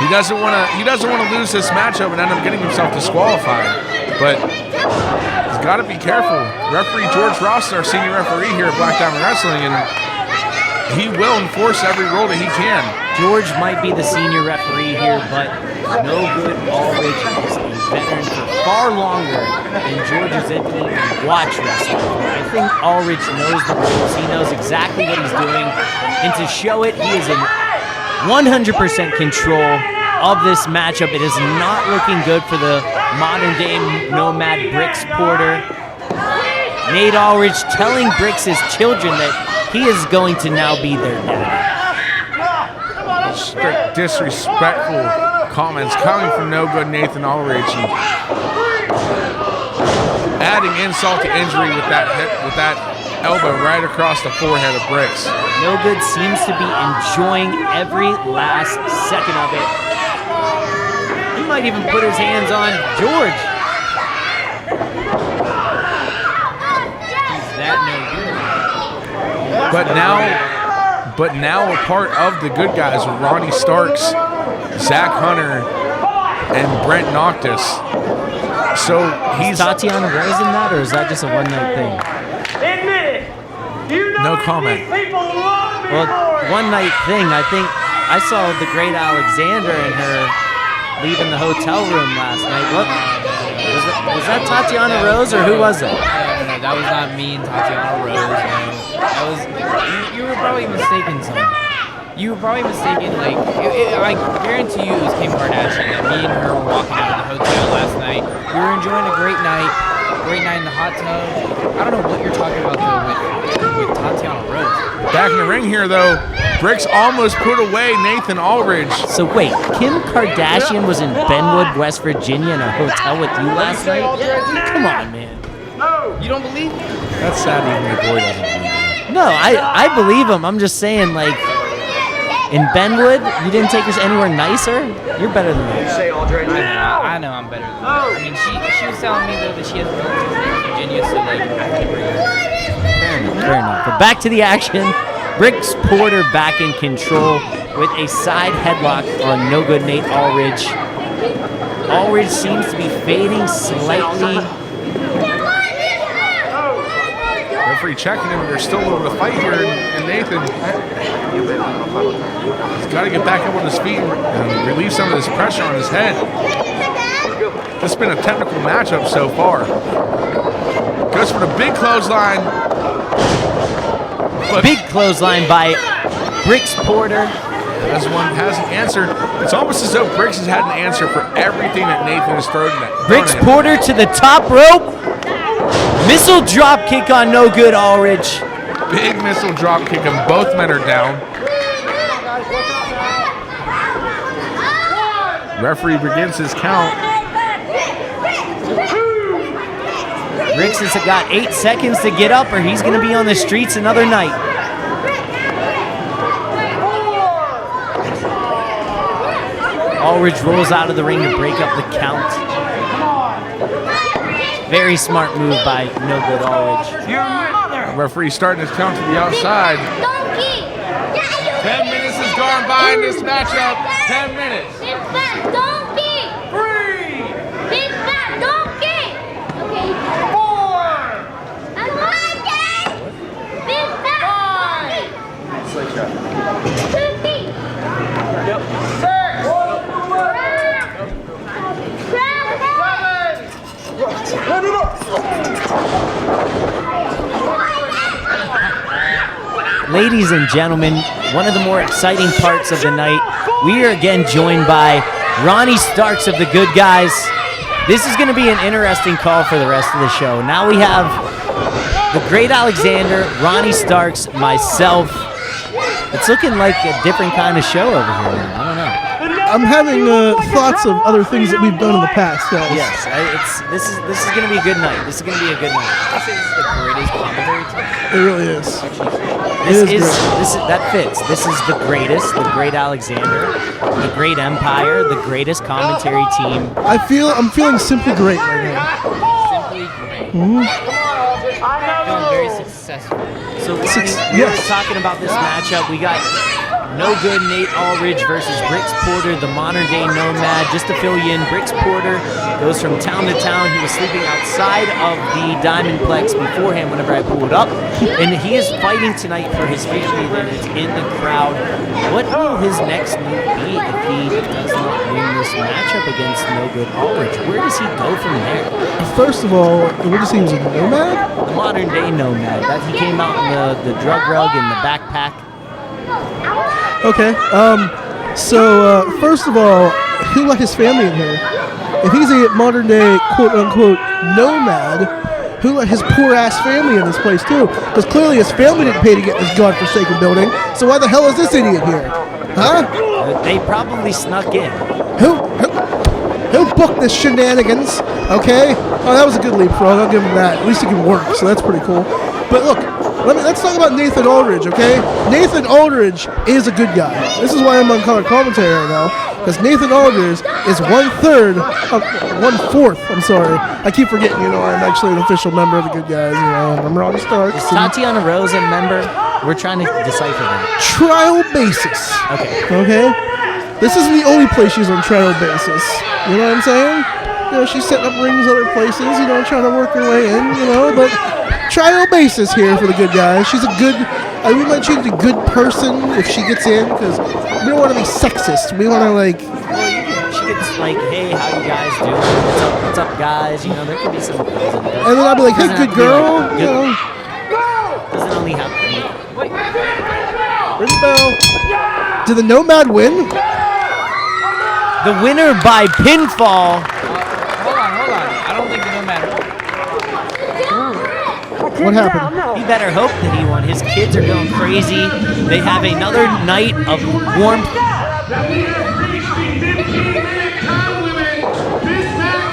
He doesn't want to lose this matchup and end up getting himself disqualified. But he's got to be careful. Referee George Ross is our senior referee here at Black Diamond Wrestling, and he will enforce every rule that he can. George might be the senior referee here, but No Good Aulridge is a veteran for far longer than George is in watch wrestling. I think Aulridge knows the rules. He knows exactly what he's doing, and to show it, he is in 100% control of this matchup. It is not looking good for the modern-day nomad Brix Porter. Nate Aulridge telling Brix's children that he is going to now be their dad. Strict disrespectful comments coming from No Good Nathan Aulridge, and adding insult to injury with that hip, with that elbow right across the forehead of Brix. No Good seems to be enjoying every last second of it. He might even put his hands on George. He's that no good. But now a part of the good guys with Ronnie Starks, Zach Hunter, and Brent Noctis. So he's Tatiana Rose in that, or is that just a one-night thing? Admit it. You know No comment. These people love me Well, for it. one-night thing. I think I saw the great Alexander and her leaving the hotel room last night. What was that Tatiana Rose, or who was it? No, that was not me and Tatiana Rose. No. That was you were probably mistaken, son. You were probably mistaken. Like I guarantee you, it was Kim Kardashian. And me and her were walking out of the hotel last night. We were enjoying a great night in the hot tub. I don't know what you're talking about though with Tatiana Rose. back in the ring here, though. Brix almost put away Nathan Aulridge. So wait, Kim Kardashian was in Benwood, West Virginia in a hotel with you last night? Come on, man. No. You don't believe? That's sad even your boy doesn't believe it. No, I believe him. I'm just saying, like, in Benwood, you didn't take us anywhere nicer? You're better than me. I know I'm better than her. I mean, she was telling me, though, that she has relatives in Virginia, so, like, I had to bring her. Fair enough. But back to the action. Brix Porter back in control with a side headlock on no good Nate Aulridge. Aulridge seems to be fading slightly. Referee checking him, but there's still a little bit of fight here, and Nathan, he's got to get back up on his feet and relieve some of this pressure on his head. This has been a technical matchup so far. Goes for the big clothesline. But big clothesline by Brix Porter. As one hasn't answered, it's almost as though Brix has had an answer for everything that Nathan has thrown at him. Brix Porter to the top rope. Missile drop kick on no good Aulridge. Big missile drop kick, and both men are down. Referee begins his count. Brix has got 8 seconds to get up, or he's going to be on the streets another night. Aulridge rolls out of the ring to break up the count. Very smart move by no good Aulridge. Referee starting his count to the outside. 10 minutes is gone by in this matchup 10 minutes. Big fat donkey. 3, Big fat donkey. Okay. 4, I like it. Big fat donkey. 2 feet. Yep. 6, 7. Ladies and gentlemen, one of the more exciting parts of the night, we are again joined by Ronnie Starks of the Good Guys. This is going to be an interesting call for the rest of the show. Now we have the Great Alexander, Ronnie Starks, myself. It's looking like a different kind of show over here now. I don't know. I'm having thoughts of other things that we've done in the past, guys. Yes, this is going to be a good night. This is going to be a good night. I say this is the greatest commentary team. It really is. That fits. This is the greatest, the Great Alexander, the Great Empire, the greatest commentary team. I'm feeling simply great right now. Simply great. Mhm. Feeling very successful. So Ronnie, we were talking about this matchup. We got No Good Nate Aulridge versus Brix Porter, the modern day nomad. Just to fill you in, Brix Porter goes from town to town. He was sleeping outside of the Diamondplex beforehand whenever I pulled up. And he is fighting tonight for his family that is in the crowd. What will his next move be if he does not win this matchup against No Good Aulridge? Where does he go from there? First of all, what did you say he was a nomad? The modern day nomad. That he came out in the drug rug and the backpack. Okay. So first of all, who let his family in here? If he's a modern day quote unquote nomad, who let his poor ass family in this place too? Because clearly his family didn't pay to get this godforsaken building. So why the hell is this idiot here? Huh? They probably snuck in. Who booked this shenanigans? Okay. Oh, that was a good leapfrog. I'll give him that. At least it can work. So that's pretty cool. But look. Let's talk about Nathan Aulridge, okay? Nathan Aulridge is a good guy. This is why I'm on color commentary right now, because Nathan Aulridge is 1/4. I'm sorry. I keep forgetting, I'm actually an official member of the Good Guys. I'm Ronnie Starks. Is Tatiana Rose a member? We're trying to decipher that. Trial basis. Okay. This isn't the only place she's on trial basis. You know what I'm saying? She's setting up rings other places, trying to work her way in, but trial basis here for the Good Guys. She's a good, we might she's a good person if she gets in, because we don't want to be sexist. We want to she gets hey, how you guys doing? What's up, guys? There could be some girls in there. And then I'll be like, hey, good girl. Doesn't only have to be. Ring the bell. Did the Nomad win? The winner by pinfall. Hold on. I don't think the Nomad won. What happened? He better hope that he won. His kids are going crazy. They have another night of warmth.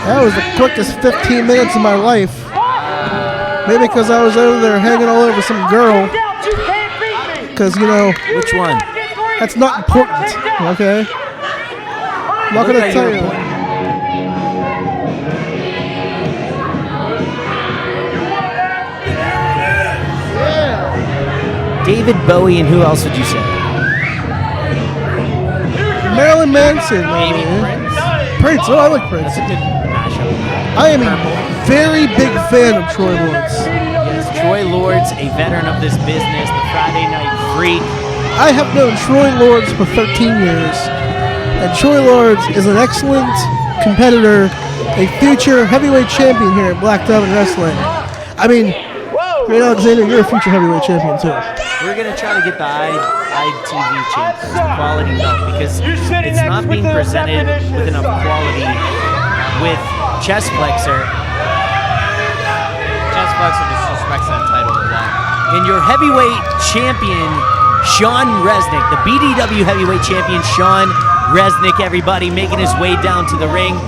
That was the quickest 15 minutes of my life. Maybe because I was over there hanging all over some girl. Because, Which one? That's not important, okay? I'm not going to tell you. David Bowie, and who else would you say? Marilyn Manson. Maybe Prince. Oh, I like Prince. That's a good mashup. I am a very big fan of Troy Lords. Yes, Troy Lords, a veteran of this business, the Friday Night Freak. I have known Troy Lords for 13 years, and Troy Lords is an excellent competitor, a future heavyweight champion here at Black Diamond Wrestling. I mean, Great Alexander, you're a future heavyweight champion too. We're going to try to get the ITV champions, the quality belt, because it's not being presented with enough quality with Chest Flexor. Chest Flexor disrespects that title a lot. And your heavyweight champion, Sean Reznikk, the BDW heavyweight champion, Sean Reznikk, everybody, making his way down to the ring.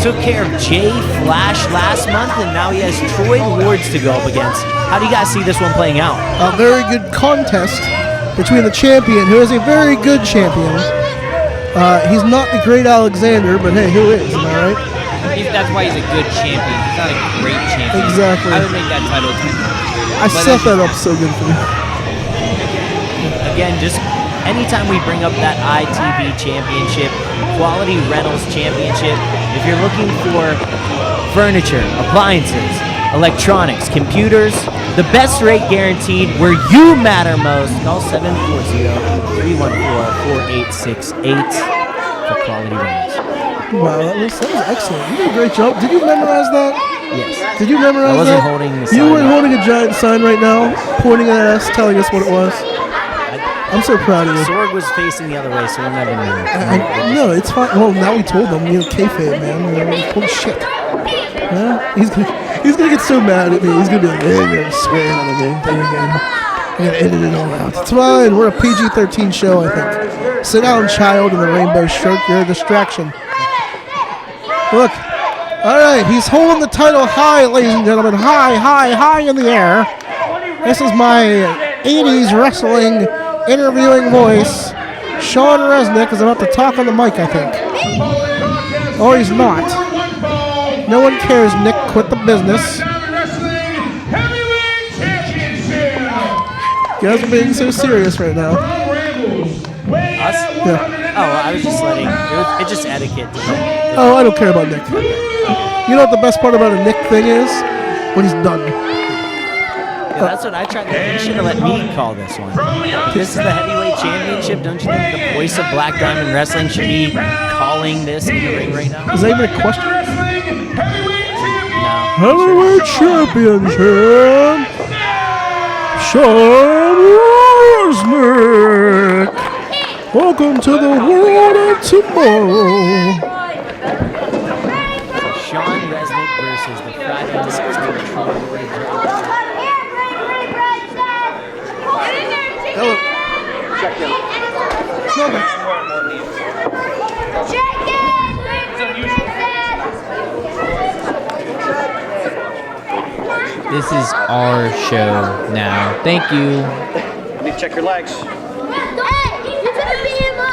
Took care of Jay Flash last month, and now he has Troy Lords to go up against. How do you guys see this one playing out? A very good contest between the champion, who is a very good champion. He's not the Great Alexander, but hey, who is? Am I right? That's why he's a good champion. He's not a great champion. Exactly. I would make that title 10 times. I set that up so good for you. Again, just anytime we bring up that ITV Championship, Quality Rentals Championship, if you're looking for furniture, appliances, electronics, computers, the best rate guaranteed where you matter most, call 740-314-4868 for Quality Rentals. Wow, that was excellent. You did a great job. Did you memorize that? Yes. Did you memorize that? I wasn't holding the sign. You weren't holding a giant sign right now, pointing at us, telling us what it was. I'm so proud of you. Sorg was facing the other way, so we'll never know. No, it's fine. Well, now we told them, kayfabe, man. Holy shit. Yeah? He's gonna get so mad at me. He's gonna be like, hey, you're gonna swear on the damn thing again. I'm gonna edit it all out. It's fine. We're a PG-13 show, I think. Sit down, child, in the rainbow shirt. You're a distraction. Look. All right, he's holding the title high, ladies and gentlemen. High in the air. This is my 80s wrestling interviewing voice. Sean Reznikk is about to talk on the mic, I think. Or he's not. No one cares, Nick. Quit the business. You guys are being so serious right now. Us? Yeah. Oh, I was just letting. It's just etiquette. Oh, I don't care about Nick. You know what the best part about a Nick thing is? When he's done. Yeah, that's what I tried to do. You should have let me call this one. This is the heavyweight championship. Don't you think the voice of Black Diamond Wrestling should be calling this in the ring right now? Is that even a question? No. Heavyweight Championship. Sean Reznikk. Welcome to the world of tomorrow. Sean Reznikk versus the Friday Night This is our show now. Thank you. Let me check your legs.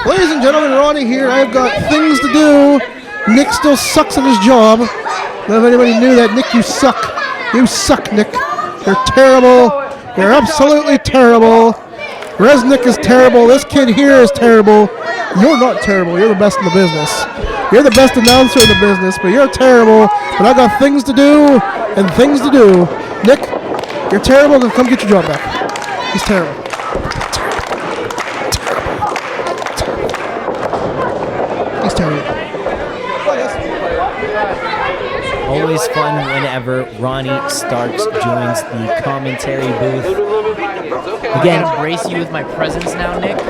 Ladies and gentlemen, Ronnie here. I've got things to do. Nick still sucks at his job. I don't know if anybody knew that. Nick, you suck. You suck, Nick. You're terrible. You're absolutely terrible. Reznikk is terrible. This kid here is terrible. You're not terrible. You're the best in the business. You're the best announcer in the business, but you're terrible. But I got things to do and things to do. Nick, you're terrible. Then come get your job back. He's terrible. He's terrible. Always fun whenever Ronnie Starks joins the commentary booth. Again, Embrace you with my presence now, Nick.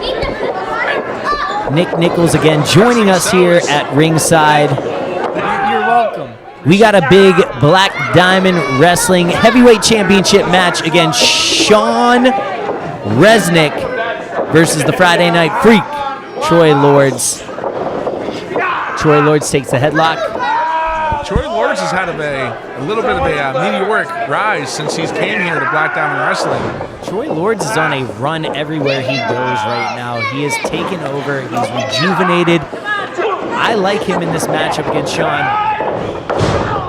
Nick Nichols again joining us here at ringside. You're welcome. We got a big Black Diamond Wrestling Heavyweight Championship match. Again, Sean Reznikk versus the Friday Night Freak, Troy Lords. Troy Lords takes the headlock. Troy Lords has had a little bit of a meteoric rise since he's came here to Black Diamond Wrestling. Troy Lords is on a run everywhere he goes right now. He has taken over. He's rejuvenated. I like him in this matchup against Sean.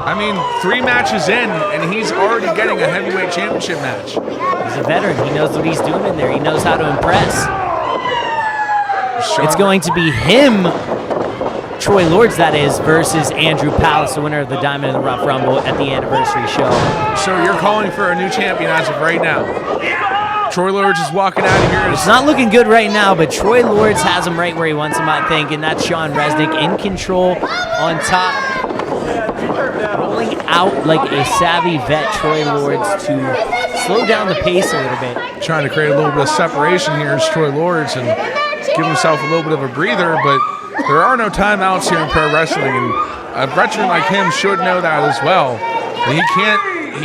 I mean, 3 matches in, and he's already getting a heavyweight championship match. He's a veteran. He knows what he's doing in there. He knows how to impress. It's going to be him, Troy Lords, that is, versus Andrew Palace, the winner of the Diamond in the Rough Rumble at the anniversary show. So you're calling for a new champion as of right now. Troy Lords is walking out of here. It's not looking good right now, but Troy Lords has him right where he wants him, I think, and that's Sean Reznikk in control on top. Rolling out like a savvy vet, Troy Lords, to slow down the pace a little bit. Trying to create a little bit of separation here is Troy Lords and give himself a little bit of a breather, but there are no timeouts here in pro wrestling, and a veteran like him should know that as well. He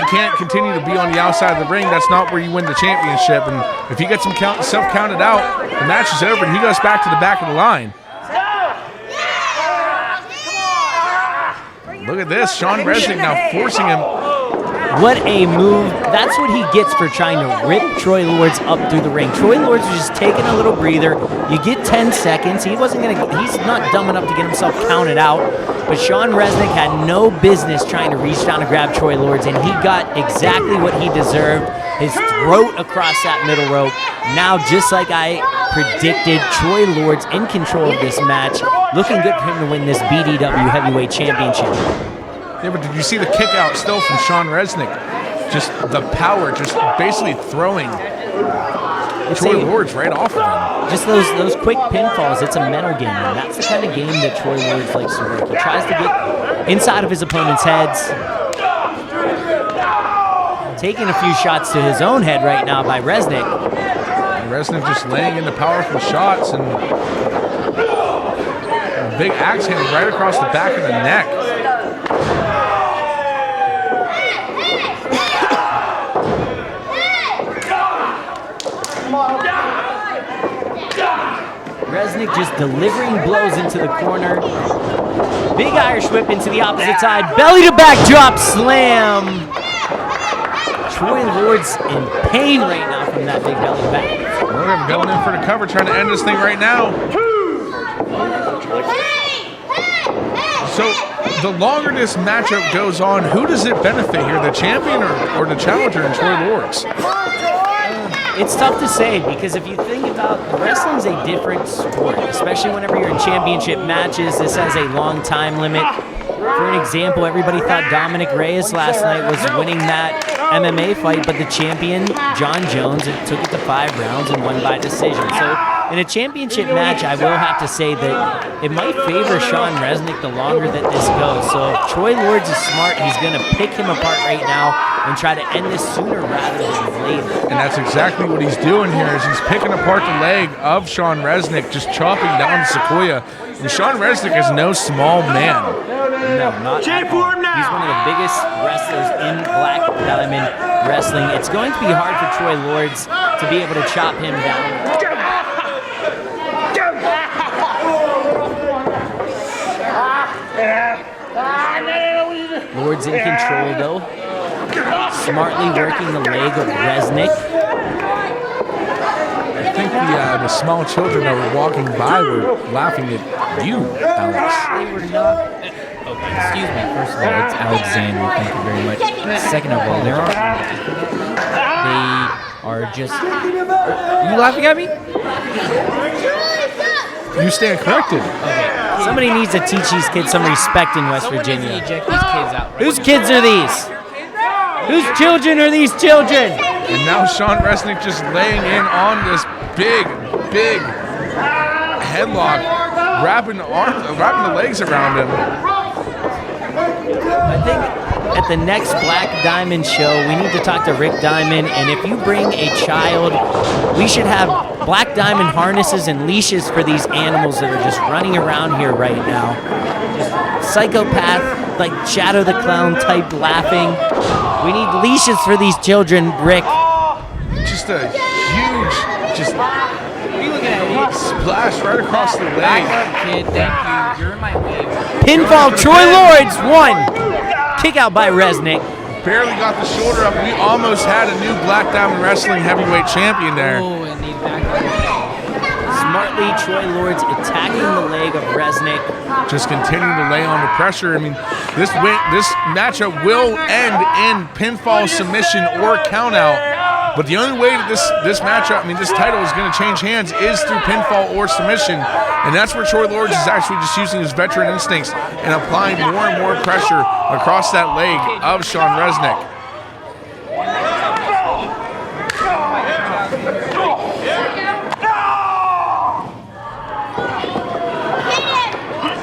can't continue to be on the outside of the ring. That's not where you win the championship, and if he gets himself counted out, the match is over, and he goes back to the back of the line. Look at this, Sean Reznikk now forcing him. What a move. That's what he gets for trying to rip Troy Lords up through the ring. Troy Lords was just taking a little breather. You get 10 seconds. He's not dumb enough to get himself counted out. But Sean Reznikk had no business trying to reach down and grab Troy Lords, and he got exactly what he deserved. his throat across that middle rope. Now, just like I predicted, Troy Lord's in control of this match. Looking good for him to win this BDW Heavyweight Championship. Yeah, but did you see the kick out still from Sean Reznikk? Just the power, just basically throwing Troy Lord's right off of him. Just those quick pinfalls, it's a mental game, and that's the kind of game that Troy Lord's likes to work. He tries to get inside of his opponent's heads. Taking a few shots to his own head right now by Reznikk. And Reznikk just laying into powerful shots, and a big axe hand right across the back of the neck. Reznikk just delivering blows into the corner. Big Irish whip into the opposite side. Belly to back drop slam. Troy Lord's in pain right now from that big belly to back. Look, going in for the cover, trying to end this thing right now. So the longer this matchup goes on, who does it benefit here, the champion or the challenger in Troy Lord's? It's tough to say, because if you think about wrestling's a different sport, especially whenever you're in championship matches. This has a long time limit. For an example, everybody thought Dominic Reyes last night was winning that MMA fight, but the champion, John Jones, took it to 5 rounds and won by decision. So in a championship match, I will have to say that it might favor Sean Reznikk the longer that this goes. So if Troy Lord's is smart, he's going to pick him apart right now and try to end this sooner rather than later. And that's exactly what he's doing here, is he's picking apart the leg of Sean Reznikk, just chopping down Sequoia. And Sean Reznikk is no small man. No, not at all. He's one of the biggest wrestlers in Black Diamond Wrestling. It's going to be hard for Troy Lord's to be able to chop him down. Lord's in control though. Smartly working the leg of Reznikk. I think the small children that were walking by were laughing at you, Alex. They were not. Okay, excuse me. First of all, it's Alexander. Thank you very much. Second of all, they are just. Are you laughing at me? You stand corrected. Okay. Somebody needs to teach these kids some respect in West Virginia. Eject these kids out. Whose kids are these? Whose children are these children? And now Sean Reznikk just laying in on this big headlock, wrapping the legs around him. I think at the next Black Diamond show, we need to talk to Rick Diamond, and if you bring a child, we should have Black Diamond harnesses and leashes for these animals that are just running around here right now. Just psychopath, like Shadow the Clown type laughing. We need leashes for these children, Rick. Just a huge, splash right across the leg. Back up, kid. Thank you. You're in my way. Pinfall, Troy Lord's won. Kick out by Reznikk. Barely got the shoulder up. We almost had a new Black Diamond Wrestling heavyweight champion there. Oh, and he's back up. Smartly, Troy Lord's attacking the leg of Reznikk. Just continuing to lay on the pressure. I mean, this matchup will end in pinfall, submission, or countout. But the only way that this matchup, this title is going to change hands is through pinfall or submission. And that's where Troy Lord's is actually just using his veteran instincts and applying more and more pressure across that leg of Sean Reznikk.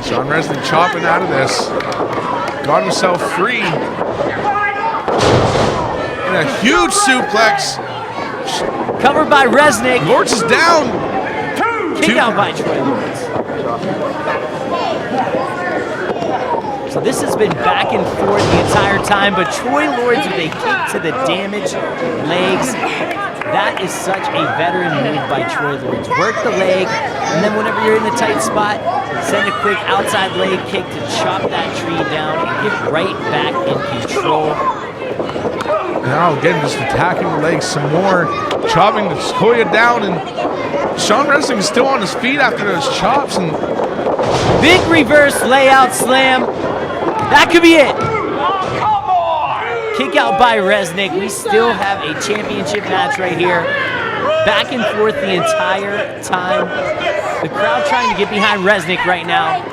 Sean Reznikk chopping out of this. Got himself free. And a huge suplex. Covered by Reznikk. Lord's is down. Kick out by Troy Lord's. So this has been back and forth the entire time, but Troy Lord's with a kick to the damaged legs. That is such a veteran move by Troy Lord's. Work the leg, and then whenever you're in the tight spot, send a quick outside leg kick to chop that tree down and get right back in control. Now again, just attacking the legs some more, chopping the Sequoia down, and Sean Reznikk is still on his feet after those chops. And big reverse layout slam. That could be it. Kick out by Reznikk. We still have a championship match right here. Back and forth the entire time. The crowd trying to get behind Reznikk right now.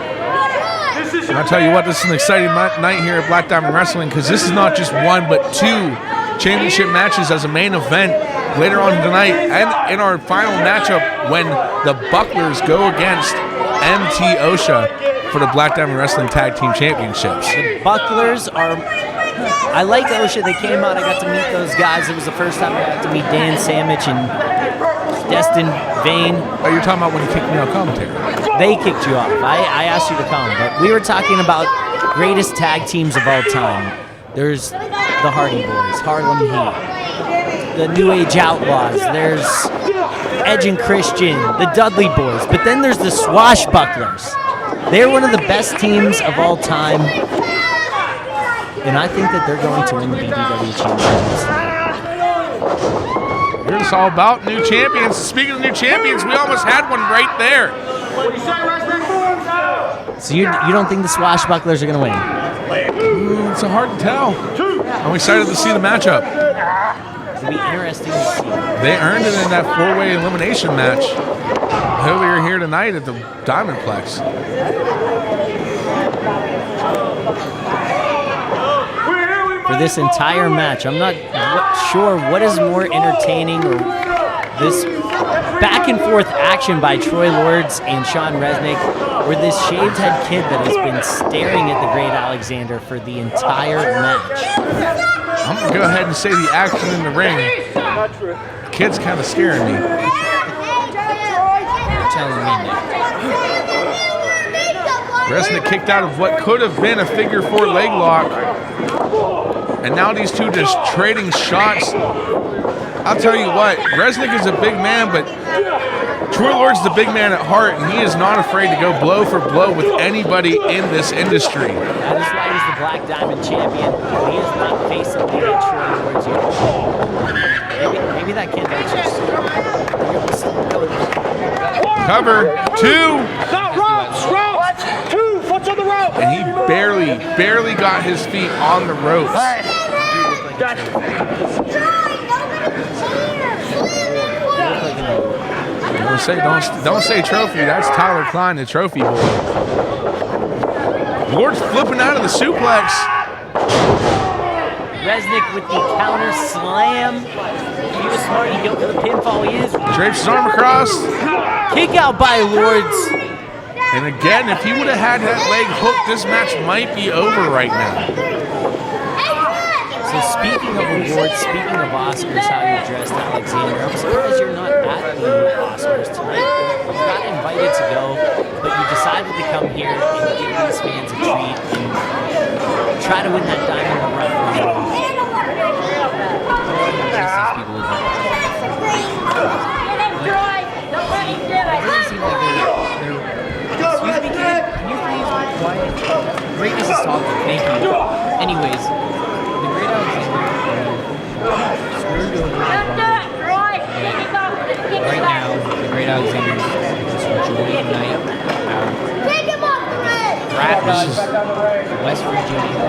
And I'll tell you what, this is an exciting night here at Black Diamond Wrestling because this is not just one but two championship matches as a main event later on tonight, and in our final matchup when the Bucklers go against MT OSHA for the Black Diamond Wrestling Tag Team Championships. The Bucklers are, I like OSHA. They came out, I got to meet those guys. It was the first time I got to meet Dan Samich and Destin, Vaine. Oh, you're talking about when you kicked me out commentary. They kicked you off. I asked you to come, but we were talking about greatest tag teams of all time. There's the Hardy Boys, Harlem Heat, the New Age Outlaws, there's Edge and Christian, the Dudley Boys, but then there's the Swashbucklers. They're one of the best teams of all time, and I think that they're going to win the BDW Championships. Here's it's all about new champions. Speaking of new champions, we almost had one right there. So you don't think the Swashbucklers are going to win? It's hard to tell. I'm excited to see the matchup. It'll be interesting to see. They earned it in that four-way elimination match earlier here tonight at the Diamondplex. For this entire match, I'm not sure what is more entertaining, or this back and forth action by Troy Lords and Sean Reznikk, or this shaved head kid that has been staring at the Great Alexander for the entire match. I'm going to go ahead and say the action in the ring. The kid's kind of scaring me. You're telling me now. Reznikk kicked out of what could have been a figure four leg lock. And now these two just trading shots. I'll tell you what, Reznikk is a big man, but Troy Lord's the big man at heart, and he is not afraid to go blow for blow with anybody in this industry. That is why he's the Black Diamond champion. He is not facing the Troy Lords yet. Maybe that kid knows just. Cover, two. Stop, ropes, two, foot on the rope. And he barely got his feet on the ropes. Don't say trophy. That's Tyler Klein, the trophy boy. Lord's flipping out of the suplex. Reznikk with the counter slam. He was smart. He go for the pinfall. He is. Drapes his arm across. Kick out by Lords. And again, if he would have had that leg hooked, this match might be over right now. So speaking of awards, speaking of Oscars, how you dressed Alexander, I'm surprised you're not at the Oscars tonight. You got invited to go, but you decided to come here and give these fans a treat and try to win that diamond in the rough. Excuse me, kid. Can you please be quiet? Greatness is talking. Thank you. Anyways, the Great Alexander screwed over right now. The Great Alexander is just enjoying the night out. Bradley's West Virginia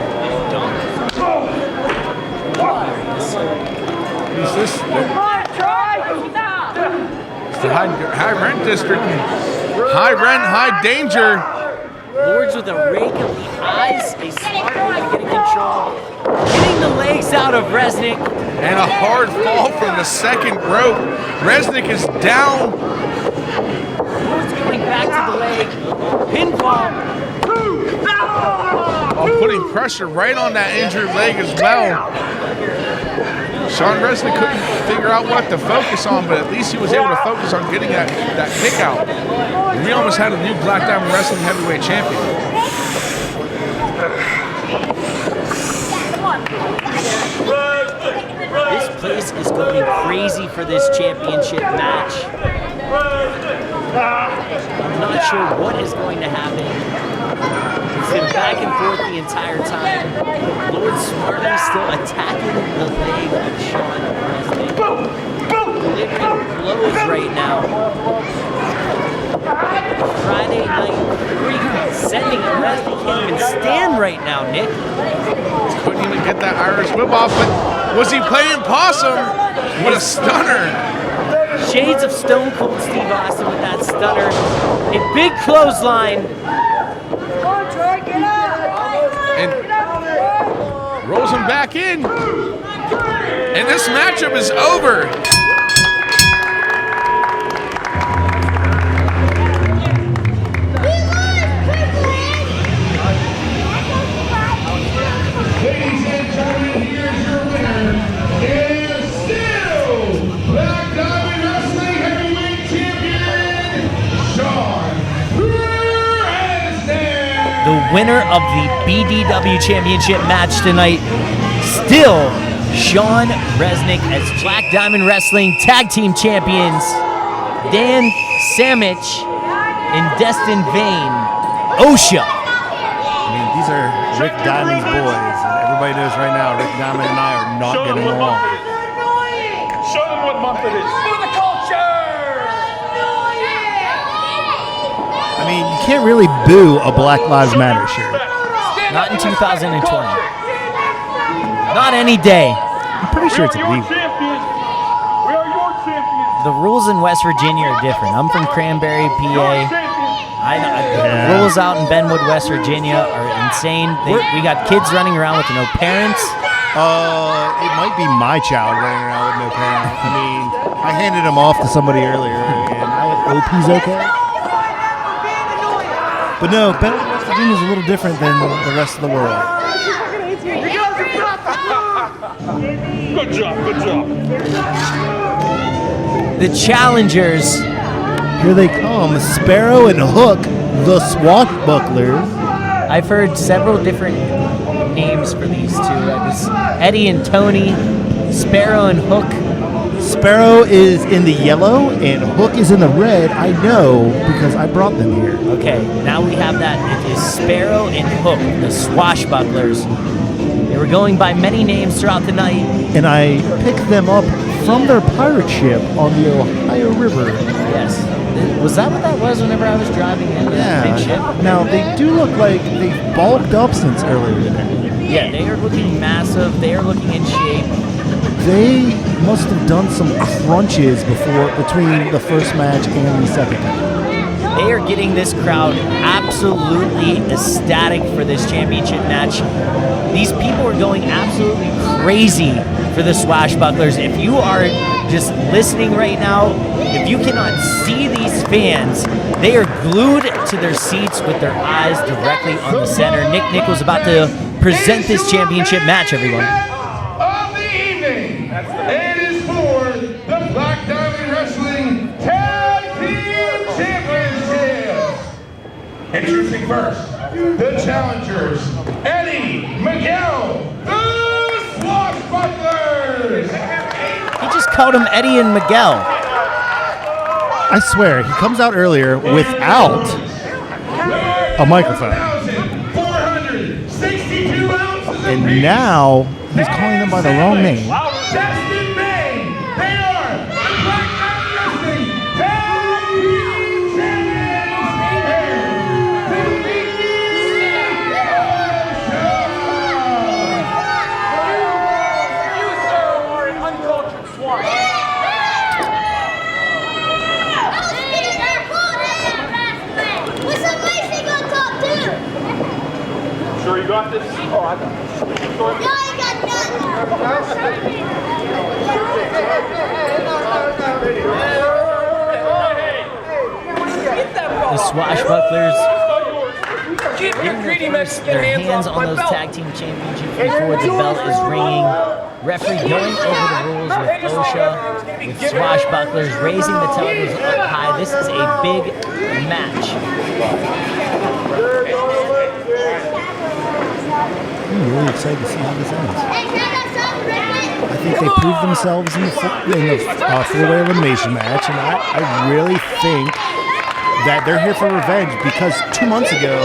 Who's this? It's the high rent district. High rent, high danger. Lords with a rake of the eyes. A smart way to get in control. Getting the legs out of Reznikk. And a hard fall from the second rope. Reznikk is down. Lords going back to the leg. Pinfall. While putting pressure right on that injured leg as well. Sean Reznikk couldn't figure out what to focus on, but at least he was able to focus on getting that kick out. And we almost had a new Black Diamond Wrestling heavyweight champion. This place is going crazy for this championship match. I'm not sure what is going to happen. It's been back and forth the entire time. Lord smartly still attacking the leg of Sean Reznikk. Delivering blows right now. Friday night frequency. sending Reznikk. Can't even stand right now, Nick. Couldn't even get that Irish whip off, but was he playing possum? What a stunner. Shades of Stone Cold Steve Austin with that stunner. A big clothesline. And rolls him back in. And this matchup is over. Ladies and gentlemen, here's your winner. And still, Black Diamond Wrestling Heavyweight Champion, Sean Reznikk. The winner of the BDW Championship match tonight, still Sean Reznikk as Black Diamond Wrestling Tag Team Champions. Dan Samich and Destin Vaine. OSHA. I mean, these are Rick Diamond's boys, and everybody knows right now Rick Diamond and I are not getting along. Show them what month it is. For the culture! I mean, you can't really boo a Black Lives Matter shirt. Not in 2020. Not any day. I'm pretty sure it's illegal. The rules in West Virginia are different. I'm from Cranberry, PA. The rules out in Benwood, West Virginia are insane. We got kids running around with no parents. It might be my child running around with no parent. I mean, I handed him off to somebody earlier, and I hope he's okay. But no, Benwood, West Virginia is a little different than the rest of the world. Good job, good job. The challengers. Here they come, Sparrow and Hook, the Swashbucklers. I've heard several different names for these two. It was Eddie and Tony, Sparrow and Hook. Sparrow is in the yellow and Hook is in the red. I know because I brought them here. Okay, now we have that. It is Sparrow and Hook, the Swashbucklers. They were going by many names throughout the night. And I picked them up from their pirate ship on the Ohio River. Yes. Was that what that was whenever I was driving in that big ship? Now, they do look like they've bulked up since earlier today. Yeah, they are looking massive. They are looking in shape. They must have done some crunches between the first match and the second match. They are getting this crowd absolutely ecstatic for this championship match. These people are going absolutely crazy for the Swashbucklers. If you are just listening right now, if you cannot see these fans, they are glued to their seats with their eyes directly on the center. Nick Nichols about to present this championship match, everyone. Of the evening, it is for the Black Diamond Wrestling Tag Team Championships. Introducing first, the challengers, Eddie Miguel, the Swashbucklers. He just called him Eddie and Miguel. I swear, he comes out earlier without a microphone. 462 ounces. And now he's calling them by the wrong name. Destin Vaine. They are the Black Diamond Wrestling Tag Team You, sir, are an uncultured swine. Sure you got this? Oh, I got this. The Swashbucklers Keep your greedy Mexican their hands hands off on my those belt. tag team championships before the bell is ringing. Referee going over the rules with OSHA, with Swashbucklers raising the titles up high. This is a big match. I'm really excited to see how this ends. I think they proved themselves in the four-way elimination match, and I really think that they're here for revenge because 2 months ago,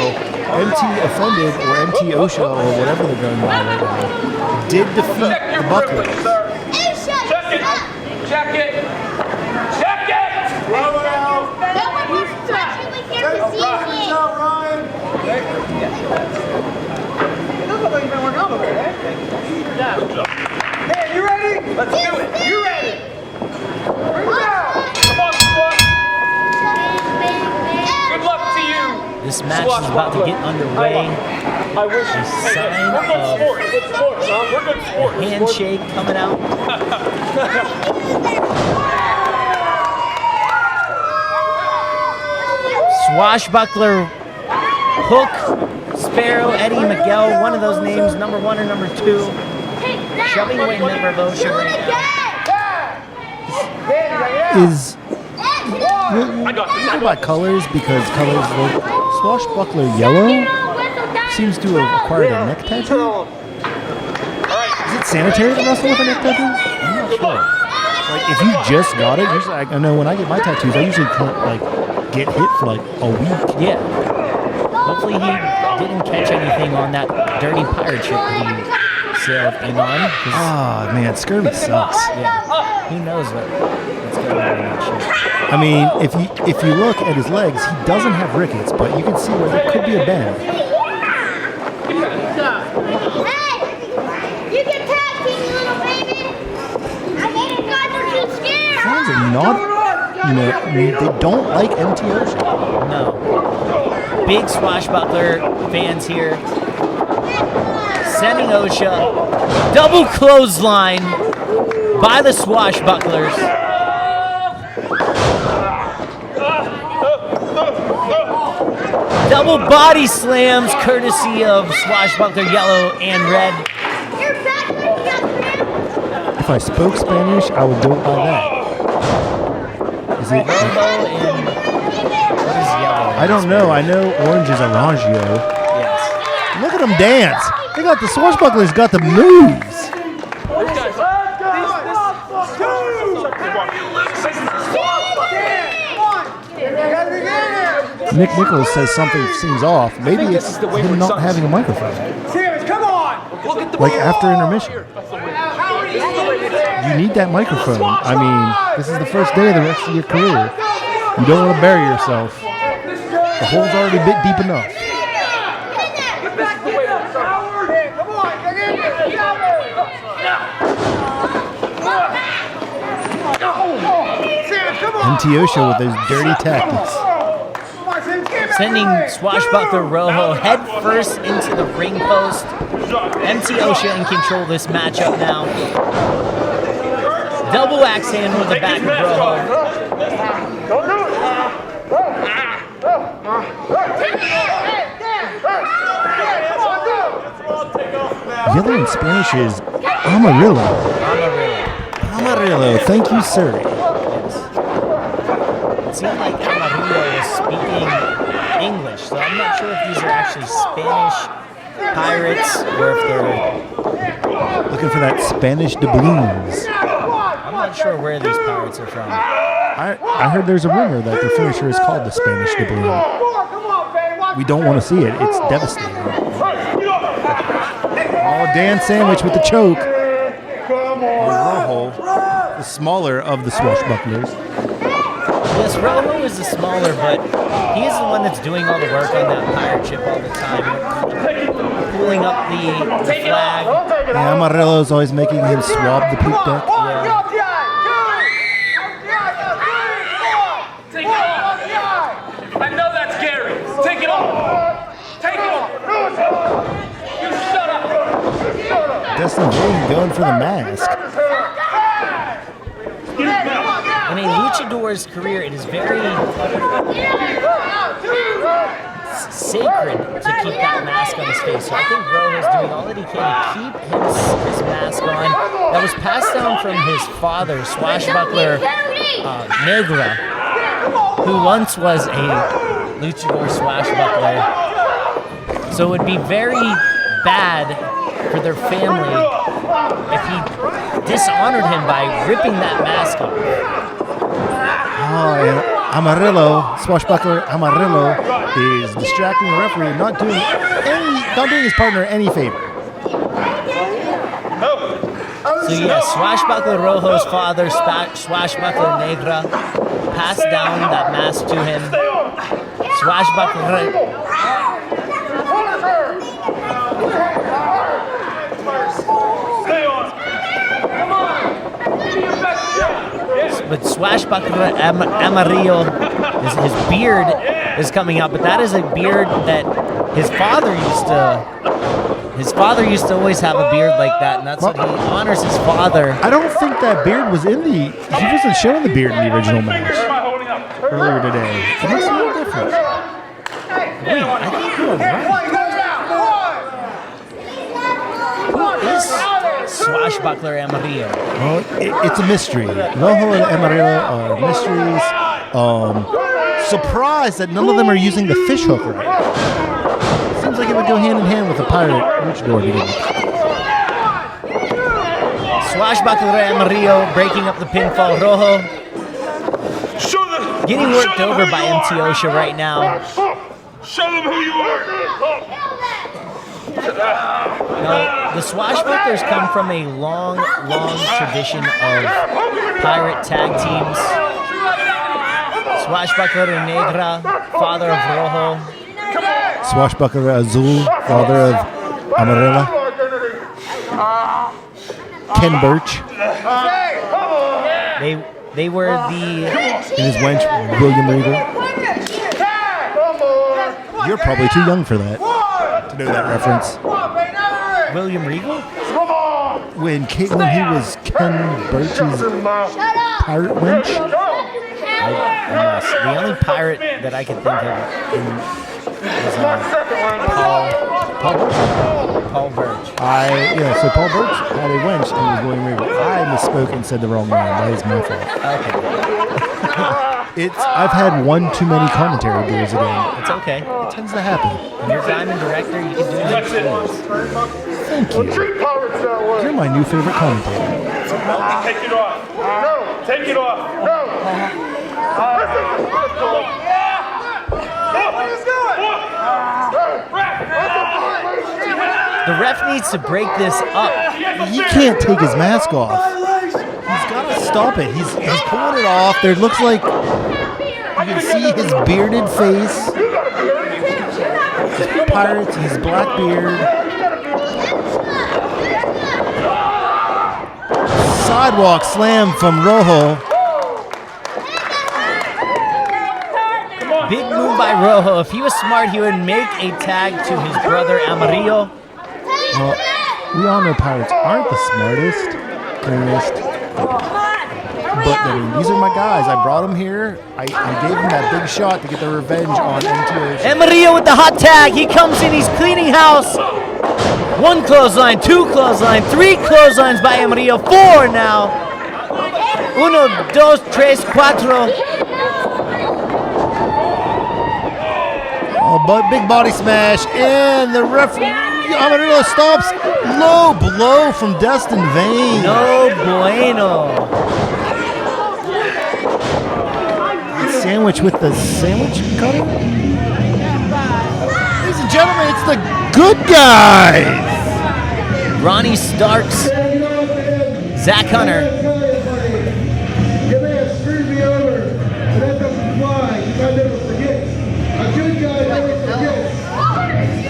MT Offended or MT OSHA or whatever they're going by right now did defeat the Bucklers. Check it. Check it. Check it. Hey, you ready? Let's do it. You ready? Bring it down. Come on, Squad. Good luck to you. This match is about to get underway. I wish A sign we're good of sports. Good sports, huh? We're good sports. a handshake coming out. Swashbuckler, Hook, Sparrow, Eddie, Miguel, one of those names, number 1 or number 2, shoving away member of OSHA right now. Is what about colors? Because colors look Swashbuckler yellow seems to have acquired a neck tattoo. Is it sanitary to wrestle with a neck tattoo? I'm not sure. Like if you just got it, usually I know when I get my tattoos, I usually get hit for like a week. Yeah. Hopefully he didn't catch anything on that dirty pirate ship that he sailed in on. Ah, man, scurvy sucks. Yeah. Who knows what's going on in that ship. I mean, if you look at his legs, he doesn't have rickets, but you can see where there could be a bend. You can tag me, little baby. You guys are too scared. Fans are not, they don't like MT OSHA. No. Big Swashbuckler fans here. Sending OSHA. Double clothesline by the Swashbucklers. Double body slams courtesy of Swashbuckler Yellow and Red. If I spoke Spanish, I would go by that. Is it? Rainbow and what is yellow? I don't know. I know orange is Arrangio. Yes. Look at them dance. They got the Swashbucklers got the moves. Nick Nichols says something seems off. Maybe it's him not having a microphone. Come on. Like after intermission. You need that microphone. I mean, this is the first day of the rest of your career. You don't want to bury yourself. The hole's already a bit deep enough. MT OSHA with those dirty tactics. Sending Swashbuckler Rojo head first into the ring post. MT OSHA in control of this matchup now. Double axe hand with the back of Rojo. Yellow in Spanish is Amarillo. Amarillo. Thank you, sir. It seemed like Amarillo was speaking English, so I'm not sure if these are actually Spanish pirates or if they're looking for that Spanish doubloons. I'm not sure where these pirates are from. I heard there's a rumor that their finisher is called the Spanish doubloon. We don't want to see it. It's devastating. Oh, Dan Sandwich with the choke. Rojo, the smaller of the Swashbucklers. Yes, Rojo is the smaller, but he is the one that's doing all the work on that pirate ship all the time. Pulling up the flag. Yeah, Amarillo's always making him swab the poop deck. Yeah. Take it off. I know that's scary. Take it off. Take it off. You shut up. Destin Vaine going for the mask. In a luchador's career, it is very sacred to keep that mask on his face. So I think Rojo's doing all that he can to keep his mask on. That was passed down from his father, Swashbuckler Negra, who once was a luchador swashbuckler. So it would be very bad for their family if he dishonored him by ripping that mask off. Oh, and Amarillo, Swashbuckler Amarillo, is distracting the referee, not doing his partner any favor. So yes, Swashbuckler Rojo's father, Swashbuckler Negra, passed down that mask to him. Swashbuckler But Swashbuckler Amarillo, his beard is coming out, but that is a beard that his father used to. His father used to always have a beard like that, and that's what he honors his father. I don't think that beard was in the. He wasn't showing the beard in the original match earlier today. It makes a little difference. Wait, I think you were right. Who is Swashbuckler Amarillo? Well, it's a mystery. Rojo and Amarillo are mysteries. Surprised that none of them are using the fish hook right now. Seems like it would go hand in hand with a pirate luchador beginning. Swashbuckler Amarillo breaking up the pinfall. Rojo getting worked over by MT OSHA right now. Show them who you are. Now, the Swashbucklers come from a long tradition of pirate tag teams. Swashbuckler Negra, father of Rojo. Swashbuckler Azul, father of Amarilla. Ken Birch. They were the... And his wench, William Regal. You're probably too young for that, to know that reference. William Regal? When he was Ken Birch's pirate wench. The only pirate that I can think of is Paul Birch. So Paul Birch had a wench and was William Regal. I misspoke and said the wrong name. That is my fault. Okay. I've had one too many commentary beers a day. It's okay. It tends to happen. When you're diamond director, you can do that. Thank you. You're my new favorite commentator. Take it off. No. Take it off. No. The ref needs to break this up. He can't take his mask off. He's got to stop it. He's pulling it off. There looks like you can see his bearded face. His pirates, his black beard. Sidewalk slam from Rojo. Big move by Rojo. If he was smart, he would make a tag to his brother Amarillo. Well, we all know pirates aren't the smartest, cleanest. But these are my guys. I brought them here. I gave them that big shot to get their revenge on MTO. Amarillo with the hot tag. He comes in. He's cleaning house. 1 clothesline, 2 clothesline, 3 clotheslines by Amarillo. 4 now. 1, 2, 3, 4. Oh, but big body smash, and the referee, Amarillo stops. Low blow from Destin Vaine. No bueno. Sandwich with the sandwich cutter. Ladies and gentlemen, it's the good guys. Ronnie Starks, Zach Hunter. You may have screwed me over, but that doesn't fly. You might never forget. A good guy never forgets.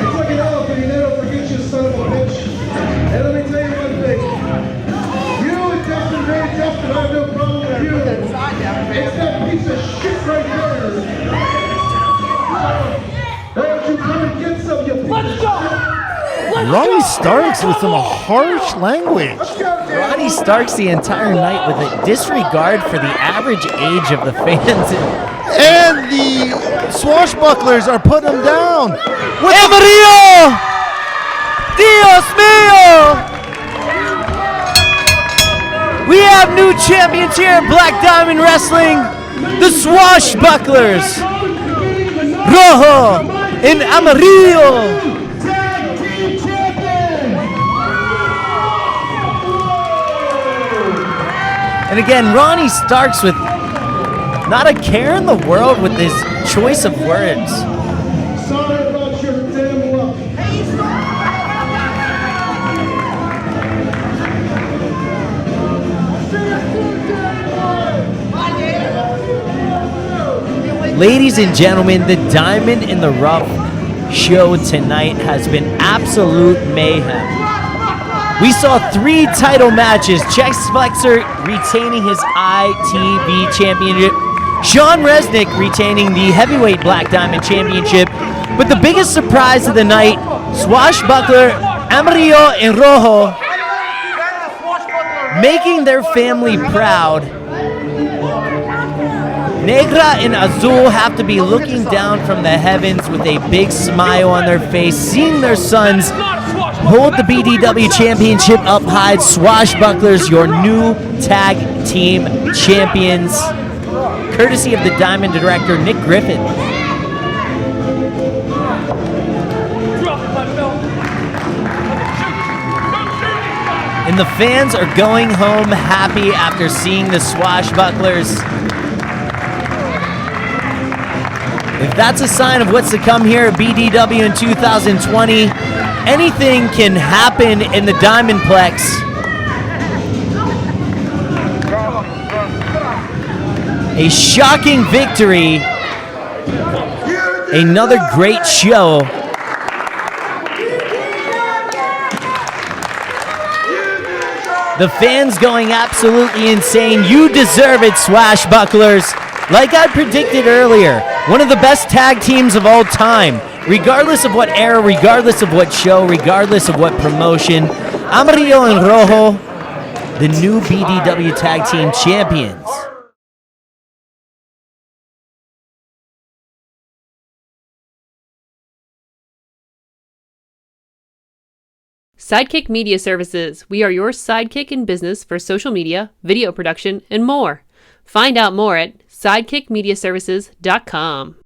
It's like an elephant, you never forget, you son of a bitch. And let me tell you one thing. You and Destin, Vaine, Destin, I have no problem with you. It's that piece of shit right there. Don't you come and get some, you piece of shit. Ronnie Starks with some harsh language. Ronnie Starks the entire night with a disregard for the average age of the fans. And the Swashbucklers are putting him down. Amarillo! Dios mío! We have new champions here in Black Diamond Wrestling. The Swashbucklers. Rojo and Amarillo. And again, Ronnie Starks with not a care in the world with his choice of words. Sorry about your damn luck. Ladies and gentlemen, the Diamond in the Rough show tonight has been absolute mayhem. We saw 3 title matches. Chess Flexor retaining his ITV championship. Sean Reznikk retaining the heavyweight Black Diamond championship. But the biggest surprise of the night, Swashbuckler, Amarillo and Rojo, making their family proud. Negra and Azul have to be looking down from the heavens with a big smile on their face, seeing their sons hold the BDW championship up high. Swashbucklers, your new tag team champions, courtesy of the Diamond director, Nick Griffin. And the fans are going home happy after seeing the Swashbucklers. If that's a sign of what's to come here at BDW in 2020, anything can happen in the Diamondplex. A shocking victory. Another great show. The fans going absolutely insane. You deserve it, Swashbucklers. Like I predicted earlier, one of the best tag teams of all time. Regardless of what era, regardless of what show, regardless of what promotion. Amarillo and Rojo, the new BDW Tag Team Champions. Sidekick Media Services. We are your sidekick in business for social media, video production, and more. Find out more at sidekickmediaservices.com.